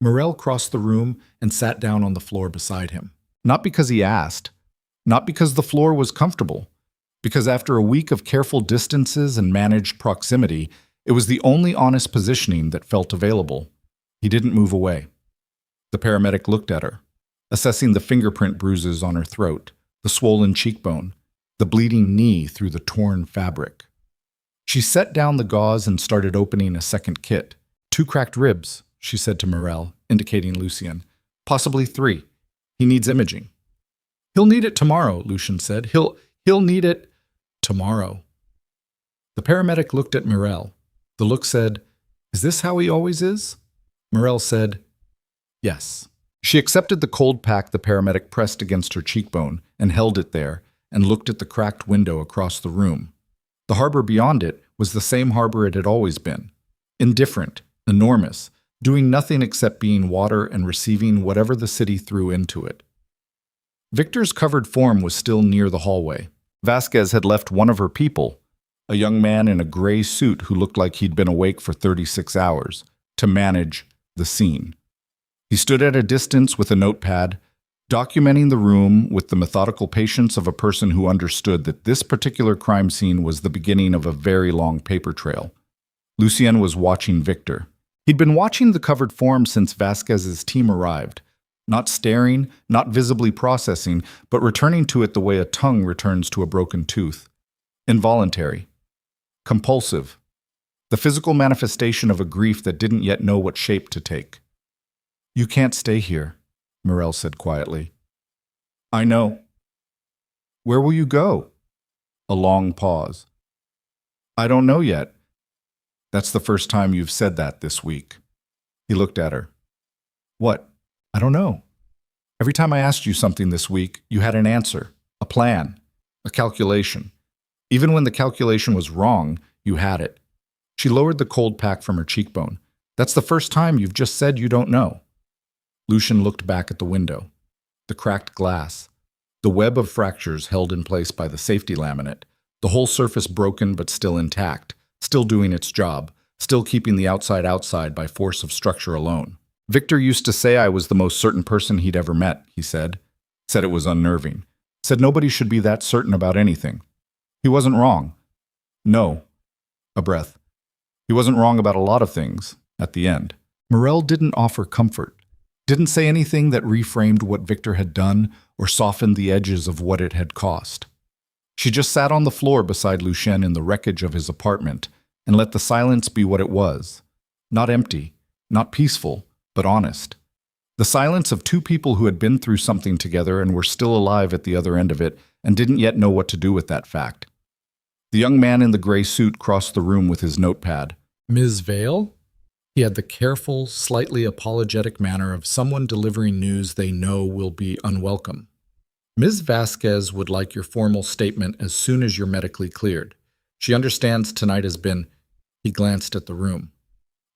Mireille crossed the room and sat down on the floor beside him. Not because he asked, not because the floor was comfortable, because after a week of careful distances and managed proximity, it was the only honest positioning that felt available. He didn't move away. The paramedic looked at her, assessing the fingerprint bruises on her throat, the swollen cheekbone, the bleeding knee through the torn fabric. She set down the gauze and started opening a second kit. 2 cracked ribs, she said to Mireille, indicating Lucien. Possibly 3. He needs imaging. He'll need it tomorrow, Lucien said. He'll need it tomorrow. The paramedic looked at Mireille. The look said, "Is this how he always is?" Mireille said, "Yes." She accepted the cold pack the paramedic pressed against her cheekbone and held it there and looked at the cracked window across the room. The harbor beyond it was the same harbor it had always been. Indifferent, enormous, doing nothing except being water and receiving whatever the city threw into it. Victor's covered form was still near the hallway. Vasquez had left one of her people, a young man in a gray suit who looked like he'd been awake for 36 hours, to manage the scene. He stood at a distance with a notepad, documenting the room with the methodical patience of a person who understood that this particular crime scene was the beginning of a very long paper trail. Lucien was watching Victor. He'd been watching the covered form since Vasquez's team arrived, not staring, not visibly processing, but returning to it the way a tongue returns to a broken tooth. Involuntary. Compulsive. The physical manifestation of a grief that didn't yet know what shape to take. "You can't stay here," Morel said quietly. "I know." "Where will you go?" A long pause. "I don't know yet." "That's the first time you've said that this week." He looked at her. "What?" "I don't know. Every time I asked you something this week, you had an answer, a plan, a calculation. Even when the calculation was wrong, you had it." She lowered the cold pack from her cheekbone. "That's the first time you've just said you don't know." Lucien looked back at the window. The cracked glass. The web of fractures held in place by the safety laminate. The whole surface broken but still intact, still doing its job, still keeping the outside by force of structure alone. "Victor used to say I was the most certain person he'd ever met," he said. Said it was unnerving. Said nobody should be that certain about anything. He wasn't wrong. No. A breath. He wasn't wrong about a lot of things, at the end. Morel didn't offer comfort. Didn't say anything that reframed what Victor had done or softened the edges of what it had cost. She just sat on the floor beside Lucien in the wreckage of his apartment and let the silence be what it was. Not empty, not peaceful, but honest. The silence of two people who had been through something together and were still alive at the other end of it and didn't yet know what to do with that fact. The young man in the gray suit crossed the room with his notepad. "Ms. Vale?" He had the careful, slightly apologetic manner of someone delivering news they know will be unwelcome. "Ms. Vasquez would like your formal statement as soon as you're medically cleared. She understands tonight has been—" He glanced at the room.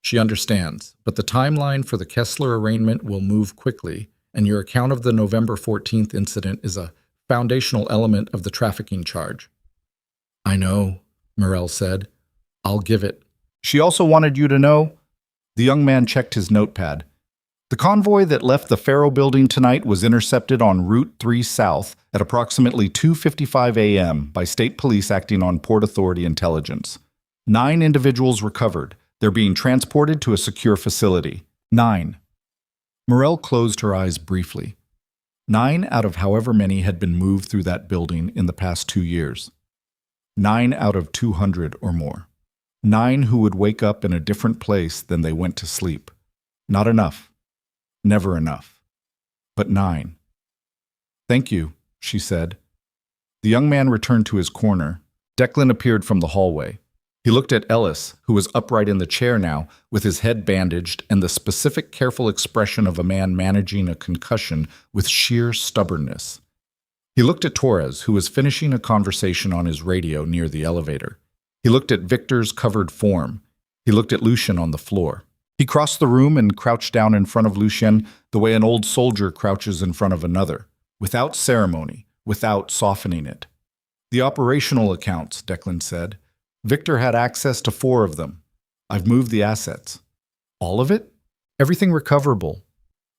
"She understands, but the timeline for the Kessler arraignment will move quickly, and your account of the November 14th incident is a foundational element of the trafficking charge." "I know," Morel said. "I'll give it." "She also wanted you to know—" The young man checked his notepad. "The convoy that left the Faro building tonight was intercepted on Route 3 South at approximately 2:55 a.m. by state police acting on Port Authority intelligence. 9 individuals recovered. They're being transported to a secure facility. 9. Morel closed her eyes briefly. 9 out of however many had been moved through that building in the past 2 years. 9 out of 200 or more. 9 who would wake up in a different place than they went to sleep. Not enough. Never enough. But 9. "Thank you," she said. The young man returned to his corner. Declan appeared from the hallway. He looked at Ellis, who was upright in the chair now, with his head bandaged and the specific, careful expression of a man managing a concussion with sheer stubbornness. He looked at Torres, who was finishing a conversation on his radio near the elevator. He looked at Victor's covered form. He looked at Lucien on the floor. He crossed the room and crouched down in front of Lucien the way an old soldier crouches in front of another, without ceremony, without softening it. "The operational accounts," Declan said. "Victor had access to 4 of them. I've moved the assets." "All of it?" "Everything recoverable.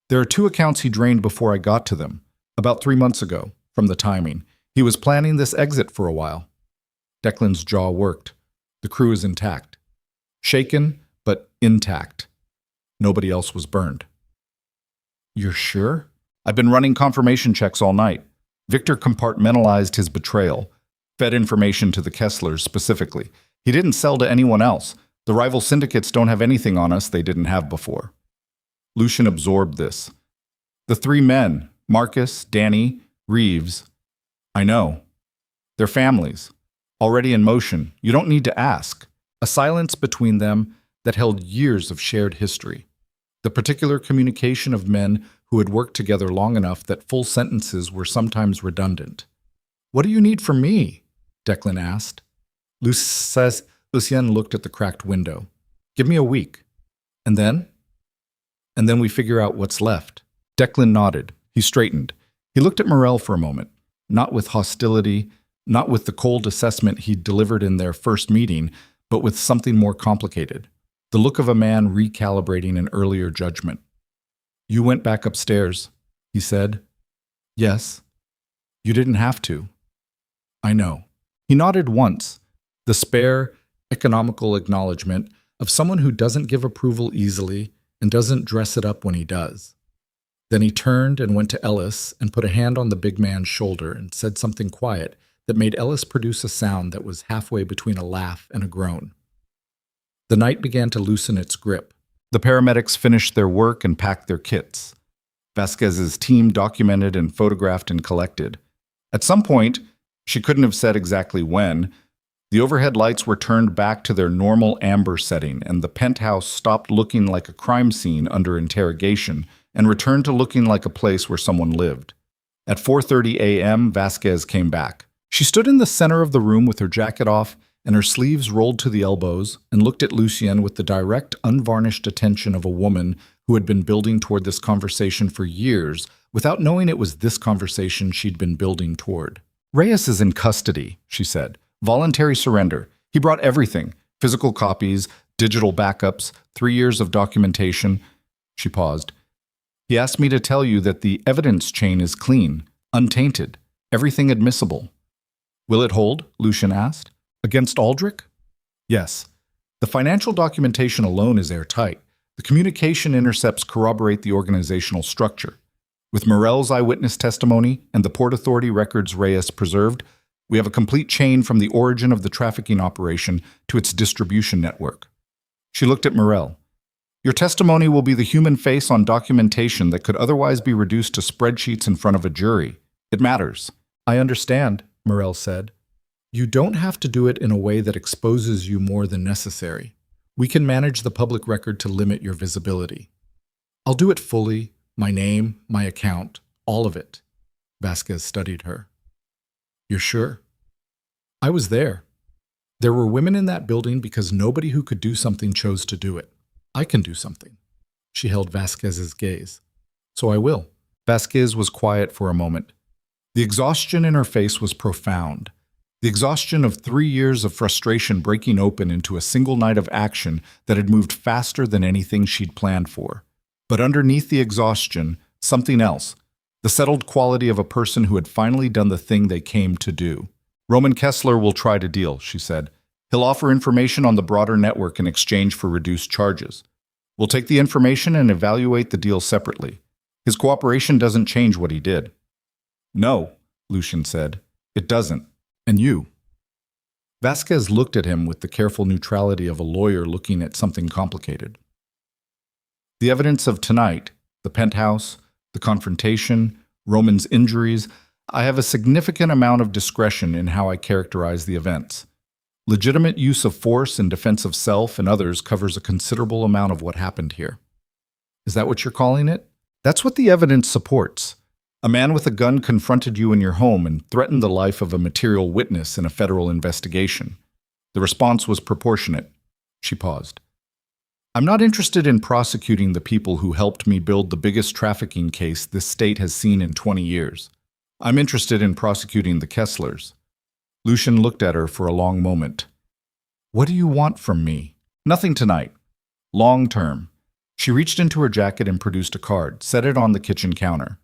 There are 2 accounts he drained before I got to them, about 3 months ago, from the timing. He was planning this exit for a while." Declan's jaw worked. The crew is intact. Shaken, but intact. Nobody else was burned. "You're sure?" "I've been running confirmation checks all night. Victor compartmentalized his betrayal, fed information to the Kesslers specifically. He didn't sell to anyone else. The rival syndicates don't have anything on us they didn't have before." Lucien absorbed this. "The 3 men, Marcus, Danny, Reeves, I know. Their families. Already in motion. You don't need to ask." A silence between them that held years of shared history. The particular communication of men who had worked together long enough that full sentences were sometimes redundant. "What do you need from me?" Declan asked. Lucien looked at the cracked window. Give me a week. And then? And then we figure out what's left. Declan nodded. He straightened. He looked at Morel for a moment, not with hostility, not with the cold assessment he'd delivered in their first meeting, but with something more complicated. The look of a man recalibrating an earlier judgment. You went back upstairs, he said. Yes. You didn't have to. I know. He nodded once, the spare, economical acknowledgement of someone who doesn't give approval easily and doesn't dress it up when he does. Then he turned and went to Ellis and put a hand on the big man's shoulder and said something quiet that made Ellis produce a sound that was halfway between a laugh and a groan. The night began to loosen its grip. The paramedics finished their work and packed their kits. Vasquez's team documented and photographed and collected. At some point, she couldn't have said exactly when, the overhead lights were turned back to their normal amber setting and the penthouse stopped looking like a crime scene under interrogation and returned to looking like a place where someone lived. At 4:30 a.m., Vasquez came back. She stood in the center of the room with her jacket off and her sleeves rolled to the elbows and looked at Lucien with the direct, unvarnished attention of a woman who had been building toward this conversation for years without knowing it was this conversation she'd been building toward. Reyes is in custody, she said. Voluntary surrender. He brought everything. Physical copies, digital backups, 3 years of documentation. She paused. He asked me to tell you that the evidence chain is clean, untainted, everything admissible. Will it hold? Lucien asked. Against Aldrich? Yes. The financial documentation alone is airtight. The communication intercepts corroborate the organizational structure. With Morel's eyewitness testimony and the Port Authority records Reyes preserved, we have a complete chain from the origin of the trafficking operation to its distribution network. She looked at Morel. Your testimony will be the human face on documentation that could otherwise be reduced to spreadsheets in front of a jury. It matters. I understand, Morel said. You don't have to do it in a way that exposes you more than necessary. We can manage the public record to limit your visibility. I'll do it fully, my name, my account, all of it. Vasquez studied her. You're sure? I was there. There were women in that building because nobody who could do something chose to do it. I can do something. She held Vasquez's gaze. So I will. Vasquez was quiet for a moment. The exhaustion in her face was profound. The exhaustion of 3 years of frustration breaking open into a single night of action that had moved faster than anything she'd planned for. But underneath the exhaustion, something else. The settled quality of a person who had finally done the thing they came to do. Roman Kessler will try to deal, she said. He'll offer information on the broader network in exchange for reduced charges. We'll take the information and evaluate the deal separately. His cooperation doesn't change what he did. No, Lucien said. It doesn't. And you? Vasquez looked at him with the careful neutrality of a lawyer looking at something complicated. The evidence of tonight, the penthouse, the confrontation, Roman's injuries, I have a significant amount of discretion in how I characterize the events. Legitimate use of force in defense of self and others covers a considerable amount of what happened here. Is that what you're calling it? That's what the evidence supports. A man with a gun confronted you in your home and threatened the life of a material witness in a federal investigation. The response was proportionate. She paused. I'm not interested in prosecuting the people who helped me build the biggest trafficking case this state has seen in 20 years. I'm interested in prosecuting the Kesslers. Lucien looked at her for a long moment. What do you want from me? Nothing tonight. Long term. She reached into her jacket and produced a card, set it on the kitchen counter.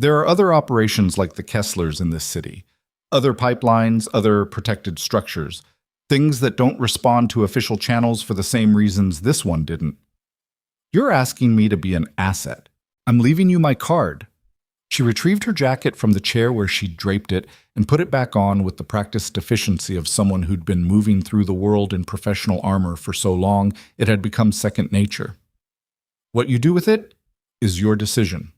There are other operations like the Kesslers in this city. Other pipelines, other protected structures. Things that don't respond to official channels for the same reasons this one didn't. You're asking me to be an asset. I'm leaving you my card. She retrieved her jacket from the chair where she'd draped it and put it back on with the practiced efficiency of someone who'd been moving through the world in professional armor for so long it had become second nature. What you do with it is your decision.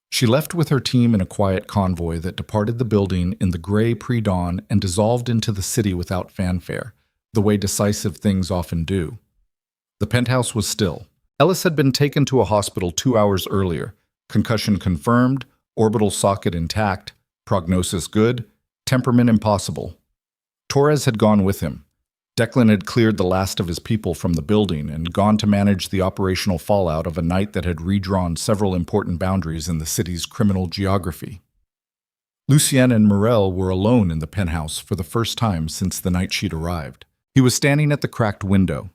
She left with her team in a quiet convoy that departed the building in the gray pre-dawn and dissolved into the city without fanfare, the way decisive things often do. The penthouse was still. Ellis had been taken to a hospital 2 hours earlier, concussion confirmed, orbital socket intact, prognosis good, temperament impossible. Torres had gone with him. Declan had cleared the last of his people from the building and gone to manage the operational fallout of a night that had redrawn several important boundaries in the city's criminal geography. Lucien and Morel were alone in the penthouse for the first time since the night she'd arrived. He was standing at the cracked window.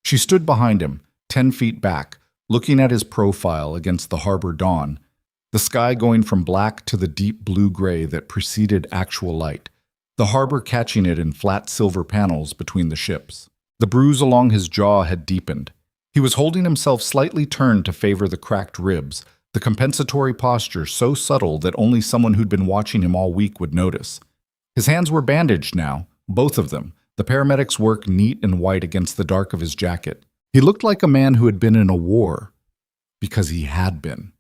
She stood behind him, 10 feet back, looking at his profile against the harbor dawn, the sky going from black to the deep blue-gray that preceded actual light, the harbor catching it in flat silver panels between the ships. The bruise along his jaw had deepened. He was holding himself slightly turned to favor the cracked ribs, the compensatory posture so subtle that only someone who'd been watching him all week would notice. His hands were bandaged now, both of them, the paramedic's work neat and white against the dark of his jacket. He looked like a man who had been in a war, because he had been.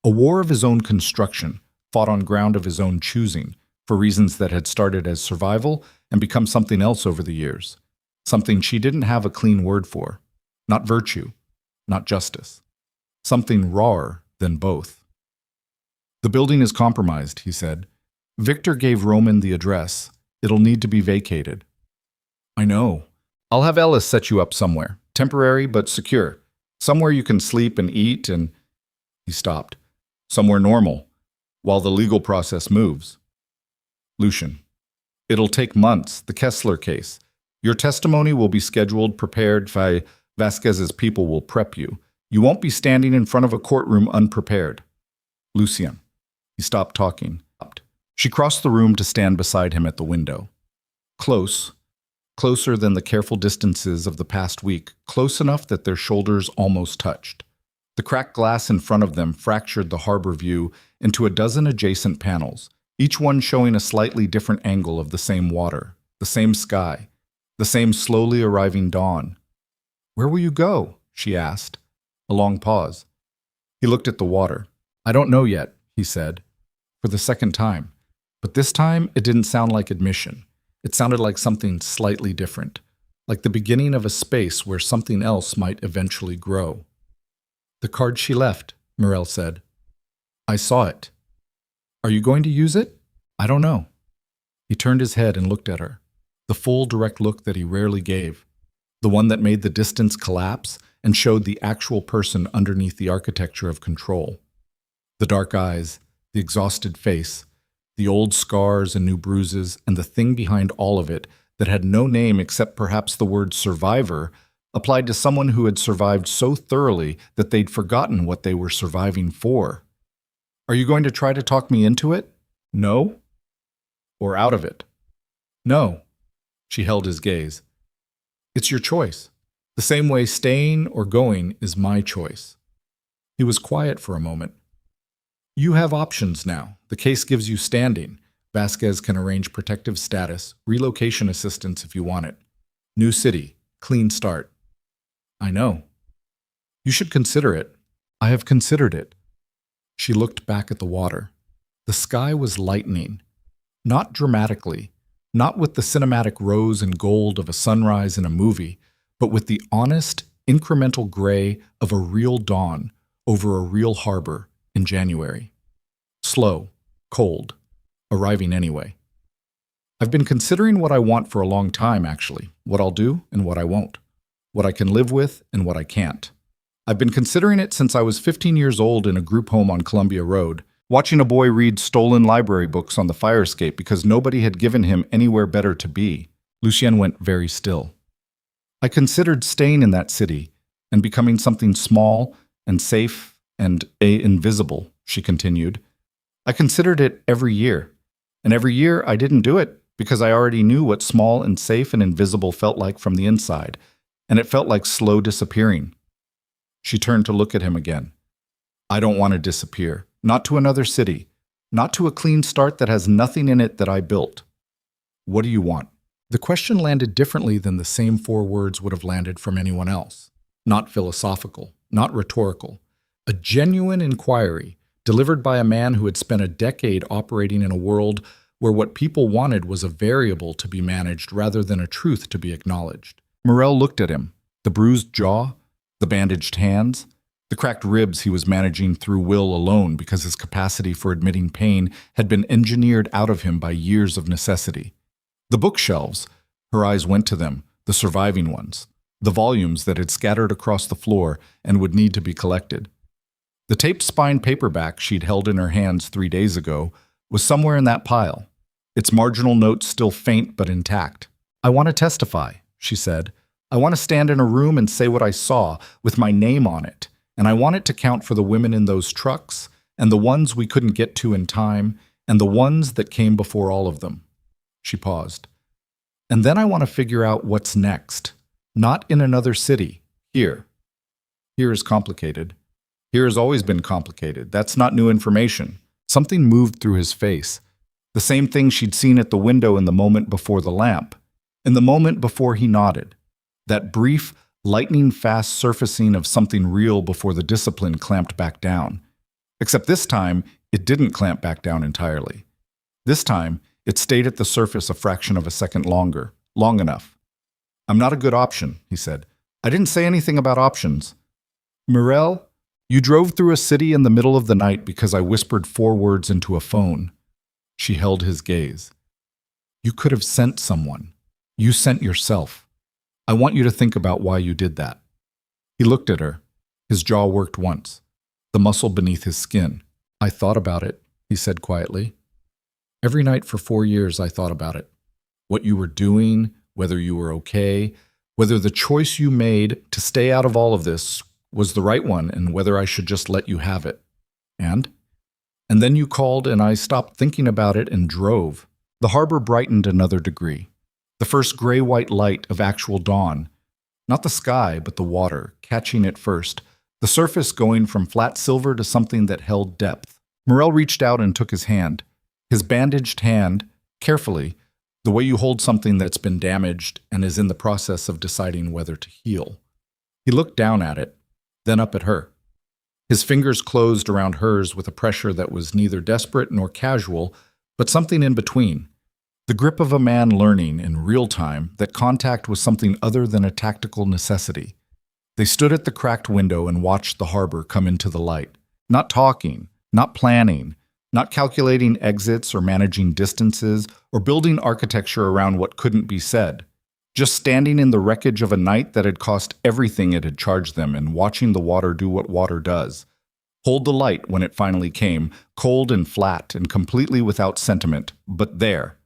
A war of his own construction, fought on ground of his own choosing, for reasons that had started as survival and become something else over the years. Something she didn't have a clean word for. Not virtue, not justice. Something rawer than both. "The building is compromised," he said. "Victor gave Roman the address. It'll need to be vacated." "I know. I'll have Ellis set you up somewhere. Temporary but secure. Somewhere you can sleep and eat and—" He stopped. "Somewhere normal, while the legal process moves." Lucian. "It'll take months, the Kessler case. Your testimony will be scheduled, prepared. Vasquez's people will prep you. You won't be standing in front of a courtroom unprepared." Lucien. He stopped talking. She crossed the room to stand beside him at the window. Close, closer than the careful distances of the past week, close enough that their shoulders almost touched. The cracked glass in front of them fractured the harbor view into a dozen adjacent panels, each one showing a slightly different angle of the same water, the same sky, the same slowly arriving dawn. "Where will you go?" she asked. A long pause. He looked at the water. "I don't know yet," he said, for the second time. But this time, it didn't sound like admission. It sounded like something slightly different, like the beginning of a space where something else might eventually grow. "The card she left," Morel said. "I saw it." "Are you going to use it?" "I don't know." He turned his head and looked at her, the full, direct look that he rarely gave, the one that made the distance collapse and showed the actual person underneath the architecture of control. The dark eyes, the exhausted face, the old scars and new bruises, and the thing behind all of it that had no name except perhaps the word survivor, applied to someone who had survived so thoroughly that they'd forgotten what they were surviving for. "Are you going to try to talk me into it? No? Or out of it?" "No." She held his gaze. "It's your choice. The same way staying or going is my choice." He was quiet for a moment. "You have options now. The case gives you standing. Vasquez can arrange protective status, relocation assistance if you want it. New city, clean start." "I know." "You should consider it." "I have considered it." She looked back at the water. The sky was lightening. Not dramatically, not with the cinematic rose and gold of a sunrise in a movie, but with the honest, incremental gray of a real dawn over a real harbor in January. Slow, cold, arriving anyway. "I've been considering what I want for a long time, actually, what I'll do and what I won't, what I can live with and what I can't. I've been considering it since I was 15 years old in a group home on Columbia Road, watching a boy read stolen library books on the fire escape because nobody had given him anywhere better to be." Lucien went very still. "I considered staying in that city and becoming something small and safe and invisible," she continued. "I considered it every year. And every year I didn't do it because I already knew what small and safe and invisible felt like from the inside, and it felt like slow disappearing." She turned to look at him again. "I don't want to disappear. Not to another city. Not to a clean start that has nothing in it that I built. What do you want?" The question landed differently than the same 4 words would have landed from anyone else. Not philosophical, not rhetorical. A genuine inquiry, delivered by a man who had spent a decade operating in a world where what people wanted was a variable to be managed rather than a truth to be acknowledged. Morel looked at him, the bruised jaw, the bandaged hands, the cracked ribs he was managing through will alone because his capacity for admitting pain had been engineered out of him by years of necessity. The bookshelves, her eyes went to them, the surviving ones, the volumes that had scattered across the floor and would need to be collected. The taped spine paperback she'd held in her hands 3 days ago was somewhere in that pile, its marginal notes still faint but intact. "I want to testify," she said. "I want to stand in a room and say what I saw, with my name on it, and I want it to count for the women in those trucks, and the ones we couldn't get to in time, and the ones that came before all of them." She paused. "And then I want to figure out what's next. Not in another city. Here. Here is complicated. Here has always been complicated. That's not new information." Something moved through his face. The same thing she'd seen at the window in the moment before the lamp, in the moment before he nodded. That brief, lightning-fast surfacing of something real before the discipline clamped back down. Except this time, it didn't clamp back down entirely. This time, it stayed at the surface a fraction of a second longer, long enough. "I'm not a good option," he said. "I didn't say anything about options. Morel, you drove through a city in the middle of the night because I whispered 4 words into a phone." She held his gaze. "You could have sent someone. You sent yourself. I want you to think about why you did that." He looked at her. His jaw worked once, the muscle beneath his skin. "I thought about it," he said quietly. "Every night for 4 years I thought about it. What you were doing, whether you were okay, whether the choice you made to stay out of all of this was the right one, and whether I should just let you have it. And then you called and I stopped thinking about it and drove." The harbor brightened another degree. The first gray-white light of actual dawn. Not the sky, but the water, catching it first. The surface going from flat silver to something that held depth. Morel reached out and took his hand. His bandaged hand, carefully, the way you hold something that's been damaged and is in the process of deciding whether to heal. He looked down at it, then up at her. His fingers closed around hers with a pressure that was neither desperate nor casual, but something in between. The grip of a man learning in real time that contact was something other than a tactical necessity. They stood at the cracked window and watched the harbor come into the light. Not talking, not planning, not calculating exits or managing distances or building architecture around what couldn't be said. Just standing in the wreckage of a night that had cost everything it had charged them and watching the water do what water does. Hold the light when it finally came, cold and flat and completely without sentiment, but there.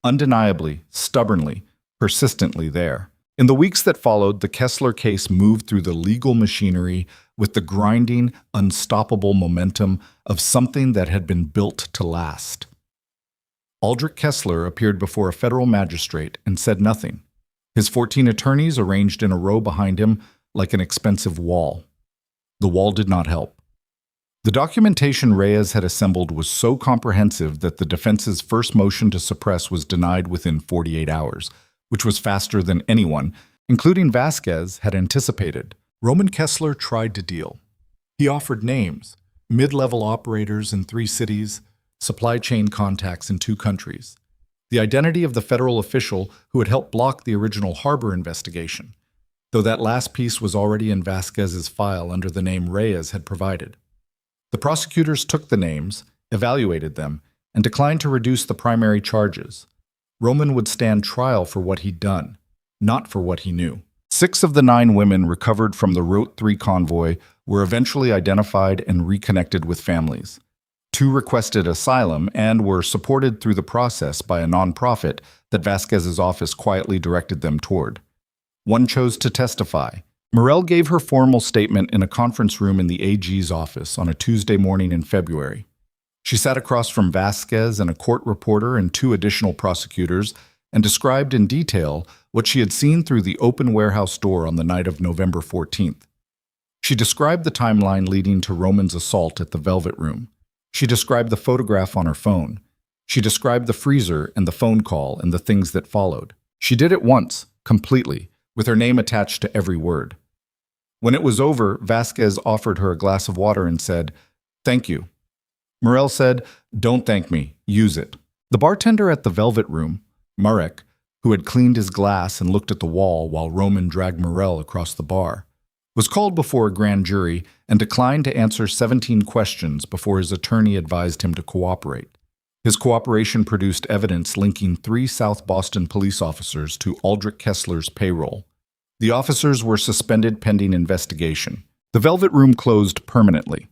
Undeniably, stubbornly, persistently there. In the weeks that followed, the Kessler case moved through the legal machinery with the grinding, unstoppable momentum of something that had been built to last. Aldrich Kessler appeared before a federal magistrate and said nothing. His 14 attorneys arranged in a row behind him like an expensive wall. The wall did not help. The documentation Reyes had assembled was so comprehensive that the defense's first motion to suppress was denied within 48 hours, which was faster than anyone, including Vasquez, had anticipated. Roman Kessler tried to deal. He offered names, mid-level operators in 3 cities, supply chain contacts in 2 countries, the identity of the federal official who had helped block the original harbor investigation, though that last piece was already in Vasquez's file under the name Reyes had provided. The prosecutors took the names, evaluated them, and declined to reduce the primary charges. Roman would stand trial for what he'd done, not for what he knew. 6 of the 9 women recovered from the Route 3 convoy were eventually identified and reconnected with families. 2 requested asylum and were supported through the process by a nonprofit that Vasquez's office quietly directed them toward. 1 chose to testify. Morel gave her formal statement in a conference room in the AG's office on a Tuesday morning in February. She sat across from Vasquez and a court reporter and 2 additional prosecutors and described in detail what she had seen through the open warehouse door on the night of November 14th. She described the timeline leading to Roman's assault at the Velvet Room. She described the photograph on her phone. She described the freezer and the phone call and the things that followed. She did it once, completely, with her name attached to every word. When it was over, Vasquez offered her a glass of water and said, "Thank you." Morel said, "Don't thank me, use it." The bartender at the Velvet Room, Marek, who had cleaned his glass and looked at the wall while Roman dragged Morel across the bar, was called before a grand jury and declined to answer 17 questions before his attorney advised him to cooperate. His cooperation produced evidence linking 3 South Boston police officers to Aldrich Kessler's payroll. The officers were suspended pending investigation. The Velvet Room closed permanently.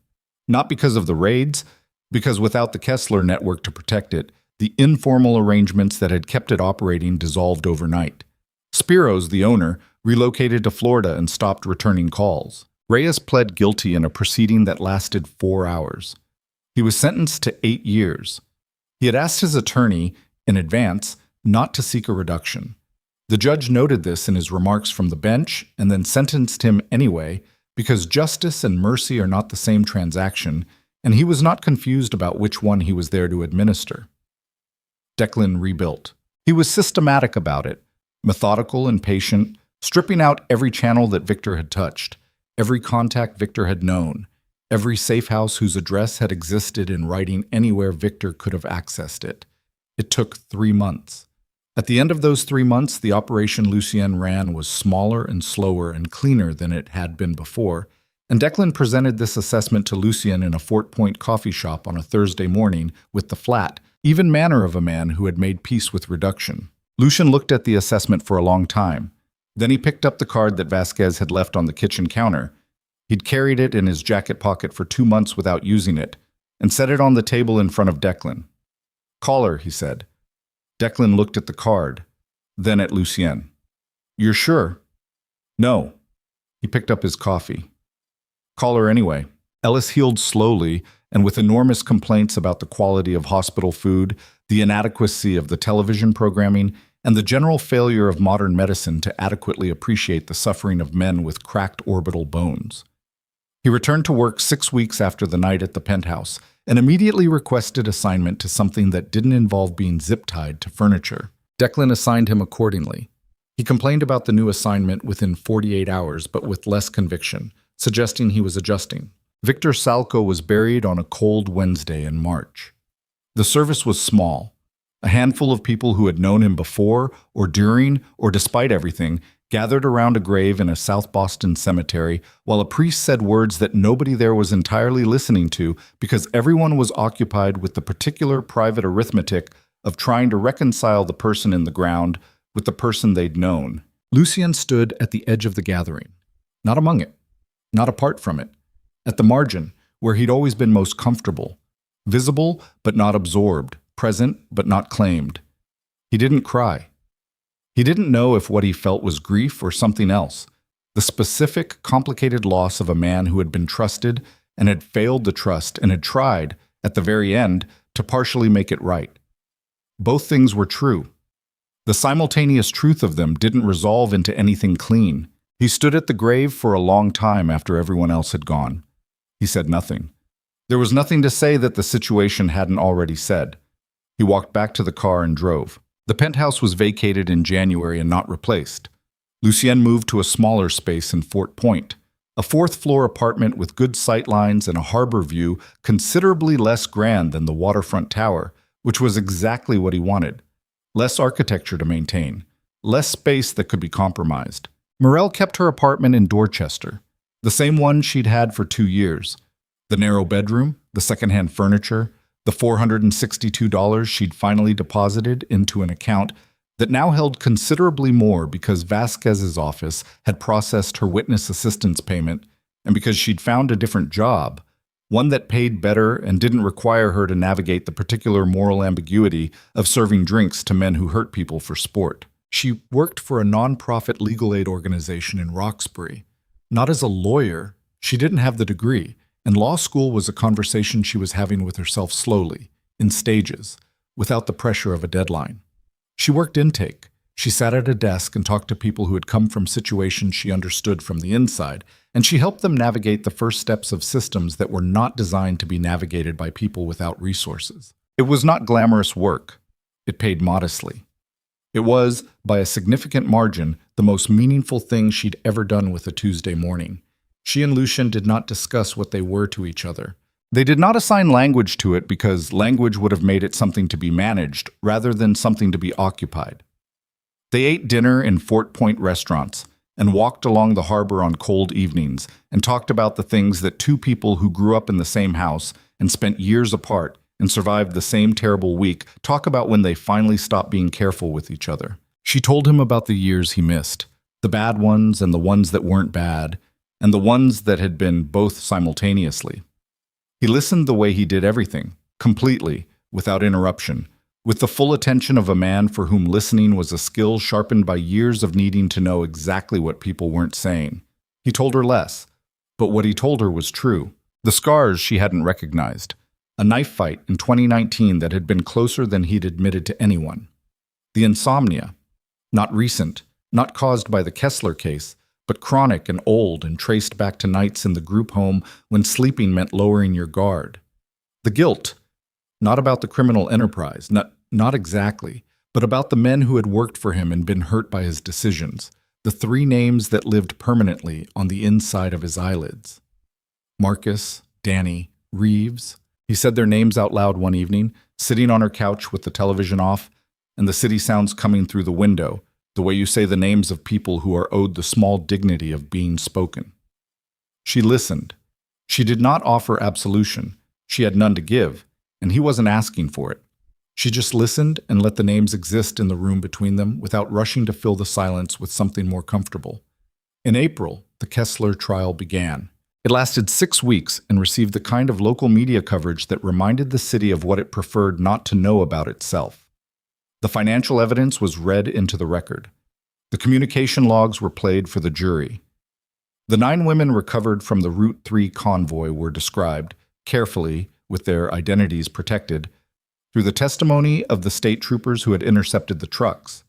Not because of the raids, because without the Kessler network to protect it, the informal arrangements that had kept it operating dissolved overnight. Spiros, the owner, relocated to Florida and stopped returning calls. Reyes pled guilty in a proceeding that lasted 4 hours. He was sentenced to 8 years. He had asked his attorney, in advance, not to seek a reduction. The judge noted this in his remarks from the bench and then sentenced him anyway because justice and mercy are not the same transaction, and he was not confused about which one he was there to administer. Declan rebuilt. He was systematic about it, methodical and patient, stripping out every channel that Victor had touched, every contact Victor had known, every safe house whose address had existed in writing anywhere Victor could have accessed it. It took 3 months. At the end of those 3 months, the operation Lucien ran was smaller and slower and cleaner than it had been before, and Declan presented this assessment to Lucien in a Fort Point coffee shop on a Thursday morning with the flat, even manner of a man who had made peace with reduction. Lucien looked at the assessment for a long time. Then he picked up the card that Vasquez had left on the kitchen counter. He'd carried it in his jacket pocket for 2 months without using it, and set it on the table in front of Declan. "Call her," he said. Declan looked at the card, then at Lucien. "You're sure?" "No." He picked up his coffee. "Call her anyway." Ellis healed slowly and with enormous complaints about the quality of hospital food, the inadequacy of the television programming, and the general failure of modern medicine to adequately appreciate the suffering of men with cracked orbital bones. He returned to work 6 weeks after the night at the penthouse and immediately requested assignment to something that didn't involve being zip-tied to furniture. Declan assigned him accordingly. He complained about the new assignment within 48 hours, but with less conviction, suggesting he was adjusting. Victor Salco was buried on a cold Wednesday in March. The service was small. A handful of people who had known him before, or during, or despite everything, gathered around a grave in a South Boston cemetery while a priest said words that nobody there was entirely listening to because everyone was occupied with the particular private arithmetic of trying to reconcile the person in the ground with the person they'd known. Lucien stood at the edge of the gathering, not among it, not apart from it, at the margin where he'd always been most comfortable, visible but not absorbed, present but not claimed. He didn't cry. He didn't know if what he felt was grief or something else, the specific, complicated loss of a man who had been trusted and had failed the trust and had tried, at the very end, to partially make it right. Both things were true. The simultaneous truth of them didn't resolve into anything clean. He stood at the grave for a long time after everyone else had gone. He said nothing. There was nothing to say that the situation hadn't already said. He walked back to the car and drove. The penthouse was vacated in January and not replaced. Lucien moved to a smaller space in Fort Point, a 4th-floor apartment with good sightlines and a harbor view considerably less grand than the waterfront tower, which was exactly what he wanted. Less architecture to maintain, less space that could be compromised. Morel kept her apartment in Dorchester, the same one she'd had for 2 years. The narrow bedroom, the secondhand furniture, the $462 she'd finally deposited into an account that now held considerably more because Vasquez's office had processed her witness assistance payment and because she'd found a different job, one that paid better and didn't require her to navigate the particular moral ambiguity of serving drinks to men who hurt people for sport. She worked for a non-profit legal aid organization in Roxbury. Not as a lawyer, she didn't have the degree, and law school was a conversation she was having with herself slowly, in stages, without the pressure of a deadline. She worked intake. She sat at a desk and talked to people who had come from situations she understood from the inside, and she helped them navigate the first steps of systems that were not designed to be navigated by people without resources. It was not glamorous work. It paid modestly. It was, by a significant margin, the most meaningful thing she'd ever done with a Tuesday morning. She and Lucien did not discuss what they were to each other. They did not assign language to it because language would have made it something to be managed rather than something to be occupied. They ate dinner in Fort Point restaurants and walked along the harbor on cold evenings and talked about the things that two people who grew up in the same house and spent years apart and survived the same terrible week talk about when they finally stopped being careful with each other. She told him about the years he missed, the bad ones and the ones that weren't bad, and the ones that had been both simultaneously. He listened the way he did everything, completely, without interruption, with the full attention of a man for whom listening was a skill sharpened by years of needing to know exactly what people weren't saying. He told her less, but what he told her was true. The scars she hadn't recognized. A knife fight in 2019 that had been closer than he'd admitted to anyone. The insomnia. Not recent, not caused by the Kessler case, but chronic and old and traced back to nights in the group home when sleeping meant lowering your guard. The guilt. Not about the criminal enterprise, not exactly, but about the men who had worked for him and been hurt by his decisions. The three names that lived permanently on the inside of his eyelids. Marcus, Danny, Reeves. He said their names out loud one evening, sitting on her couch with the television off, and the city sounds coming through the window, the way you say the names of people who are owed the small dignity of being spoken. She listened. She did not offer absolution. She had none to give, and he wasn't asking for it. She just listened and let the names exist in the room between them without rushing to fill the silence with something more comfortable. In April, the Kessler trial began. It lasted 6 weeks and received the kind of local media coverage that reminded the city of what it preferred not to know about itself. The financial evidence was read into the record. The communication logs were played for the jury. The 9 women recovered from the Route 3 convoy were described, carefully, with their identities protected, through the testimony of the state troopers who had intercepted the trucks.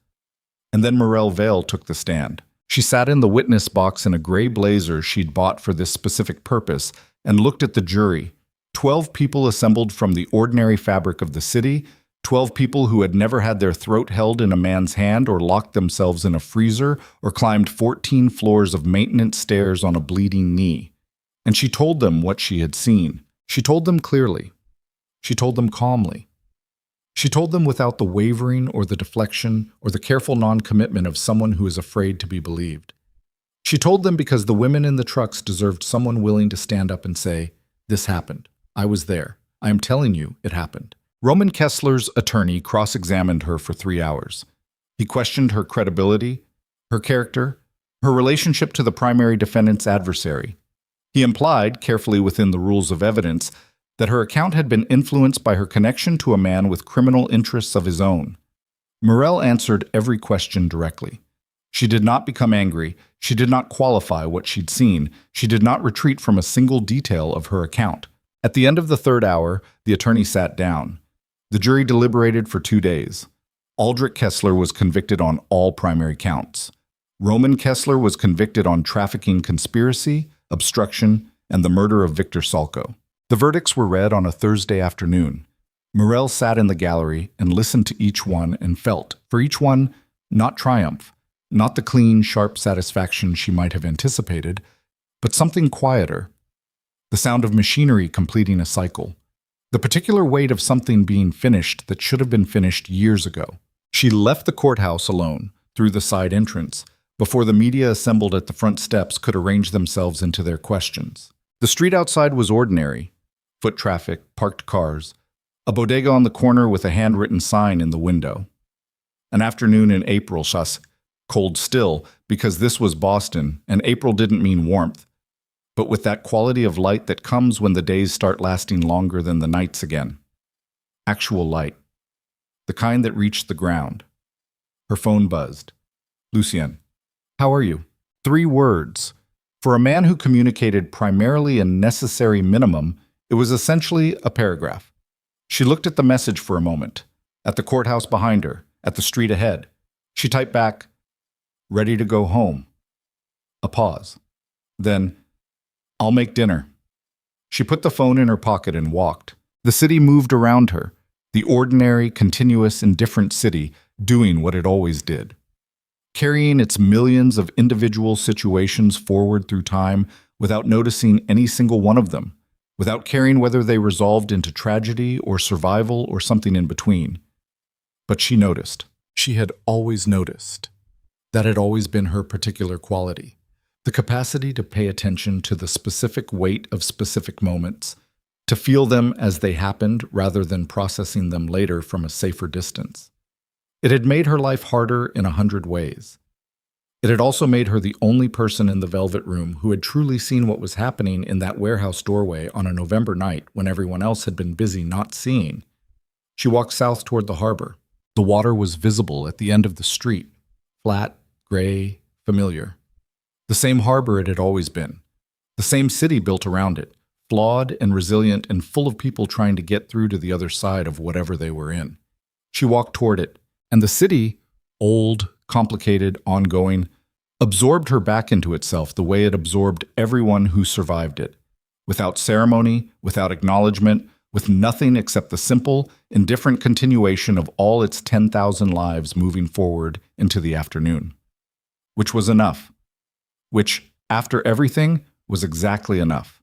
And then Morel Vale took the stand. She sat in the witness box in a gray blazer she'd bought for this specific purpose and looked at the jury. 12 people assembled from the ordinary fabric of the city, 12 people who had never had their throat held in a man's hand or locked themselves in a freezer or climbed 14 floors of maintenance stairs on a bleeding knee. And she told them what she had seen. She told them clearly. She told them calmly. She told them without the wavering or the deflection or the careful non-commitment of someone who is afraid to be believed. She told them because the women in the trucks deserved someone willing to stand up and say, "This happened. I was there. I am telling you it happened." Roman Kessler's attorney cross-examined her for 3 hours. He questioned her credibility, her character, her relationship to the primary defendant's adversary. He implied, carefully within the rules of evidence, that her account had been influenced by her connection to a man with criminal interests of his own. Morel answered every question directly. She did not become angry. She did not qualify what she'd seen. She did not retreat from a single detail of her account. At the end of the 3rd hour, the attorney sat down. The jury deliberated for 2 days. Aldrich Kessler was convicted on all primary counts. Roman Kessler was convicted on trafficking conspiracy, obstruction, and the murder of Victor Salko. The verdicts were read on a Thursday afternoon. Morel sat in the gallery and listened to each one and felt, for each one, not triumph, not the clean, sharp satisfaction she might have anticipated, but something quieter. The sound of machinery completing a cycle. The particular weight of something being finished that should have been finished years ago. She left the courthouse alone, through the side entrance, before the media assembled at the front steps could arrange themselves into their questions. The street outside was ordinary. Foot traffic, parked cars, a bodega on the corner with a handwritten sign in the window. An afternoon in April, cold still, because this was Boston, and April didn't mean warmth, but with that quality of light that comes when the days start lasting longer than the nights again. Actual light. The kind that reached the ground. Her phone buzzed. "Lucien, how are you?" 3 words. For a man who communicated primarily a necessary minimum, it was essentially a paragraph. She looked at the message for a moment, at the courthouse behind her, at the street ahead. She typed back, "Ready to go home." A pause. Then, "I'll make dinner." She put the phone in her pocket and walked. The city moved around her, the ordinary, continuous, indifferent city, doing what it always did. Carrying its millions of individual situations forward through time without noticing any single one of them, without caring whether they resolved into tragedy or survival or something in between. But she noticed. She had always noticed. That had always been her particular quality. The capacity to pay attention to the specific weight of specific moments, to feel them as they happened rather than processing them later from a safer distance. It had made her life harder in 100 ways. It had also made her the only person in the Velvet Room who had truly seen what was happening in that warehouse doorway on a November night when everyone else had been busy not seeing. She walked south toward the harbor. The water was visible at the end of the street, flat, gray, familiar. The same harbor it had always been. The same city built around it, flawed and resilient and full of people trying to get through to the other side of whatever they were in. She walked toward it, and the city, old, complicated, ongoing, absorbed her back into itself the way it absorbed everyone who survived it, without ceremony, without acknowledgement, with nothing except the simple, indifferent continuation of all its 10,000 lives moving forward into the afternoon. Which was enough. Which, after everything, was exactly enough.